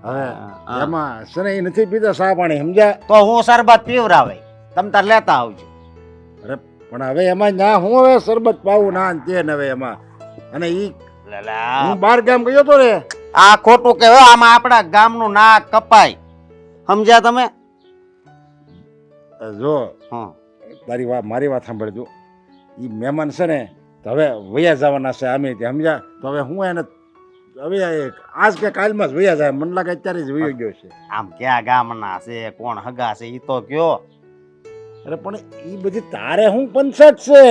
હવે એમાં છે ને એ નથી પીતા ચા પાણી, સમજ્યા?
તો હું શરબત પીવરાવે, તમ તાર લેતા આવજો.
અરે પણ હવે એમાં ના હું હવે શરબત પાવું ના તે ને હવે એમાં. અને ઈ હું બાર ગામ ગયો તો ને,
આ ખોટું કહેવાય, આમાં આપણા ગામનું નાક કપાય, સમજ્યા તમે?
જો
હા
તારી વાત મારી વાત સાંભળજો. એ મહેમાન છે ને તો હવે વયા જવાના છે અમે ત્યાં, સમજ્યા? તો હવે હું એને હવે આજ કે કાલમાં જ વયા જાય, મને લાગે અત્યારે જ વયો ગયો છે.
આમ ક્યાં ગામના છે, કોણ હગા છે, ઈ તો કયો.
અરે પણ એ બધી તારે હું પંચાયત છે,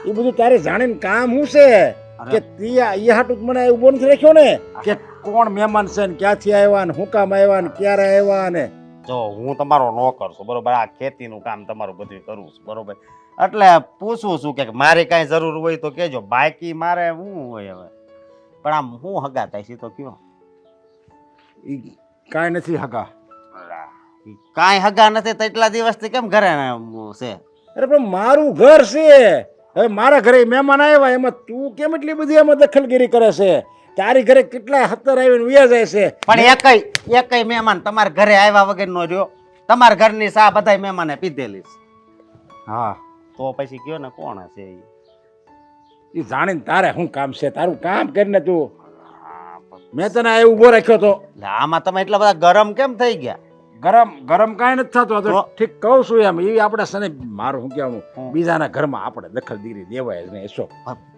એ બધું તારે જાણીને કામ શું છે કે એ હાટું મને ઉભો નથી રાખ્યો ને કે કોણ મહેમાન છે ને ક્યાંથી આવ્યા ને હું કામ આવ્યા ને ક્યારે આવ્યા ને.
જો હું તમારો નોકર છું, બરોબર? આ ખેતીનું કામ તમારું બધું કરું છું, બરોબર? એટલે પૂછું છું કે મારે કાંઈ જરૂર હોય તો કહેજો, બાકી મારે શું હોય હવે? પણ આમ હું હગા થાય છે તો કયો.
એ કાંઈ નથી હગા.
કાંઈ હગા નથી તો એટલા દિવસથી કેમ ઘરે છે?
અરે પણ મારું ઘર છે, હવે મારા ઘરે મહેમાન આવ્યા એમાં તું કેમ એટલી બધી એમાં દખલગીરી કરે છે? તારી ઘરે કેટલા હતર આવીને વ્યા જાય છે.
પણ એકય મહેમાન તમારા ઘરે આવ્યા વગર નો રહ્યો. તમારા ઘરની ચા બધા મહેમાને પીધેલી છે.
હા
તો પછી કયો ને કોણ હશે
એ જાણીને તારે શું કામ છે? તારું કામ કરીને તું, મેં તને આ ઉભો રાખ્યો તો.
આમાં તમે એટલા બધા ગરમ કેમ થઈ ગયા?
ગરમ કાંઈ નથી થતું. તો ઠીક કહું છું એમ, એ આપણે છે ને મારું શું કહેવું, બીજાના ઘરમાં આપણે દખલગીરી દેવાય જ નહીં. એસો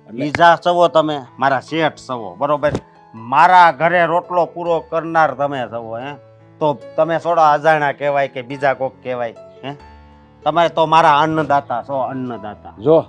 બીજા સવો તમે મારા શેઠ સવો બરોબર. મારા ઘરે રોટલો પૂરો કરનાર તમે સવો હે. તો તમે થોડા અજાણ્યા કહેવાય કે બીજા કોક કહેવાય હે? તમે તો મારા અન્નદાતા છો, અન્નદાતા.
જો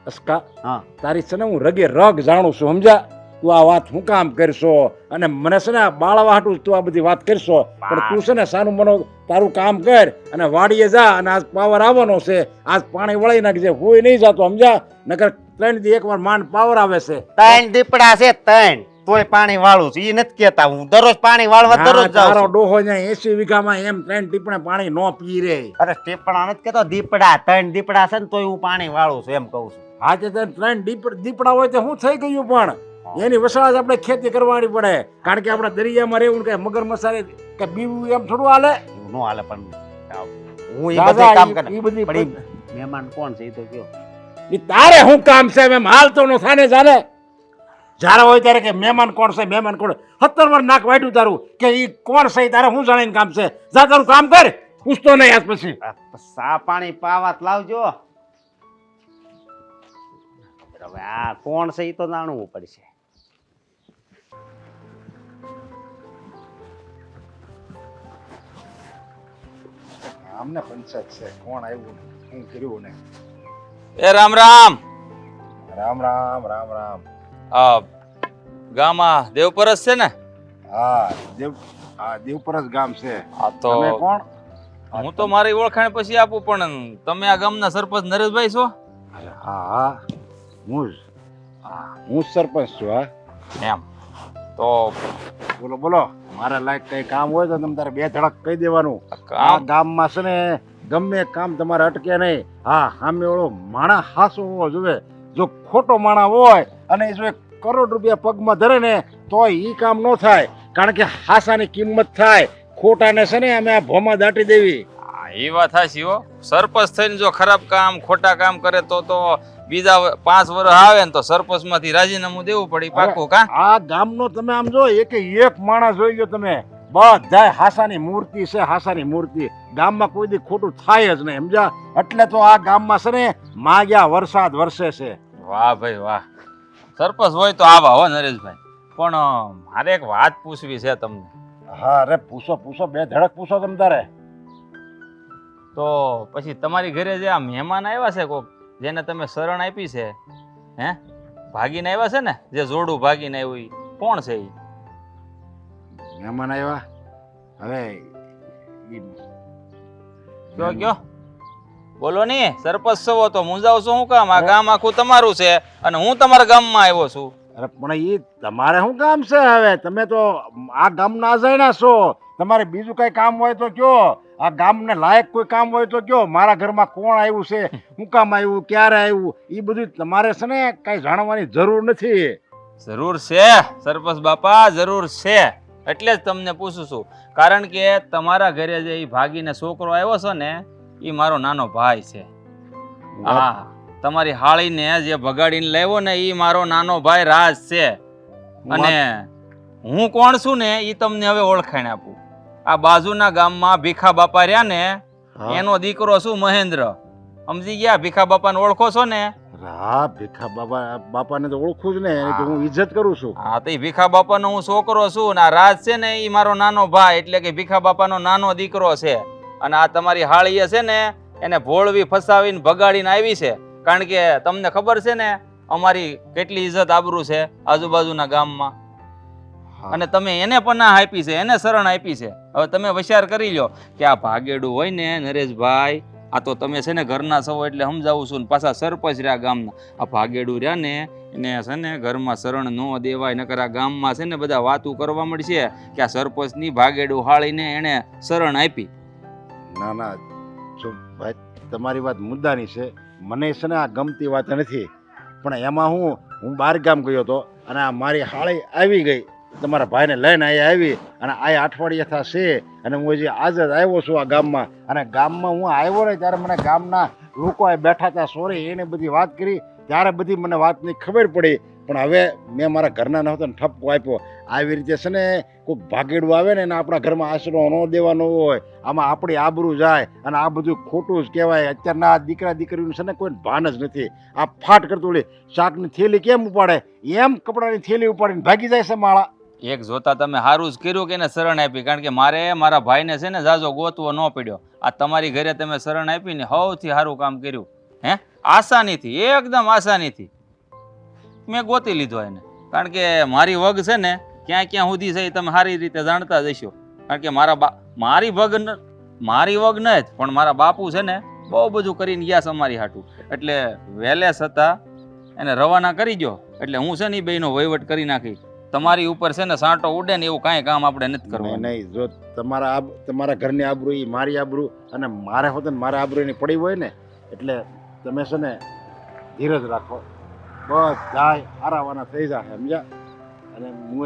અસ્કા,
હા
તારી છે ને હું રગે રગ જાણું છું, સમજ્યા? તું આ વાત હું કામ કરશો અને મને છે ને આ બાળવા હાટું તું આ બધી વાત કરશો, પણ તું છે ને સાનું મનો તારું કામ કર અને વાડીએ જા. અને આજ પાવર આવવાનો છે, આજ પાણી વળી નાખજે, હોય નહીં જાતો, સમજ્યા? નકર 3 દી એકવાર માંડ પાવર આવે છે.
3 દીપડા છે 3, તોય પાણી વાળું છું. ઈ નથી કેતા હું દરરોજ પાણી વાળવા દરરોજ જાઉં
તારો
છું.
ડોહો ત્યાં 80 વીઘામાં એમ 3 ટીપણે પાણી નો પી રે.
અરે ટીપડા નથી કેતો, દીપડા 3 દીપડા છે ને તોય હું પાણી વાળું છું એમ કહું છું.
હા તે 3 દીપડા હોય તો શું થઈ ગયું? પણ એની વસાળ જ આપણે ખેતી કરવાની પડે, કારણ કે આપણે દરિયામાં રહેવું કે મગર મસાલે કે બીવું એમ થોડું હાલે.
એવું નો હાલે. પણ હું ઈ બધું કામ કરે.
ઈ બધી
પણ ઈ મહેમાન કોણ છે ઈ તો કયો.
ઈ તારે શું કામ છે? એમ હાલ તો નો થાને ચાલે. જ્યારે હોય ત્યારે કે મહેમાન કોણ છે, મહેમાન કોણ? 17 વાર નાક વાટ્યું તારું કે ઈ કોણ છે, તારે શું જાણીને કામ છે? જા તારું કામ કર, પૂછતો નહીં આજ પછી.
સા પાણી પાવાત લાવજો. હવે આ કોણ છે ઈ તો જાણવું પડશે.
આમને પંચાયત છે, કોણ આવ્યું શું કર્યું ને.
એ રામ રામ.
રામ રામ રામ રામ.
આ ગામમાં દેવપરસ છે ને?
હા દેવપરસ ગામ છે.
આ તો
તમે કોણ?
હું તો મારી ઓળખાણ પછી આપું, પણ તમે આ ગામના સરપંચ નરેશભાઈ છો?
હા હું જ સરપંચ છું. હા
એમ તો
બોલો બોલો. મારા લાયક કઈ કામ હોય તો તમે તારે 2 ધડક કહી દેવાનું. આ
કામ
ગામમાં છે ને ગમે કામ તમારે અટકે નહીં. હા સામે ઓળો માણા હાસો હોવો જોઈએ. જો ખોટો માણા હોય અને જો 1 કરોડ રૂપિયા પગમાં ધરે ને તો ઈ કામ ન થાય, કારણ કે હાસાની કિંમત થાય. ખોટાને છે ને અમે આ ભોમાં દાટી દેવી.
એ વાત સાચી હો. સરપંચ થઈને જો ખરાબ કામ ખોટા કામ કરે તો બીજા 5 વર્ષ આવે ને તો સરપંચમાંથી રાજીનામું દેવું પડે. પાકું કા?
આ ગામનો તમે આમ જો એક માણસ જોઈ લો તમે, બધાય હાસાની મૂર્તિ છે, હાસાની મૂર્તિ. ગામમાં કોઈ દી ખોટું થાય જ નહીં, સમજ્યા? એટલે તો આ ગામમાં છે ને માગ્યા વરસાદ વરસે છે.
વાહ ભાઈ વાહ. સરપંચ હોય તો આવા હો નરેશભાઈ. પણ મારે એક વાત પૂછવી છે તમને.
હા અરે પૂછો પૂછો, 2 ધડક પૂછો તમ તારે.
તો પછી તમારી ઘરે જે આ મહેમાન આવ્યા છે કોક, જેને તમે શરણ આપી છે, હે ભાગીને આવ્યા છે ને, જે જોડું ભાગીને આવ્યું ઈ કોણ છે? ઈ
મહેમાન આવ્યા? હવે
કયો બોલો ની. સરપંચ છો તો મૂંઝાવ છો શું કામ? આ ગામ આખું તમારું છે અને હું તમારા ગામમાં આવ્યો છું.
અરે પણ ઈ તમારે શું કામ છે? હવે તમે તો આ ગામના અજાણ્યા છો. તમારે બીજું કઈ કામ હોય તો કયો. આ ગામને લાયક કોઈ કામ હોય તો કયો. મારા ઘરમાં કોણ આવ્યું છે, શું કામ આવ્યું, ક્યારે આવ્યું, એ બધું તમારે છે ને કઈ જાણવાની જરૂર નથી.
જરૂર છે સરપંચ બાપા, જરૂર છે. એટલે જ તમને પૂછું છું, કારણ કે તમારા ઘરે જે ઈ ભાગીને છોકરો આવ્યો છે ને, એ મારો નાનો ભાઈ છે. હા, તમારી હાળીને જે ભગાડીને લાવ્યો ને, એ મારો નાનો ભાઈ રાજ છે. અને હું કોણ છું ને એ તમને હવે ઓળખાણ આપું. આ બાજુના ગામમાં ભીખા બાપા રહ્યા ને, એનો દીકરો છું મહેન્દ્ર. સમજી ગયા? ભીખા બાપાને ઓળખો છો ને?
હા ભીખા બાપાને તો ઓળખું જ ને, એની તો હું ઇજ્જત કરું છું.
હા, તો ભીખા બાપાનો હું છોકરો છું ને આ રાજ છે ને એ મારો નાનો ભાઈ, એટલે કે ભીખા બાપાનો નાનો દીકરો છે. અને આ તમારી હાળીએ છે ને એને ભોળવી ફસાવીને ભગાડીને આવી છે, કારણ કે તમને ખબર છે ને અમારી કેટલી ઇજ્જત આબરૂ છે આજુબાજુના ગામમાં. અને તમે એને પનાહ આપી છે, એને શરણ આપી છે. હવે તમે વિચાર કરી લો કે આ ભાગેડું હોય ને નરેશભાઈ, આ તો તમે છે ને ઘરના છો એટલે સમજાવું છું ને, પાછા સરપંચ રહ્યા ગામના. આ ભાગેડું રહ્યા ને એને છે ને ઘરમાં શરણ ન દેવાય, નકર આ ગામમાં છે ને બધા વાતું કરવા મળશે કે આ સરપંચની ભાગેડું હાળીને એને શરણ આપી.
ના ના જો ભાઈ, તમારી વાત મુદ્દાની છે. મને છે ને આ ગમતી વાત નથી, પણ એમાં હું 12 ગામ ગયો હતો અને આ મારી હાળી આવી ગઈ, તમારા ભાઈને લઈને અહીંયા આવી અને આ અઠવાડિયા થશે અને હું હજી આજ જ આવ્યો છું આ ગામમાં. અને ગામમાં હું આવ્યો ને ત્યારે મને ગામના લોકો બેઠા હતા, સોરી એને બધી વાત કરી ત્યારે બધી મને વાતની ખબર પડી પણ હવે મેં મારા ઘરના નહોતો ને ઠપકો આપ્યો. આવી રીતે છે ને કોઈક ભાગેડું આવે ને એને આપણા ઘરમાં આશરો ન દેવાનો હોય, આમાં આપણી આબરૂ જાય અને આ બધું ખોટું જ કહેવાય. અત્યારના આ દીકરા દીકરીનું છે ને કોઈ ભાન જ નથી. આ ફાટ કરતું લે શાકની થેલી કેમ ઉપાડે એમ કપડાની થેલી ઉપાડીને ભાગી જાય છે માળા.
એક જોતા તમે સારું જ કર્યું કે એને શરણ આપી, કારણ કે મારે મારા ભાઈને છે ને જાજો ગોતવો ન પડ્યો. આ તમારી ઘરે તમે શરણ આપીને સૌથી સારું કામ કર્યું. હે, આસાનીથી, એકદમ આસાનીથી મેં ગોતી લીધો એને. કારણ કે મારી વગ છે ને ક્યાં ક્યાં સુધી છે એ તમે સારી રીતે જાણતા જ હશો. કારણ કે મારી વગ ન જ પણ મારા બાપુ છે ને બહુ બધું કરીને ગયા છે અમારી હાટું. એટલે વહેલે છતાં એને રવાના કરી ગયો એટલે હું છે ને એ બેયનો વહીવટ કરી નાખી. તમારી ઉપર છે ને સાંટો ઉડે ને એવું કાંઈ કામ આપણે નથી કરવું.
નહીં, જો તમારા ઘરની આબરૂ એ મારી આબરૂ અને મારે હોત ને મારા આબરૂ એની પડી હોય ને એટલે તમે છે ને ધીરજ રાખો, બધા હારાવાના થઈ જાય, સમજ્યા? અને હું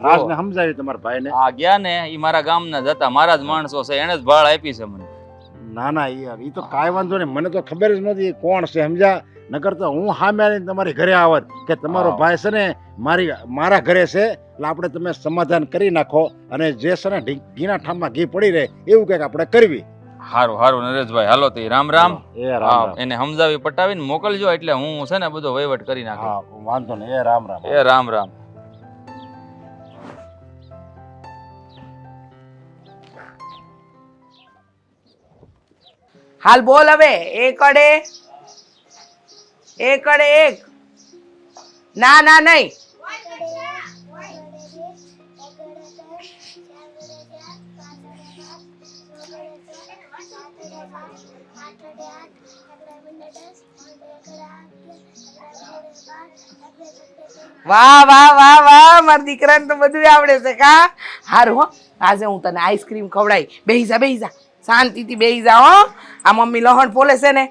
રાજને સમજાવી તમારા ભાઈને.
આ ગયા ને એ મારા ગામના જ હતા, મારા જ માણસો છે, એને જ ભાળ આપી છે મને.
ના ના યાર, એ તો કાંઈ વાંધો નહીં, મને તો ખબર જ નથી કોણ છે, સમજ્યા? નકર તો હું સામે આવીને તમારી ઘરે આવત કે તમારો ભાઈ છે ને મારા ઘરે છે એટલે આપણે તમે સમાધાન કરી નાખો અને જે છે ને ઘીના ઠામમાં ઘી પડી રહે એવું કંઈક આપણે કરવી.
હારું હારું નરેશભાઈ, હાલો તો રામ રામ.
એ રામ.
એને સમજાવી પટાવીને મોકલજો એટલે હું છે ને બધો વહીવટ કરી નાખું.
હા વાંધો નહીં. એ રામ રામ.
એ રામ રામ.
હાલ બોલ હવે. એક અડે એક. ના ના નહીં. વાહ વાહ વાહ વાહ, મારા દીકરાને તો બધું આવડે છે કા. હારું હો, આજે હું તને આઈસ્ક્રીમ ખવડાવી. બેહી જા શાંતિથી બેહી જા હો. આ મમ્મી લહણ ફોલે છે ને,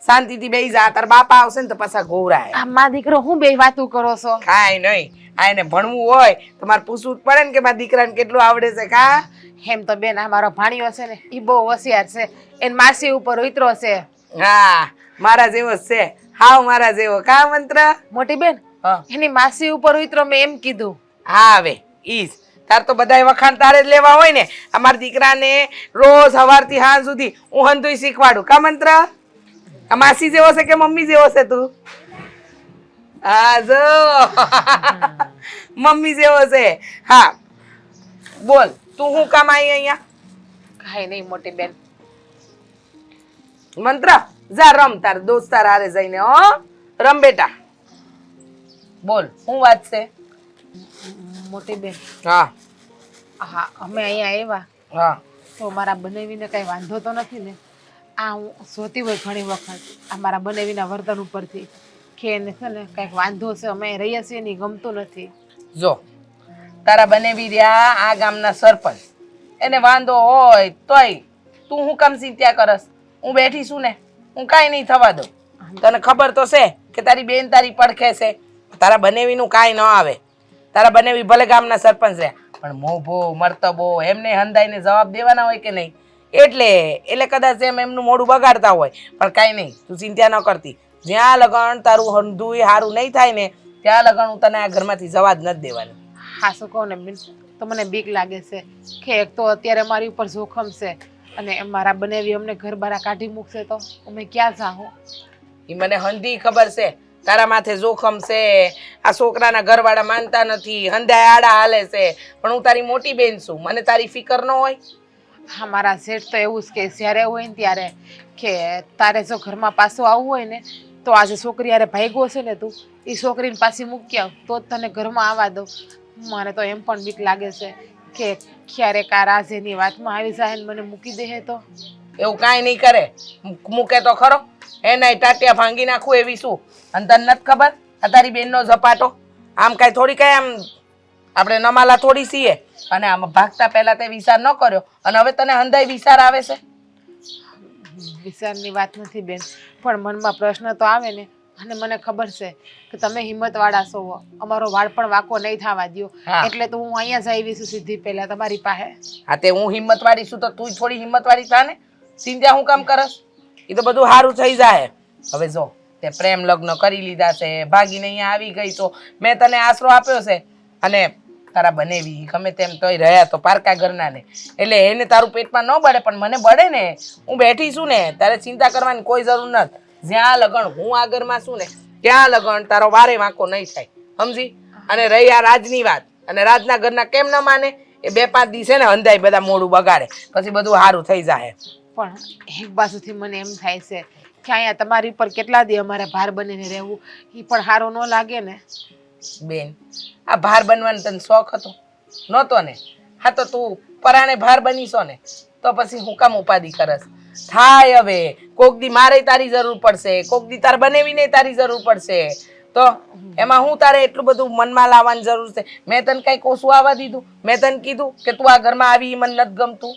શાંતિથી બેહી જા. તાર બાપા આવશે ને તો પાછા ગોરાય.
માં દીકરો હું બે વાતું કરો છો?
કાંઈ નહીં, આ એને ભણવું હોય તો મારે પૂછવું જ પડે ને કે મારા દીકરાને કેટલું આવડે છે કા.
એમ તો બેન આ મારો ભાણિયો છે ને એ બહુ હોશિયાર છે, એને માસી ઉપર ઉતરો છે.
હા, મારા જેવો જ છે, હાવ મારા જેવો કા મંત્ર.
મોટી બેન
હા
એની માસી ઉપર ઉતરો મેં એમ કીધું.
હા હવે ઈજ તાર તો બધાય વખાણ તારે જ લેવા હોય ને. અમારા દીકરાને રોજ સવારથી સાંજ સુધી હું હંધુય શીખવાડું કા મંત્ર. આ માસી જેવો છે કે મમ્મી જેવો છે તું? હા જો મમ્મી જેવો છે. હા બોલ, તું શું કામ આવી અહીંયા?
કાંઈ નહીં મોટી બેન.
મંત્ર જા રમ તાર દોસ્તાર હારે જઈને. હો રમ બેટા. બોલ શું વાત છે?
મોટી બેન
હા
હા અમે અહીંયા આવ્યા
હા
તો મારા બનેવીને કઈ વાંધો તો નથી ને? આ હું જોતી હોય ઘણી વખત આ મારા બનેવીના વર્તન ઉપરથી કે એને છે ને કંઈક વાંધો છે, અમે રહીએ છીએ ને ગમતું નથી.
જો તારા બનેવી રહ્યા આ ગામના સરપંચ, એને વાંધો હોય તોય તું હું કામ ચિંતા કરસ? હું બેઠી છું ને, હું કાંઈ નહીં થવા દઉં. તને ખબર તો છે કે તારી બેન તારી પડખે છે, તારા બનેવીનું કાંઈ ન આવે. તારા બનેવી ભલે ગામના સરપંચ રહ્યા પણ મોભો મર્તબો એમને હંધાઈને જવાબ દેવાના હોય કે નહીં. એટલે કદાચ એમ એમનું મોઢું બગાડતા હોય પણ કાંઈ નહીં, તું ચિંતા ન કરતી. જ્યાં લગન તારું હંધુય સારું નહીં થાય ને ત્યાં લગન હું તને આ ઘરમાંથી જવા જ નથી દેવાની.
હા શું કહું ને બેન, તો મને બીક લાગે છે કે એક તો અત્યારે મારી ઉપર જોખમ છે અને મારા બનેવી અમને ઘર બહાર કાઢી મૂકશે તો અમે ક્યાં જાઉં?
એ મને હંધી ખબર છે તારા માથે જોખમ છે. આ છોકરાના ઘરવાળા માનતા નથી, હંધાય આડા હાલે છે, પણ હું તારી મોટી બેન છું, મને તારી ફિકર ન હોય?
હા મારા શેઠ તો એવું જ કે જ્યારે હોય ને ત્યારે કે તારે જો ઘરમાં પાછું આવવું હોય ને તો આજે છોકરી યારે ભાગ્યો છે ને તું એ છોકરીને પાછી મૂકી આવ તો જ તને ઘરમાં આવવા દઉં. મને તો એમ પણ બીક લાગે છે કે ક્યારેક આ રાજેની વાતમાં આવી જાય ને મને મૂકી દે તો?
એવું કાંઈ નહીં કરે, મૂકે તો ખરો. એના ટાટિયા ભાંગી નાખું એવી શું? અને તને નથી ખબર આ તારી બેનનો ઝપાટો? આમ કાંઈ થોડી કાંઈ આમ આપણે નમાલા થોડી છીએ. અને આમ ભાગતા પહેલા તે વિચાર ન કર્યો અને હવે તને હંધાઈ વિચાર આવે છે?
વિચારની વાત નથી બેન, પણ મનમાં પ્રશ્ન તો આવે ને. અને મને ખબર છે કે તમે હિંમતવાળા છો, અમારો વાળ પણ વાંકો નહીં થવા દો, એટલે તો હું અહીંયા જ આવી છું સીધી પહેલા તમારી પાસે.
હા તે હું હિંમતવાળી છું તો તું થોડી હિંમતવાળી થા ને. ચિંતા હું કામ કરસ? એ તો બધું સારું થઈ જાય. હવે જો તે પ્રેમ લગ્ન કરી લીધા છે, ભાગીને અહીંયા આવી ગઈ તો મેં તને આશરો આપ્યો છે. અને તારા બનેવી ગમે તેમ તોય રહ્યા તો પારકા ઘરના ને, એટલે એને તારું પેટમાં ન બળે પણ મને બળે ને. હું બેઠી છું ને, તારે ચિંતા કરવાની કોઈ જરૂર નથી. જ્યાં લગન હું આ ઘરમાં છું ને ત્યાં લગન તારો વારે વાંકો નહીં થાય, સમજી? અને રહી આ રાજની વાત, અને રાજના ઘરના કેમ ન માને? એ 2-5 દિવસે ને અંધાઈ બધા મોડું બગાડે, પછી બધું સારું થઈ જાય.
પણ એક બાજુથી મને એમ થાય છે કે અહીંયા તમારી ઉપર કેટલા દી અમારે ભાર બનીને રહેવું એ પણ સારું ન લાગે ને.
બેન, આ ભાર બનવાનો તને શોખ હતો નહોતો ને? હા તો તું પરાણે ભાર બનીશો ને તો પછી હું કામ ઉપાધિ કરસ? થાય હવે, કોક દી મારે તારી જરૂર પડશે, કોક દી તાર બનેવીને તારી જરૂર પડશે, તો એમાં હું તારે એટલું બધું મનમાં લાવવાની જરૂર છે? મેં તને કઈ કોસું આવવા દીધું? મેં તને કીધું કે તું આ ઘરમાં આવી મને નથી ગમતું?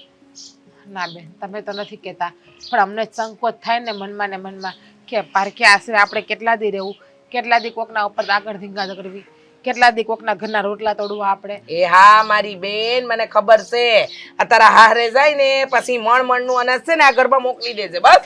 ના બેન, તમે તો નથી કહેતા, પણ અમને સંકોચ થાય ને મનમાં કે પારકે આશરે આપણે કેટલા દી રહેવું, કેટલા દી કોકના ઉપર આગળ ધીંગા કરવી, કેટલા દી કોકના ઘરના રોટલા તોડવા આપણે.
એ હા મારી બેન, મને ખબર છે. આ તારા હારે જાય ને પછી મણનું અનાજ છે ને આ ઘરમાં મોકલી દેજે બસ.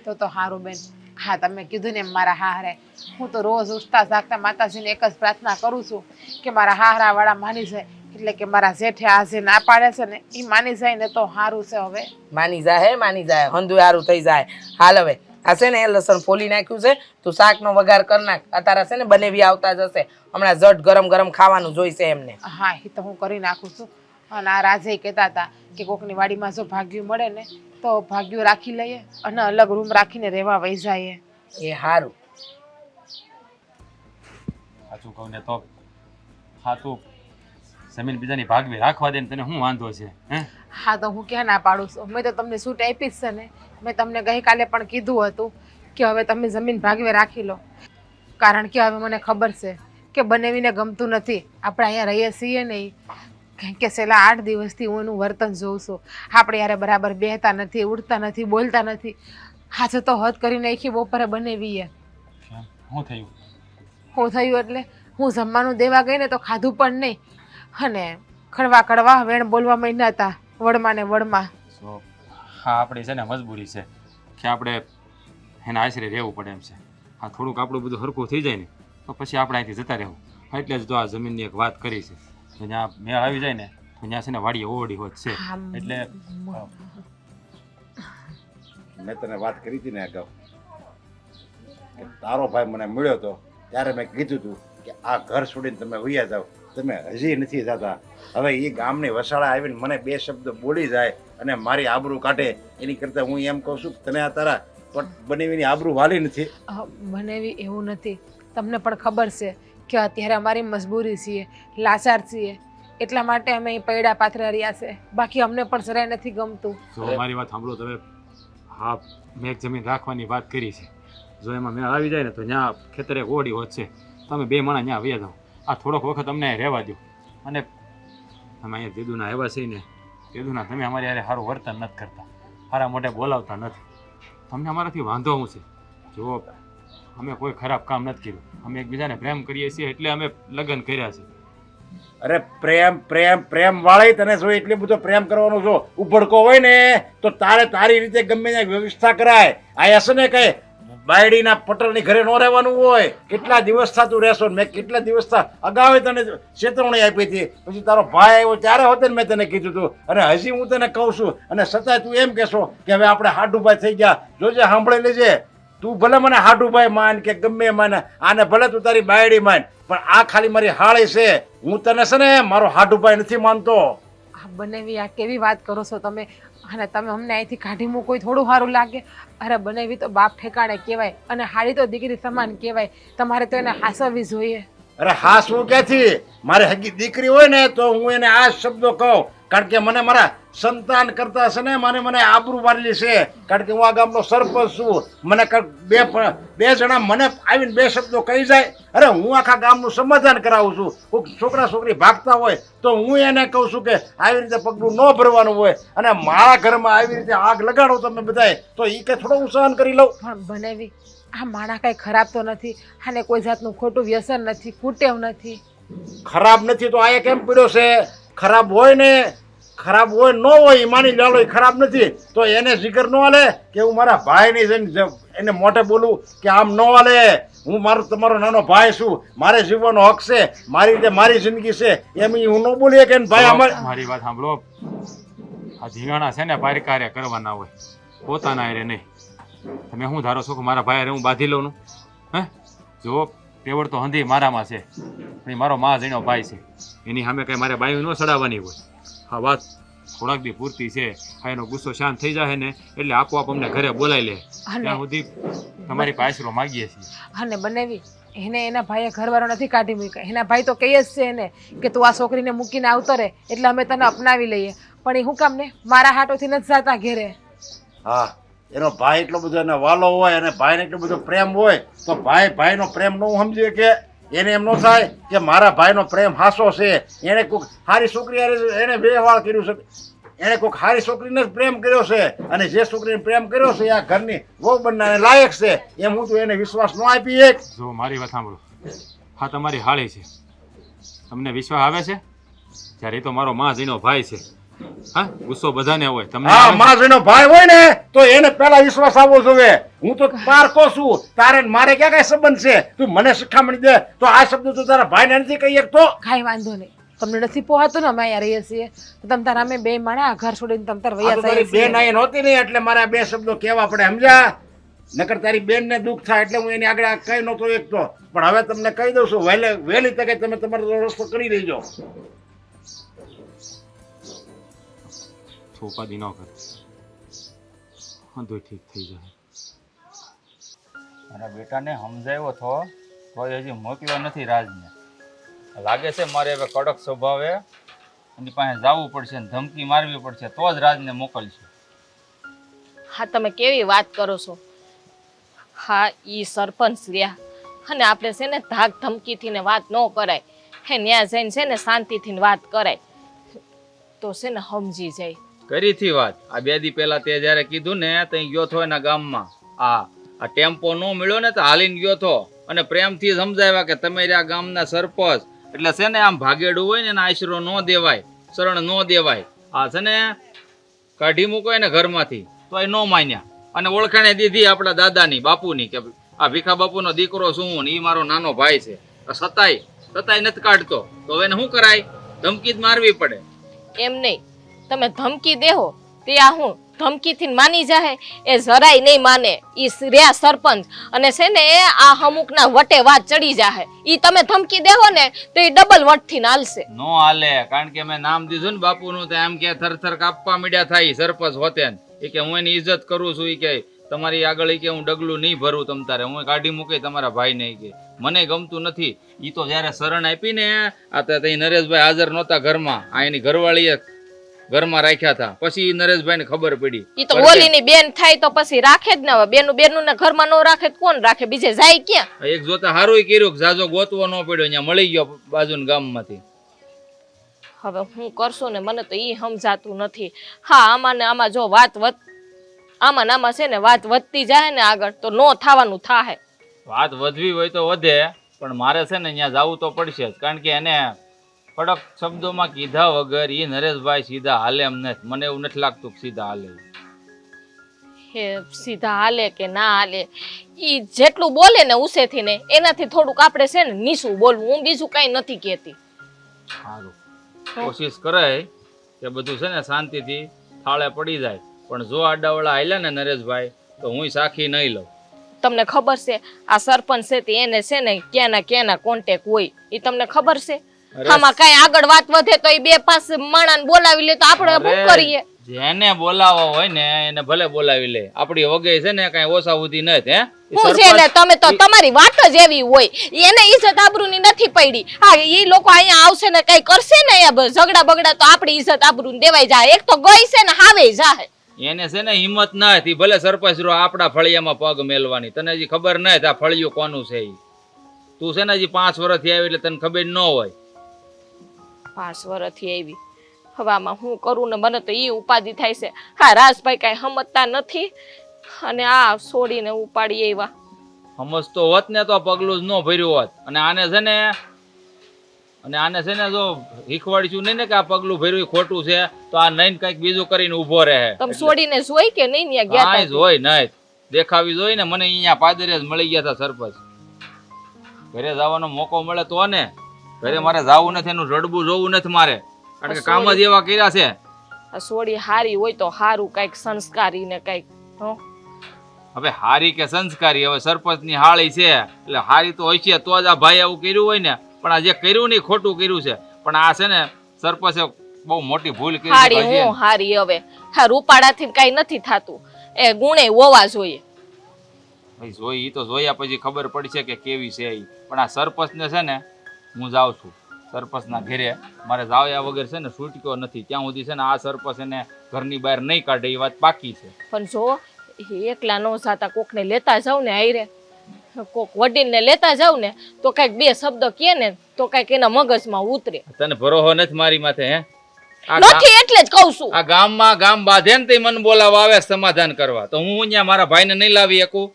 તો સારું બેન. હા, તમે કીધું ને મારા હારે, હું તો રોજ ઉઠતા જાગતા માતાજીને એક જ પ્રાર્થના કરું છું કે મારા હારા વાળા માની જાય, એટલે કે મારા જેઠે આજે ના પાડે છે ને એ માની જાય ને તો સારું છે. હવે
માની જાય, હંધુ સારું થઈ જાય. હાલ હવે આ છે ને લસણ ફોલી નાખ્યું છે, તું શાકનો વઘાર કરી નાખ. અત્યારે છે ને બનેવી આવતા જશે, હમણાં ઝટ ગરમ ગરમ ખાવાનું જોઈશે એમને.
હા, એ તો હું કરી નાખું છું. અને આ રાજે કહેતા હતા કે કોકની વાડીમાં જો ભાગ્યું મળે ને તો ભાગ્યું રાખી લઈએ અને અલગ રૂમ રાખીને રહેવા વહી જાય.
એ સારું.
સાચું કહું ને તો હા, તું જમીન બીજાની ભાગવી રાખવા દે ને તને શું વાંધો છે? હે?
હા, તો હું ક્યાં ના પાડું છું? મેં તો તમને છૂટ આપી જ છે ને. મેં તમને ગઈકાલે પણ કીધું હતું કે હવે તમે જમીન ભાગવે રાખી લો, કારણ કે હવે મને ખબર છે કે બનેવીને ગમતું નથી આપણે અહીંયા રહીએ છીએ નહીં. કારણ કે છેલ્લા 8 દિવસથી હું એનું વર્તન જોઉં છું. આપણે યારે બરાબર બેહતા નથી, ઉઠતા નથી, બોલતા નથી. આજે તો હદ કરી નાખી બપોરે બનેવીએ.
શું થયું?
શું થયું એટલે હું જમવાનું દેવા ગઈ ને તો ખાધું પણ નહીં, અને કડવા વેણ બોલવા માંડ્યા હતા, વડમાં ને વડમાં.
હા, આપણી છે ને મજબૂરી છે કે આપણે એના આશરે રહેવું પડે એમ છે. હા, થોડુંક આપણું બધું હરખું થઈ જાય ને તો પછી આપણે અહીંથી જતા રહેવું. એટલે જ તો આ જમીનની એક વાત કરી છે. તો જ્યાં મેળ આવી જાય ને તો ત્યાં છે ને વાડીએ ઓવડી હોત છે. એટલે
મેં તને વાત કરી હતી ને અગાઉ કે તારો ભાઈ મને મળ્યો હતો ત્યારે મેં કીધું હતું કે આ ઘર છોડીને તમે વૈયા જાઓ, તમે હજી નથી જતા. હવે એ ગામની વસાળા આવીને મને 2 શબ્દ બોલી જાય અને મારી આબરૂ કાઢે એની કરતાં હું એમ કહું છું કે તને આ તારા બનેવીની આબરૂ વાલી નથી.
બનેવી એવું નથી, તમને પણ ખબર છે કે અત્યારે અમારી મજબૂરી છીએ, લાચાર છીએ, એટલા માટે અમે અહીં પૈડા પાથરા રહ્યા છે. બાકી અમને પણ જરાય નથી ગમતું.
જો મારી વાત સાંભળો તમે. હા, મેં એક જમીન રાખવાની વાત કરી છે. જો એમાં મેળ આવી જાય ને તો ત્યાં ખેતરે ઓડી હોત છે, તમે 2 માણસ ત્યાં વયા જાઓ. આ થોડોક વખત અમને રહેવા દો. અને અમે અહીંયા દેદુના આવ્યા છીએ ને, દેદુના તમે અમારી યારે સારું વર્તન નથી કરતા, સારા મોઢે બોલાવતા નથી. તમને અમારાથી વાંધો શું છે? જો અમે કોઈ ખરાબ કામ નથી કર્યું, અમે એકબીજાને પ્રેમ કરીએ છીએ એટલે અમે લગ્ન કર્યા છે.
અરે પ્રેમ પ્રેમ પ્રેમ વાળી તને જો એટલો બધો પ્રેમ કરવાનો જો ઉભડકો હોય ને તો તારે તારી રીતે ગમે ત્યાં વ્યવસ્થા કરાય. આ હશે ને કઈ બાયડીના પટરની ઘરે ન રહેવાનું હોય. કેટલા દિવસ થતું રહેશો? મેં કેટલા દિવસ અગાઉ તને ચેતવણી આપી હતી, પછી તારો ભાઈ આવ્યો ત્યારે હોતે ને મેં તને કીધું હતું, અને હજી હું તને કહું છું, અને છતાંય તું એમ કહેશો કે હવે આપણે હાડુભાઈ થઈ ગયા. જોજે, સાંભળી લેજે. તું ભલે મને હાડુભાઈ માન કે ગમે માન, આને ભલે તું તારી બાયડી માન, પણ આ ખાલી મારી હાળી છે. હું તને છે ને મારો હાડુભાઈ નથી માનતો.
બનેવી આ કેવી વાત કરો છો તમે? અને તમે અમને અહીંથી કાઢી મૂકો થોડું સારું લાગે? અરે બનેવી તો બાપ ઠેકાણે કહેવાય, અને હાડી તો દીકરી સમાન કહેવાય. તમારે તો એને હાસવવી જોઈએ.
અરે હા, શું ક્યાંથી? મારે હગી દીકરી હોય ને તો હું એને આ શબ્દો કહું, કારણ કે મને મારા સંતાન કરતા છે ને મને આબરૂ વાળેલી છે. કારણ કે હું આ ગામનો સરપંચ છું. મને બે જણા મને આવીને 2 શબ્દો કહી જાય, અરે હું આખા ગામનું સમાધાન કરાવું છું. કોઈક છોકરા છોકરી ભાગતા હોય તો હું એને કહું છું કે આવી રીતે પગલું ન ભરવાનું હોય, અને મારા ઘરમાં આવી રીતે આગ લગાડો તમે બધાય તો એ કે થોડો હું સહન કરી લઉં.
પણ બનેવી આ માણા કાંઈ ખરાબ તો નથી, અને કોઈ જાતનું ખોટું વ્યસન નથી, કુટેવ નથી.
ખરાબ નથી તો આ કેમ પીડ્યો છે? ખરાબ હોય ને, ખરાબ હોય ન હોય એ માની લાલો, એ ખરાબ નથી તો એને જીગર ન હાલે કે હું મારા ભાઈની એને મોઢે બોલું કે આમ ન હાલે, હું તમારો નાનો ભાઈ છું, મારે જીવવાનો હક છે, મારી રીતે મારી જિંદગી છે, એમ હું ન બોલીએ કે ભાઈ અમારે.
મારી વાત સાંભળો, આ ધીંગાણા છે ને ભારે કાર્ય કરવાના હોય, પોતાના હારે નહીં. તમે શું ધારો છો કે મારા ભાઈ હારે હું બાંધી લઉં ને? હે, જો તેવડ તો હંધી મારામાં છે, પણ એ મારો મા જણ્યો ભાઈ છે, એની સામે કઈ મારે બાયું ન ચડાવવાની હોય. હા, વાત થોડાક દી પૂરતી છે. હા, એનો ગુસ્સો શાંત થઈ જાય ને એટલે આપોઆપ અમને ઘરે બોલાવી લે. ત્યાં સુધી તમારી પાસે આશરો માગીએ છીએ.
અને બનાવી એને એના ભાઈએ ઘરવાળો નથી કાઢી મૂક્યા. એના ભાઈ તો કહે જ છે એને કે તું આ છોકરીને મૂકીને આવતો રહે એટલે અમે તને અપનાવી લઈએ. પણ એ હું કામ ને મારા હાટોથી નથી જતા ઘેરે.
હા, એનો ભાઈ એટલો બધો એને વાલો હોય અને ભાઈને એટલો બધો પ્રેમ હોય તો ભાઈનો પ્રેમ ન સમજીએ કે એને એમ ન થાય કે મારા ભાઈનો પ્રેમ હાસો છે, એને કોઈક સારી છોકરી એને વ્યવહાર કર્યું છે, એને કોઈક સારી છોકરીને જ પ્રેમ કર્યો છે અને જે છોકરીને પ્રેમ કર્યો છે એ આ ઘરની વહુ બનવાને લાયક છે, એમ હું તો એને વિશ્વાસ ન આપી એક.
જો મારી વાત સાંભળો, હા તમારી હાળી છે, તમને વિશ્વાસ આવે છે? જ્યારે એ તો મારો મા જઈનો ભાઈ છે. હા, ગુસ્સો બધાને હોય, તમને
હા,
આવે છે?
માનો ભાઈ હોય ને તો એને પહેલા વિશ્વાસ આવવો જોઈએ. હું તો પારકો છું, તારે ને મારે ક્યાં કઈ સંબંધ છે? તું મને શિખામણી દે તો આ શબ્દ તું તારા ભાઈને નથી કહી શકતો?
કાંઈ વાંધો નહીં, તમને નથી પોહાતું ને અમે અહીંયા રહીએ છીએ તો તમ તારા અમે બે માણા ઘર છોડીને તમ તાર
આ
વૈયા
તો
જઈએ
તારી
છીએ.
બેન અહીં નહોતી ને એટલે મારે આ બે શબ્દો કહેવા પડે, સમજ્યા? નકર તારી બેન ને દુઃખ થાય એટલે હું એની આગળ આ કઈ નહોતો એકતો, પણ હવે તમને કહી દઉં છું, વહેલી તકે તમે તમારો રસ્તો કરી લેજો.
ઉપાધિ ન કરે, બધું ઠીક થઈ જાય.
મારા બેટાને સમજાવ્યો તો તોય હજી મોકલ્યો નથી રાજને. લાગે છે મારે હવે કડક સ્વભાવે એની પાસે જવું પડશે ને ધમકી મારવી પડશે તો જ રાજને મોકલશે.
હા, તમે કેવી વાત કરો છો? હા, ઈ સરપંચ રહ્યા અને આપણે છે ને ધાક ધમકીથી ને વાત ન કરાય. હે, ન્યા જઈને છે ને શાંતિથી વાત કરાય તો છે ને સમજી જાય.
કરી થી વાત આ 2 દી પહેલા તે જ્યારે કીધું ને ત્યાં ગયો થો એના ગામમાં. આ ટેમ્પો ન મળ્યો ને તો હાલીને ગયો થો અને પ્રેમથી સમજાવ્યા કે તમે રહ્યા ગામના સરપંચ એટલે છે ને આમ ભાગેડું હોય ને એના આશરો ન દેવાય, શરણ ન દેવાય. આ છે ને કાઢી મૂકો એને ઘરમાંથી તો એ ન માન્યા અને ઓળખાણે દીધી આપણા દાદાની બાપુની કે આ ભીખા બાપુનો દીકરો શું ને એ મારો નાનો ભાઈ છે. સતાય નથી કાઢતો તો હવે એને શું કરાય? ધમકી જ મારવી પડે.
એમ નહીં, તમે ધમકી દેહો તે આ હું ધમકીથી માની જાય એ જરાય નહીં માને. ઈ રહ્યા સરપંચ અને છે ને આ અમુકના વટે વાત ચડી જાય. ઈ તમે ધમકી દેહો ને તો એ ડબલ વટથી હાલશે.
નો હાલે, કારણ કે મેં નામ દીધું ને બાપુનું તો એમ કે થરથર કાપવા મીડ્યા થાય સરપંચ હોતે ને. એ કે હું એની ઇજ્જત કરું છું, એ કે તમારી આગળ કે હું ડગલું નહીં ભરું તમ તારે, હું કાઢી મૂકી તમારા ભાઈ ને કે મને ગમતું નથી. ઈ તો જયારે શરણ આપી ને આ તો નરેશભાઈ હાજર નહોતા ઘરમાં, આ એની ઘરવાળીએ ઘરમાં રાખ્યા હતા. પછી નરેશભાઈ ને ખબર પડી.
ઈ તો બોલીની બેન થાય તો પછી રાખે જ ને. હવે બેનું ને ઘરમાં ન રાખે તો કોણ રાખે? બીજે જાય ક્યાં?
એક જોતા હારું કર્યું કે જાજો ગોતવો ન પડ્યો, અહીંયા મળી ગયો બાજુના ગામમાંથી.
હવે હું કરશું ને મને તો ઈ સમજાતું નથી. હા, આમાં જો આમાં છે ને વાત વધતી જાય ને આગળ તો નો થવાનું થાય.
વાત વધવી હોય તો વધે, પણ મારે છે ને અહીંયા જવું તો પડશે જ, કારણ કે એને કડક શબ્દોમાં કીધા વગર એ નરેશભાઈ સીધા હાલે એમ નથી. મને એવું નથી લાગતું કે સીધા હાલે.
હે, સીધા હાલે કે ના હાલે ઈ જેટલું બોલે ને ઉસેથી ને એનાથી થોડુંક આપણે છે ને નીચું બોલવું. હું બીજું કઈ નથી કહેતી.
સારું, કોશિશ કરાય કે બધું છે ને શાંતિથી થાળે પડી જાય, પણ જો આડાવડા હાલ્યા ને નરેશભાઈ તો હું સાખી નહીં લઉં.
તમને ખબર છે આ સરપંચ છે તે એને છે ને ક્યાંના કોન્ટેક હોય એ તમને ખબર છે? આમાં કઈ આગળ વાત વધે તો એ 2-5 માણસને બોલાવી લે તો આપણે શું કરીએ?
જેને બોલાવો હોય ને એને ભલે બોલાવી લે, આપણી વગેરે છે ને કઈ ઓછા સુધી નથી.
હું છે ને તમે તો તમારી વાત જ એવી હોય. એને ઇજ્જત આબરૂની નથી પડી. હા, એ લોકો અહીંયા આવશે ને કઈ કરશે ને ઝઘડા બગડા તો આપણી ઇજ્જત આબરૂ દેવાઈ જાય. એક તો ગઈ છે ને હાવે જાય.
એને છે ને હિંમત નથી, ભલે સરપંચ રો આપણા ફળિયામાં પગ મેલવાની. તને હજી ખબર નથી આ ફળિયું કોનું છે. તું છે ને હજી 5 વર્ષથી આવી એટલે તને ખબર ન હોય.
5 વર્ષથી આવી. હવે આમાં હું કરું ને મને તો ઈ ઉપાધિ થાય છે. હા, રાજભાઈ કઈ સમજતા નથી અને આ છોડીને ઉપાડી એવા.
સમજતો હોત ને તો પગલું જ ન ભર્યું હોત. અને આને છે ને જો શીખવાડીશું નહીં ને કે આ પગલું ભર્યું ખોટું છે તો આ નહીં કઈક બીજું કરીને ઉભો રહે.
તમે છોડીને જોઈ કે નહીં? ગયા
હોય નહીં દેખાવી જોઈ ને મને અહીંયા પાદરે જ મળી ગયા હતા સરપંચ. ઘરે જવાનો મોકો મળે તો ને, ઘરે મારે જવું નથી, એનું રડવું જોવું નથી મારે, કારણ કે કામ જ એવા કર્યા છે.
આ સોડી હારી હોય તો હારું, કાંઈક સંસ્કારી ને કાંઈક હો.
હવે હારી કે સંસ્કારી, હવે સરપંચની હાળી છે એટલે હારી તો હોય છે, તો જ આ ભાઈ આવું કર્યું હોય ને. પણ આ જે કર્યું નહીં ખોટું કર્યું છે. પણ આ છે ને સરપંચે બહુ મોટી ભૂલ કરી છે
હારી
ભાઈ.
હું હારી હવે હા રૂપાળાથી કાંઈ નથી થાતું, એ ગુણે હોવા જોઈએ.
ભાઈ જોઈ ઈ તો જોયા પછી ખબર પડશે કે કેવી છે ઈ. પણ આ સરપંચને છે ને હું જાઉં છું સરપંચના ઘરે, મારે જાવ્યા વગર છે ને છૂટક્યો નથી ત્યાં સુધી છે ને આ સરપંચ એને ઘરની બહાર નહીં કાઢે એ વાત પાકી છે.
પણ જો એકલા ન જાતા કોકને લેતા જાવ ને આયરે, કોક વડીલને લેતા જાવ ને તો કાંઈક બે શબ્દ કહે ને તો કાંઈક એના મગજમાં ઉતરે.
તને ભરોસો નથી મારી માથે? હે આ ગા-
નથી એટલે જ કહું છું.
આ ગામમાં ગામ બાંધે ને તે મને બોલાવવા આવે સમાધાન કરવા, તો હું અહીંયા મારા ભાઈને નહીં લાવી શકું?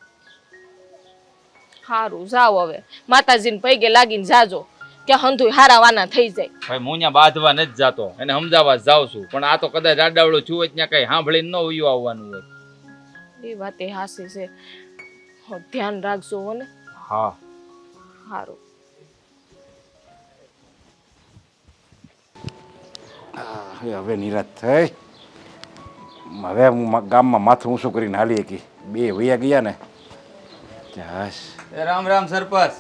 હારું જાવ હવે માતાજીને પૈગે લાગીને જાજો કે હંધુય હારાવાના થઈ જાય.
ભાઈ હું અહીંયા બાંધવા નથી જાતો, એને સમજાવવા જાઉં છું. પણ આ તો કદાચ આડાવડું છું હોય ત્યાં કઈ સાંભળીને ન ઉયું આવવાનું હોય.
એ વાત એ હાસી છે, હો, ધ્યાન રાખજો હો ને.
હા
હારું.
હવે નિરાશ થઈ. હવે હું ગામમાં માથું ઊંચું કરીને હાલી શકી. બે વૈયા ગયા ને ચાસ.
રામ રામ સરપંચ.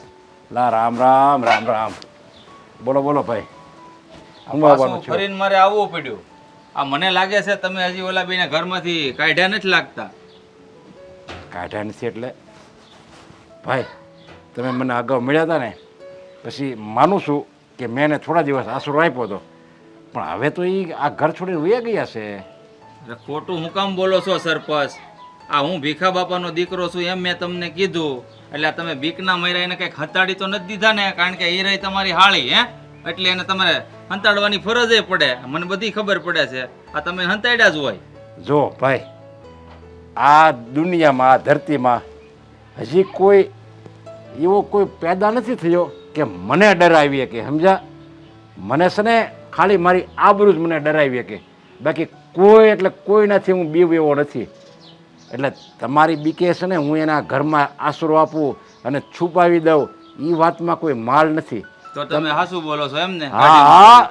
લા રામ રામ રામ રામ. બોલો બોલો ભાઈ, હું આવવાનું છું.
ફરીને મારે આવવું પડ્યું. આ મને લાગે છે તમે હજી ઓલા બેને ઘરમાંથી કાઢ્યા નથી લાગતા.
કાઢ્યા નથી એટલે ભાઈ તમે મને અગાઉ મળ્યા હતા ને પછી માનું છું કે મેં એને થોડા દિવસ આશરો આપ્યો હતો, પણ હવે તો એ આ ઘર છોડીને વયા ગયા છે.
અરે ખોટું હું કામ બોલો છો સરપંચ? આ હું ભીખા બાપાનો દીકરો છું એમ મેં તમને કીધું, એટલે તમે બીકના મર્યા એને કંઈક હતાડી તો નથી દીધા ને? કારણ કે એ રહી તમારી હાળી, હે એટલે એને તમારે હંતાડવાની ફરજ એ પડે. મને બધી ખબર પડે છે, આ તમે હંતાડ્યા જ હોય.
જો ભાઈ આ દુનિયામાં આ ધરતીમાં હજી કોઈ એવો કોઈ પેદા નથી થયો કે મને ડરાવીએ કે સમજા. મને છે ને ખાલી મારી આબરૂ જ મને ડરાવીએ કે, બાકી કોઈ એટલે કોઈનાથી હું બીવ એવો નથી. એટલે તમારી બીકે છે ને હું એના ઘરમાં આશરો આપું અને છુપાવી દઉં એ વાતમાં કોઈ માલ નથી.
તો તમે હાસુ બોલો છો એમ ને?
હા હા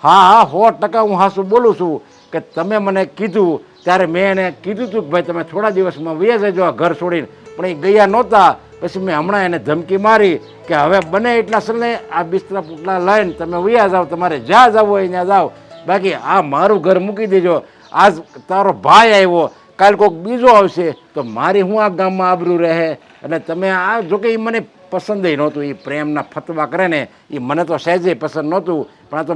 હા હા 100% હું હાસું બોલું છું કે તમે મને કીધું ત્યારે મેં એને કીધું હતું કે ભાઈ તમે થોડા દિવસમાં વયા જજો આ ઘર છોડીને, પણ એ ગયા નહોતા. પછી મેં હમણાં એને ધમકી મારી કે હવે બને એટલા સને આ બિસ્તરા પુટલા લઈને તમે વયા જાઓ, તમારે જ્યાં જવું હોય ત્યાં જાઓ, બાકી આ મારું ઘર મૂકી દેજો. આજ તારો ભાઈ આવ્યો, કાલ કોઈક બીજો આવશે તો મારી હું આ ગામમાં આબરૂ રહે. અને તમે આ જોકે એ મને પસંદ નહોતું, એ પ્રેમના ફતવા કરે ને એ મને તો સહેજે પસંદ નહોતું, પણ આ તો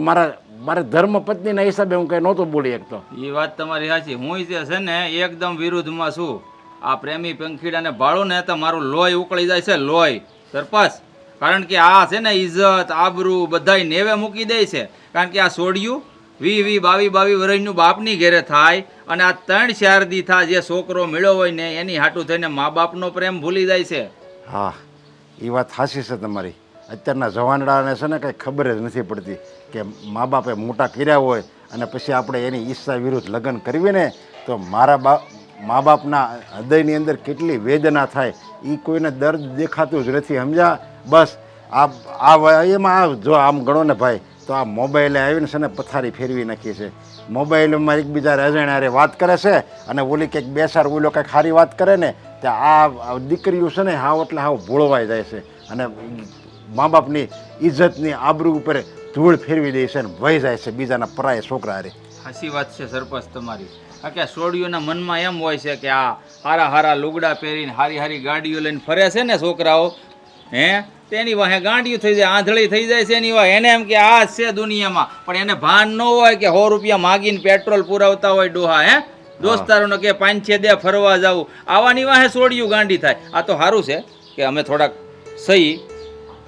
મારે ધર્મ પત્નીના હિસાબે હું કંઈ નહોતું બોલી શકતો.
એ વાત તમારી સાચી. હું જે છે ને એકદમ વિરુદ્ધમાં છું. આ પ્રેમી પંખીડાને ભાળું ને તો મારું લોહી ઉકળી જાય છે, લોહી સરપંચ. કારણ કે આ છે ને ઇજ્જત આબરૂ બધાય નેવે મૂકી દે છે. કારણ કે આ છોડ્યું 20 22 વર્ષનું બાપની ઘેરે થાય અને આ 3-4 દી થાય જે છોકરો મળ્યો હોય ને એની હાટું થઈને મા બાપનો પ્રેમ ભૂલી જાય છે.
હા એ વાત સાચી છે તમારી. અત્યારના જવાનડાને છે ને કંઈ ખબર જ નથી પડતી કે મા બાપે મોટા કર્યા હોય અને પછી આપણે એની ઈચ્છા વિરુદ્ધ લગ્ન કરવી ને તો મા બાપના હૃદયની અંદર કેટલી વેદના થાય એ કોઈને દર્દ દેખાતું જ નથી સમજ્યા. બસ એમાં જો આમ ગણો ને ભાઈ તો આ મોબાઈલે આવીને છે ને પથારી ફેરવી નાખી છે. મોબાઈલમાં એકબીજા અજાણ્યારે વાત કરે છે અને ઓલી કંઈક બેસાર ઓલો કંઈક સારી વાત કરે ને ત્યાં આ દીકરીઓ છે ને હાવ એટલે હાવ ભોળવાઈ જાય છે અને મા બાપની ઇજ્જતની આબરૂ ઉપર ધૂળ ફેરવી દે છે ને વહી જાય છે બીજાના પરાય છોકરા હારે.
સાચી વાત છે સરપંચ તમારી. આ કે છોડીઓના મનમાં એમ હોય છે કે આ હારા લુગડા પહેરીને હારી ગાડીઓ લઈને ફરે છે ને છોકરાઓ, હે તેની વાહે ગાંડિયું થઈ જાય, આંધળી થઈ જાય છે એની વાહે. એને એમ કે આ છે દુનિયામાં, પણ એને ભાન ન હોય કે 100 રૂપિયા માગીને પેટ્રોલ પુરાવતા હોય ડોહા, હે દોસ્તારોનો કે 5-6 દે ફરવા જવું, આવાની વાહે છોડ્યું ગાંડી થાય. આ તો સારું છે કે અમે થોડાક સહી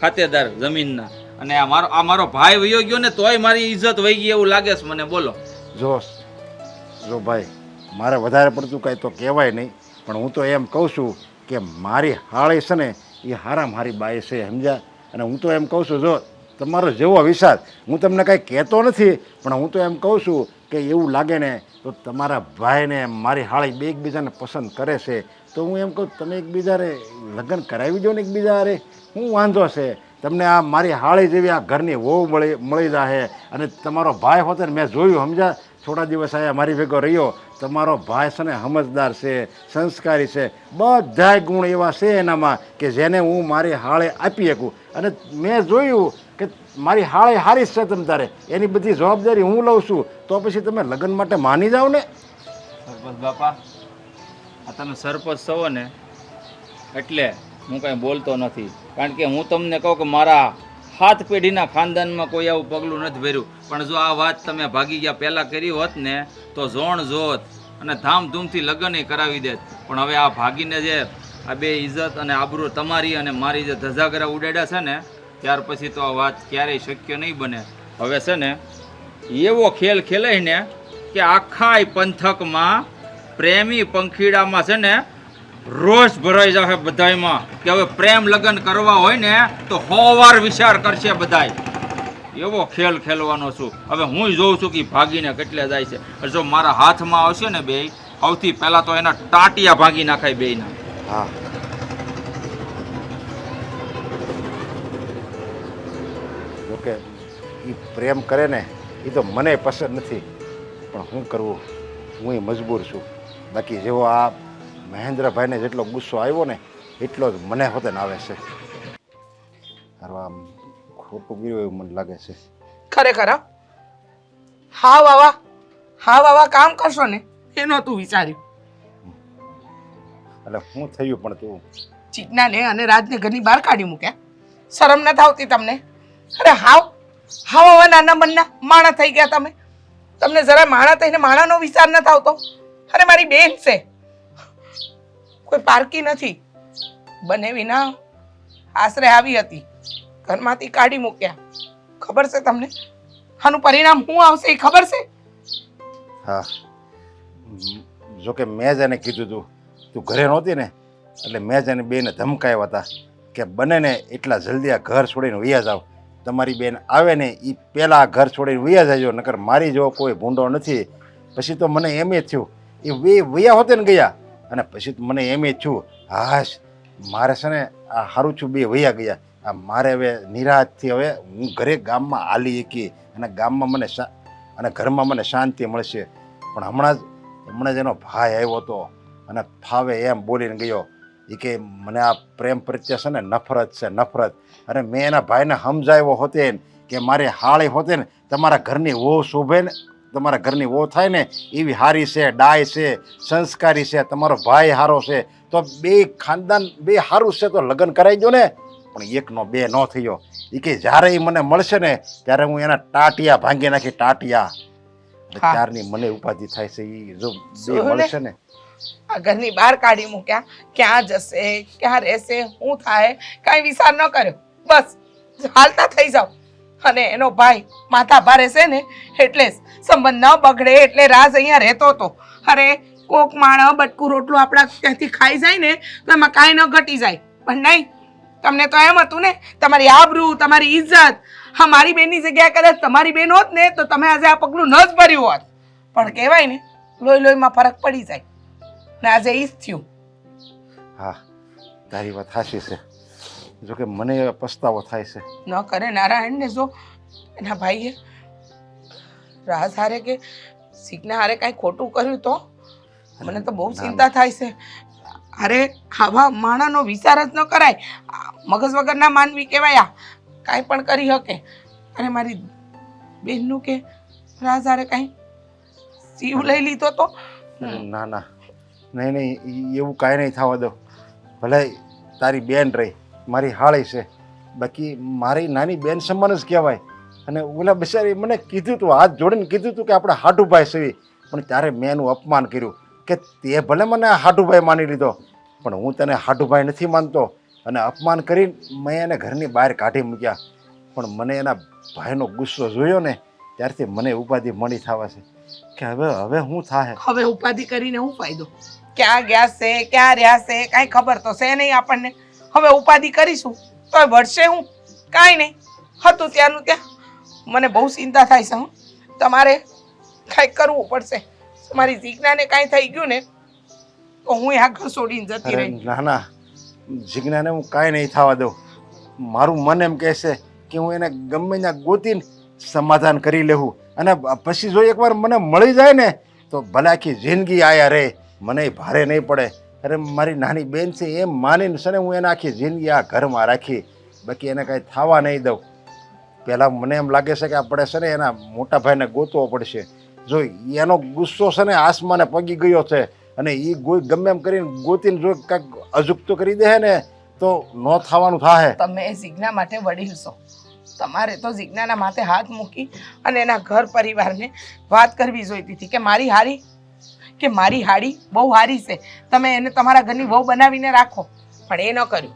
ખાતેદાર જમીનના, અને આ મારો ભાઈ વયો ગયો ને તોય મારી ઇજ્જત વહી ગઈ એવું લાગે છે મને. બોલો
જો ભાઈ મારે વધારે પડતું કાંઈ તો કહેવાય નહીં, પણ હું તો એમ કહું છું કે મારી હાળી છે ને એ હારામ હારી બાઈ છે સમજ્યા. અને હું તો એમ કહું છું જો તમારો જેવો વિચાર. હું તમને કાંઈ કહેતો નથી, પણ હું તો એમ કહું છું કે એવું લાગે ને તો તમારા ભાઈને મારી હાળી બે એકબીજાને પસંદ કરે છે, તો હું એમ કહું તમે એકબીજાને લગ્ન કરાવી દો ને એકબીજા હારે. શું વાંધો છે? તમને આ મારી હાળી જેવી આ ઘરની વહુ મળી જાય. અને તમારો ભાઈ હોતે ને મેં જોયું, સમજ્યા, થોડા દિવસ આયા મારી ભેગો રહ્યો. તમારો ભાઈ છે ને સમજદાર છે, સંસ્કારી છે, બધાય ગુણ એવા છે એનામાં કે જેને હું મારી હાળે આપી શકું. અને મેં જોયું કે મારી હાળે હારી જ છે તમ તારે, એની બધી જવાબદારી હું લઉં છું, તો પછી તમે લગ્ન માટે માની જાઓ ને.
સરપંચ બાપા, આ તમે સરપંચ છો ને એટલે હું કાંઈ બોલતો નથી, કારણ કે હું તમને કહું કે મારા 7 પેઢીના ખાનદાનમાં કોઈ આવું પગલું નથી ભર્યું. પણ જો આ વાત તમે ભાગી ગયા પહેલાં કરી હોત ને તો જોણ જોત અને ધામધૂમથી લગ્ન કરાવી દેત. પણ હવે આ ભાગીને જે આ બે ઇજ્જત અને આબરૂ તમારી અને મારી જે ધજાગરા ઉડાડ્યા છે ને, ત્યાર પછી તો આ વાત ક્યારેય શક્ય નહીં બને. હવે છે ને એવો ખેલ ખેલાય ને કે આખા પંથકમાં પ્રેમી પંખીડામાં છે ને રોષ ભરાઈ જશે બધાયમાં કે હવે પ્રેમ લગ્ન કરવા હોય ને તો 100 વાર વિચાર કરશે બધાય. એવો ખેલ ખેલવાનો છું. હવે હું જોઉં છું કે ભાગીને કેટલે જાય છે. જો મારા હાથમાં આવશે ને બે, સૌથી પહેલા તો એના ટાંટિયા ભાગી નાખાય બેયના.
હા, જોકે એ પ્રેમ કરે ને એ તો મને પસંદ નથી, પણ શું કરવું, હું મજબૂર છું. બાકી જેવો આ મહેન્દ્રભાઈને જેટલો ગુસ્સો આવ્યો ને એટલો જ મને હોતે ને આવે છે. આમ ખોટું ગયું એવું મને લાગે છે.
ખરેખર હા? હા વાવા કામ કરશો ને એ નહોતું વિચાર્યું.
એટલે શું થયું પણ તું?
ચીકનાને અને રાજને ઘરની બહાર કાઢી મૂક્યા. શરમ નથી આવતી તમને? અરે હાવ નાના મનના માણા થઈ ગયા તમે. તમને જરા માણા થઈને માણાનો વિચાર નથી આવતો? અરે મારી બેન છે, કોઈ પારકી નથી. બને વિના આશરે આવી હતી, ઘરમાંથી કાઢી મૂક્યા. ખબર છે તમને આનું પરિણામ શું આવશે એ ખબર છે?
હા, જોકે મેં જ એને કીધું તું ઘરે નહોતી ને, એટલે મેં જ એને બેને ધમકાવ્યા હતા કે બને ને એટલા જલ્દી આ ઘર છોડીને વયા જાવ. તમારી બેન આવે ને એ પહેલાં આ ઘર છોડીને વયા જજો, નકર મારી જેવો કોઈ ભૂંડો નથી. પછી તો મને એમ જ થયું એ વયા હોતે ને ગયા, અને પછી તો મને એમ જ થયું હાશ મારે છે ને આ સારું છું બે વયા ગયા. આ મારે હવે નિરાશથી હવે હું ઘરે ગામમાં હાલી શકી અને ગામમાં મને અને ઘરમાં મને શાંતિ મળશે. પણ હમણાં જ એનો ભાઈ આવ્યો હતો અને ફાવે એમ બોલીને ગયો. એ કે મને આ પ્રેમ પ્રત્યે છે ને નફરત છે, નફરત. અને મેં એના ભાઈને સમજાવ્યો હોતે ને કે મારી હાળી હોતે ને તમારા ઘરની વો શોભે ને, તમારા ઘરની વો થાય ને એવી હારી છે, ડાય છે, સંસ્કારી છે, તમારો ભાઈ હારો છે, તો બે ખાનદાન બે સારું છે તો લગ્ન કરાવી દો ને. પણ એકનો બે ન થયો. એ કે જ્યારે એ મને મળશે ને ત્યારે હું એના ટાટિયા ભાંગી નાખી, ટાટિયા. ત્યારની મને ઉપાધિ થાય છે. એ જો બે મળશે ને.
આ ઘરની બહાર કાઢી મૂક્યા, ક્યાં જશે, ક્યાં રહેશે, શું થાય, કાંઈ વિચાર ન કર્યો. બસ હાલતા થઈ જાવ. અને એનો ભાઈ માથા ભારે છે ને એટલે જ સંબંધ ન બગડે એટલે રાજ અહીંયા રહેતો હતો. અરે કોક માણસ બટકું રોટલું આપણા ત્યાંથી ખાઈ જાય ને તો એમાં કાંઈ ન ઘટી જાય. પણ નહીં, તમને તો એમ હતું ને તમારી આબરૂ, તમારી ઇજ્જત. હા, મારી બેનની જગ્યાએ કદાચ તમારી બેન હોત ને તો તમે આજે આ પગલું ન જ ભર્યું હોત. પણ કહેવાય ને લોહીમાં ફરક પડી જાય ને આજે ઈ જ થયું.
હા, તારી વાત સાચી છે. જોકે મને પસ્તાવો થાય છે.
ન કરે નારાયણને જો એના ભાઈએ રાજ હારે કે શીખના હારે કાંઈ ખોટું કર્યું તો મને તો બહુ ચિંતા થાય છે. અરે આવા માણાનો વિચાર જ ન કરાય. મગજ વગરના માનવી કહેવાય. કાંઈ પણ કરી શકે. અને મારી બહેનનું કે રાજ હારે કાંઈ જીવ લઈ લીધો તો?
ના ના, નહીં એવું કાંઈ નહીં થવા દો. ભલે તારી બેન રહી, મારી હાળી છે, બાકી મારી નાની બેન સમાન જ કહેવાય. અને ઓલા બિચારી મને કીધું તું, હાથ જોડીને કીધું તું કે આપણે હાટુભાઈ સેવી. પણ ત્યારે મેં એનું અપમાન કર્યું કે તે ભલે મને હાટુભાઈ માની લીધો, પણ હું તને હાટુભાઈ નથી માનતો. અને અપમાન કરીને મેં એને ઘરની બહાર કાઢી મૂક્યા. પણ મને એના ભાઈનો ગુસ્સો જોયો ને ત્યારથી મને ઉપાધિ મળી થવા છે કે હવે શું થાય.
હવે ઉપાધિ કરીને શું ફાયદો? ક્યાં ગયા છે, ક્યાં રહ્યા છે, કાંઈ ખબર તો છે નહીં આપણને. હવે ઉપાધિ કરીશું તો વળશે હું? કાંઈ નહીં. હતું ત્યાંનું ત્યાં મને બહુ ચિંતા થાય છે. તમારે કાંઈક કરવું પડશે. મારી જીજ્ઞાને કાંઈ થઈ ગયું ને તો હું આ ઘર છોડીને જતી
અરે
રહી.
ના ના, જીજ્ઞાને હું કાંઈ નહીં થવા દઉં. મારું મન એમ કહેશે કે હું એને ગમે ત્યાં ગોતીને સમાધાન કરી લેવું, અને પછી જો એકવાર મને મળી જાય ને તો ભલે આખી જિંદગી આયા રહે, મને ભારે નહીં પડે. અરે મારી નાની બેન છે એમ માનીને છે ને હું એને આખી જિંદગી આ ઘરમાં રાખી, બાકી એને કાંઈ થવા નહીં દઉં. પહેલાં મને એમ લાગે છે કે આપણે છે ને એના મોટા ભાઈને ગોતવો પડશે. જો એનો ગુસ્સો છે ને આસમાને પગી ગયો છે, અને એ ગમે એમ કરીને ગોતીને જો કાંઈક અજુકતો કરી દે ને તો ન થવાનું થાય.
તમે જીજ્ઞા માટે વડીલ છો, તમારે તો જીજ્ઞાના માથે હાથ મૂકી અને એના ઘર પરિવારને વાત કરવી જોઈતી હતી કે મારી હાડી બહુ હારી છે, તમે એને તમારા ઘરની વહુ બનાવીને રાખો. પણ એ ન કર્યું.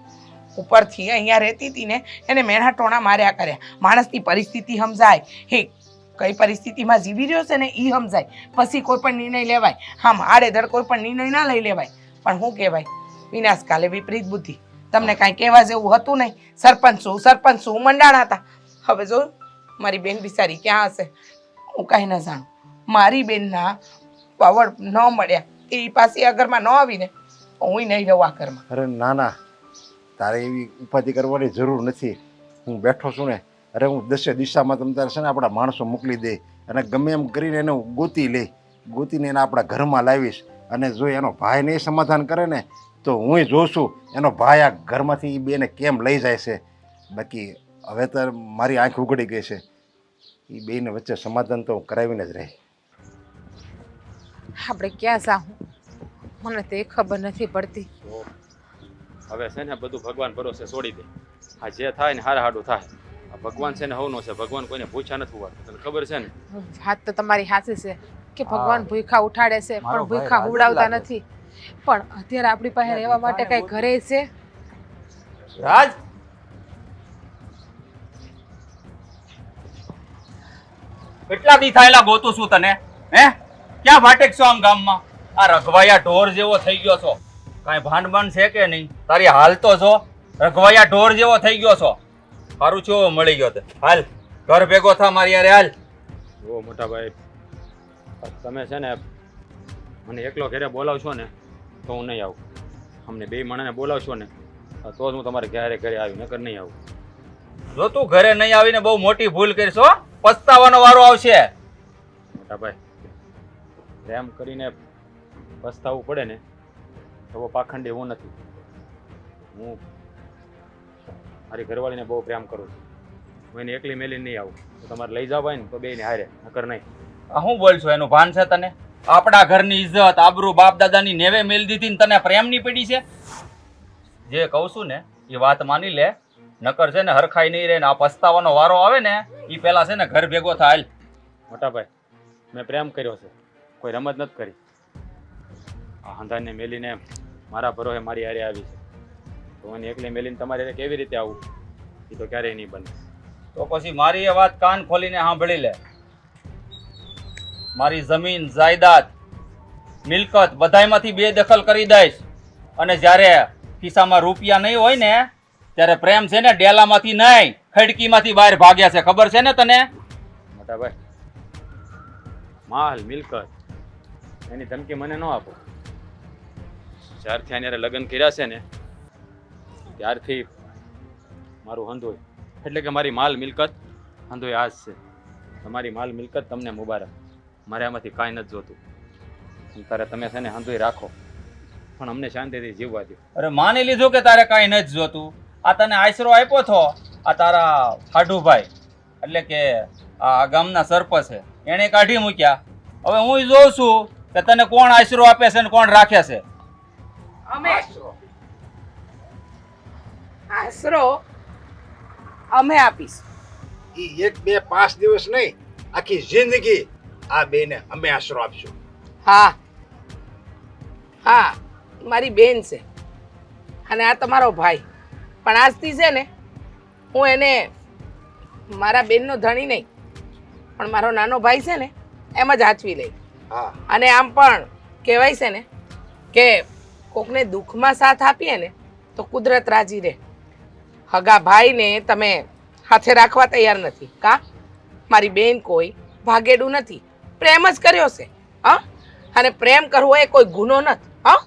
ઉપરથી અહીંયા રહેતી હતી ને એને મેણા ટોણા માર્યા કર્યા. માણસની પરિસ્થિતિ સમજાય, હે કઈ પરિસ્થિતિમાં જીવી રહ્યો છે ને એ સમજાય, પછી કોઈ પણ નિર્ણય લેવાય. હા, આડેધડ કોઈ પણ નિર્ણય ના લઈ લેવાય. પણ શું કહેવાય, વિનાશકાલે વિપરીત બુદ્ધિ. તમને કાંઈ કહેવા જેવું હતું નહીં. સરપંચ શું મંડાણા હતા. હવે જો મારી બેન બિચારી ક્યાં હશે, હું કાંઈ ન જાણું. મારી બેનના પાવર ન મળ્યા એ પાછી આ ઘરમાં ન આવીને હું નહીં રહું આ ઘરમાં.
અરે ના ના, તારે એવી ઉપાધિ કરવાની જરૂર નથી. હું બેઠો છું ને, અરે હું દસે દિશામાં તમે તારે છે ને આપણા માણસો મોકલી દે, અને ગમે એમ કરીને એને હું ગોતીને એને આપણા ઘરમાં લાવીશ. અને જો એનો ભાઈ નહીં સમાધાન કરે ને તો હું જોઉં છું એનો ભાઈ આ ઘરમાંથી એ બેને કેમ લઈ જાય છે. બાકી હવે તો મારી આંખ ઉઘડી ગઈ છે, એ બેને વચ્ચે સમાધાન તો કરાવીને જ રહે.
આપણે ક્યાં જાઉં મને તે ખબર નથી પડતી.
હવે છે ને બધું ભગવાન ભરોસે છોડી દે. આ જે થાય ને હારે હાડું થાય. આ ભગવાન છે ને હવનો છે, ભગવાન કોઈને પૂછ્યા નથી હોવાતું. તને ખબર છે ને?
વાત તો તમારી સાચી છે કે ભગવાન ભૂખા ઉઠાડે છે પણ ભૂખા ઉડાવતા નથી. પણ અત્યારે આપણી પાસે રહેવા માટે કઈ ઘરે છે?
રાજ, કેટલા દી થાયલા ગોતું છું તને. હે, ક્યાં ભાટેક છો આમ ગામમાં? આ રઘવાયા ઢોર જેવો થઈ ગયો છો. કાંઈ ભાંડબાણ છે કે નહીં? તારી હાલ તો જો રઘવાયા ઢોર જેવો થઈ ગયો છો. સારું છો મળી ગયો તે. હાલ ઘર ભેગો થા મારી યારે. હાલ.
ઓ મોટા ભાઈ, તમે છે ને મને એકલો ઘરે બોલાવશો ને તો હું નહીં આવું. અમને બે માણસને બોલાવશો ને તો જ હું તમારે ઘરે આવી, નકર નહીં આવું.
જો તું ઘરે નહીં આવીને બહુ મોટી ભૂલ કરશો, પસ્તાવાનો વારો આવશે.
મોટા ભાઈ, પ્રેમ કરીને પસ્તાવવું પડે ને એવો પાખંડી હું નથી. હું મારી ઘરવાળીને બહુ પ્રેમ કરું છું. હું એને એકલી મેલીને નહીં આવું. તો તમારે લઈ જવાય ને તો બેને હારે, નકર નહીં.
આ શું બોલશો? એનું ભાન છે તને? આપણા ઘરની ઇજ્જત આબરૂ બાપ દાદાની નેવે મેલ દીધી ને તને પ્રેમની પડી છે? જે કહું છું ને એ વાત માની લે, નકર છે ને હરખાઈ નહીં રહે ને આ પસ્તાવાનો વારો આવે ને એ પેલા છે ને ઘર ભેગો થાય.
મોટા ભાઈ, મેં પ્રેમ કર્યો છે, કોઈ રમત નથી કરી. આ હંધાને મેલીને મારા ભરોસે મારી હારે આવી છે, તો એને એકલી મેલીને તમારી હારે કેવી રીતે આવું? એ તો ક્યારેય નહીં બને.
તો પછી મારી એ વાત કાન ખોલીને સાંભળી લે. મારી જમીન જાયદાદ મિલકત બધાયમાંથી બેદખલ કરી દઈશ, અને જ્યારે ખિસ્સામાં રૂપિયા નહીં હોય ને ત્યારે પ્રેમ છે ને ડેલામાંથી નહીં ખડકીમાંથી બહાર ભાગ્યા છે. ખબર છે ને તને?
મોટા ભાઈ, માલ મિલકત એની ધમકી મને ન આપો. જ્યારથી આને લગ્ન કર્યા છે ને ત્યારથી મારું હંધોય, એટલે કે મારી માલ મિલકત હંધોય આજ છે. તમારી માલ મિલકત તમને મુબારક. મારે આમાંથી કાંઈ નથી જોતું. તારે તમે છે ને હંધોય રાખો, પણ અમને શાંતિથી જીવવા દો.
અરે માની લીધું કે તારે કાંઈ નથી જોતું. આ તને આશરો આપ્યો છો આ તારા હાડુભાઈ, એટલે કે આ ગામના સરપંચ છે, એણે કાઢી મૂક્યા. હવે હું જોઉં છું કે તને કોણ આશરો આપે છે ને કોણ રાખે છે.
આશરો અમે આપીશું.
એ 1 2 5 દિવસ નહીં, આખી જિંદગી આ બેને અમે આશરો આપશું.
હા હા, મારી બેન છે અને આ તમારો ભાઈ. પણ આજથી છે ને હું એને મારા બેનનો ધણી નહીં પણ મારો નાનો ભાઈ છે ને એમ જ હાચવી લઈ.
હા,
અને આમ પણ કહેવાય છે ને કે કોકને દુઃખમાં સાથ આપીએ ને તો કુદરત રાજી રહે. હગા ભાઈને તમે હાથે રાખવા તૈયાર નથી કા મારી બેન કોઈ ભાગેડું નથી, પ્રેમ જ કર્યો છે. હા, અને પ્રેમ કરવો એ કોઈ ગુનો નથી. હા,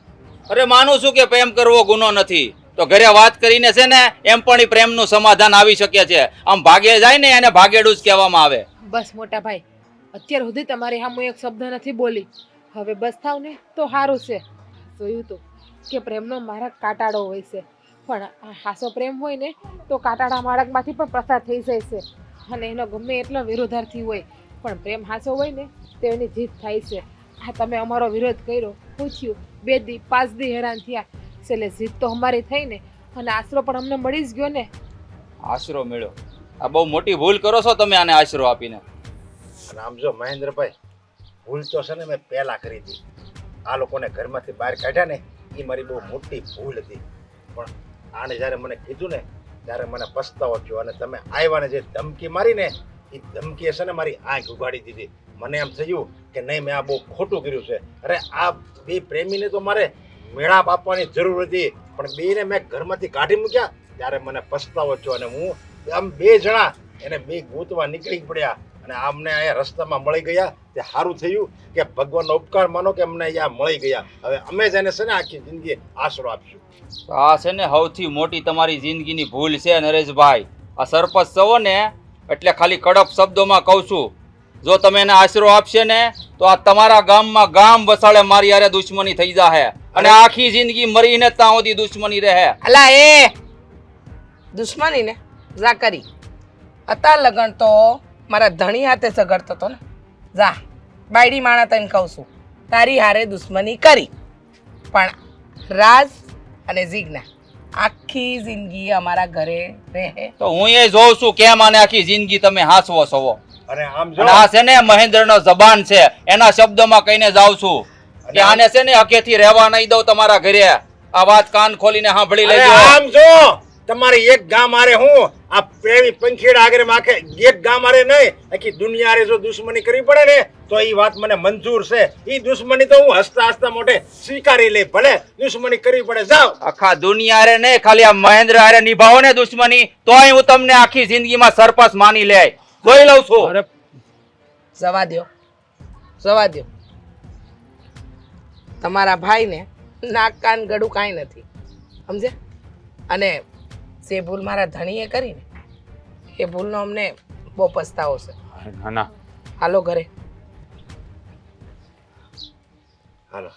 અરે માનું છું કે પ્રેમ કરવો ગુનો નથી, તો ઘરે વાત કરીને છે ને એમ પણ ઈ પ્રેમનું સમાધાન આવી શકે છે. આમ ભાગે જાય ને એને ભાગેડું જ કહેવામાં આવે.
બસ મોટા ભાઈ, અત્યાર સુધી તમારી સામે એક શબ્દ નથી બોલી. હવે બસ થાવ ને તો સારું છે. જોયું તું કે પ્રેમનો માર્ગ કાંટાળો હોય છે, પણ આ હાસો પ્રેમ હોય ને તો કાંટાળા માર્ગમાંથી પણ પસાર થઈ જાય છે. અને એનો ગમે એટલો વિરોધાર્થી હોય પણ પ્રેમ હાસો હોય ને તો એની જીત થાય છે. આ તમે અમારો વિરોધ કર્યો, પૂછ્યું, 2 દી 5 દી હેરાન થયા, એટલે જીત તો અમારી થઈ ને, અને આશરો પણ અમને મળી જ ગયો ને.
આશરો મળ્યો? આ બહુ મોટી ભૂલ કરો છો તમે આને આશરો આપીને.
અને આમ જો મહેન્દ્રભાઈ, ભૂલ તો છે ને મેં પહેલાં કરી હતી. આ લોકોને ઘરમાંથી બહાર કાઢ્યા ને એ મારી બહુ મોટી ભૂલ હતી. પણ આને જ્યારે મને કીધું ને ત્યારે મને પસ્તાવો થયો. અને તમે આવ્યા ને જે ધમકી મારી ને એ ધમકીએ છે ને મારી આંખ ઉગાડી દીધી. મને એમ થયું કે નહીં, મેં આ બહુ ખોટું કર્યું છે. અરે આ બે પ્રેમીને તો મારે મેળાપ આપવાની જરૂર હતી, પણ બેને મેં ઘરમાંથી કાઢી મૂક્યા ત્યારે મને પસ્તાવો થયો. અને હું આમ 2 જણા એને 2 ગોતવા નીકળી પડ્યા અને અમને અહીંયા રસ્તામાં મળી ગયા. તે સારું થયું કે ભગવાનનો ઉપકાર માનો કે અમને અહીંયા મળી ગયા. હવે અમે જ એને છે ને આખી જિંદગી આશરો આપશું.
આ છે ને સૌથી મોટી તમારી જિંદગીની ભૂલ છે નરેશભાઈ. આ સરપંચ છો ને એટલે ખાલી કડક શબ્દોમાં કહું છું, જો તમે એને આશરો આપશે ને તો આ તમારા ગામમાં ગામ વસાળે મારી હારે દુશ્મની થઈ જાહે, અને આખી જિંદગી મરીને ત્યાં સુધી દુશ્મની રહે.
અલા એ દુશ્મની ને જા કરી. અત્યાર લગન તો મારા ધણી હાથે ઝઘડતો હતો ને. જા બાયડી માણા તને કહું છું, તારી હારે દુશ્મની કરી, પણ રાજ અને જીજ્ઞા આખી જિંદગી અમારા ઘરે રહે.
તો હું એ જોઉં છું કેમ આને આખી જિંદગી તમે હાંસવો છો.
અને આમ જો
અને આ છે ને મહેન્દ્રનો જબાન છે, એના શબ્દોમાં કહીને જાઉં છું કે આને છે ને હકેથી રહેવા નહીં દઉં તમારા ઘરે. આ વાત કાન ખોલીને સાંભળી
અરે
લેજો.
આમ જો તમારી એક ગામ આરે હું આ પ્રેમી પંખીડા આગળ આખે એક ગામ આરે નહીં, આખી દુનિયા આરે જો દુશ્મની કરવી પડે ને તો એ વાત મને મંજૂર છે. એ દુશ્મની તો હું હસતા હસતા મોઢે સ્વીકારી લઈ, ભલે દુશ્મની કરવી પડે. જાઓ.
આખા દુનિયા હારે નહીં, ખાલી આ મહેન્દ્ર હારે નિભાવો ને દુશ્મની, તોય હું તમને આખી જિંદગીમાં સરપંચ માની લે. જોઈ લઉં છું.
અરે
જવા દ્યો, જવા દ્યો. તમારા ભાઈને નાક કાન ગળું કાંઈ નથી, સમજે? અને જે ભૂલ મારા ધણીએ કરી ને એ ભૂલનો અમને બહુ પસ્તાવો છે.
ના ના,
હાલો ઘરે.
હાલો.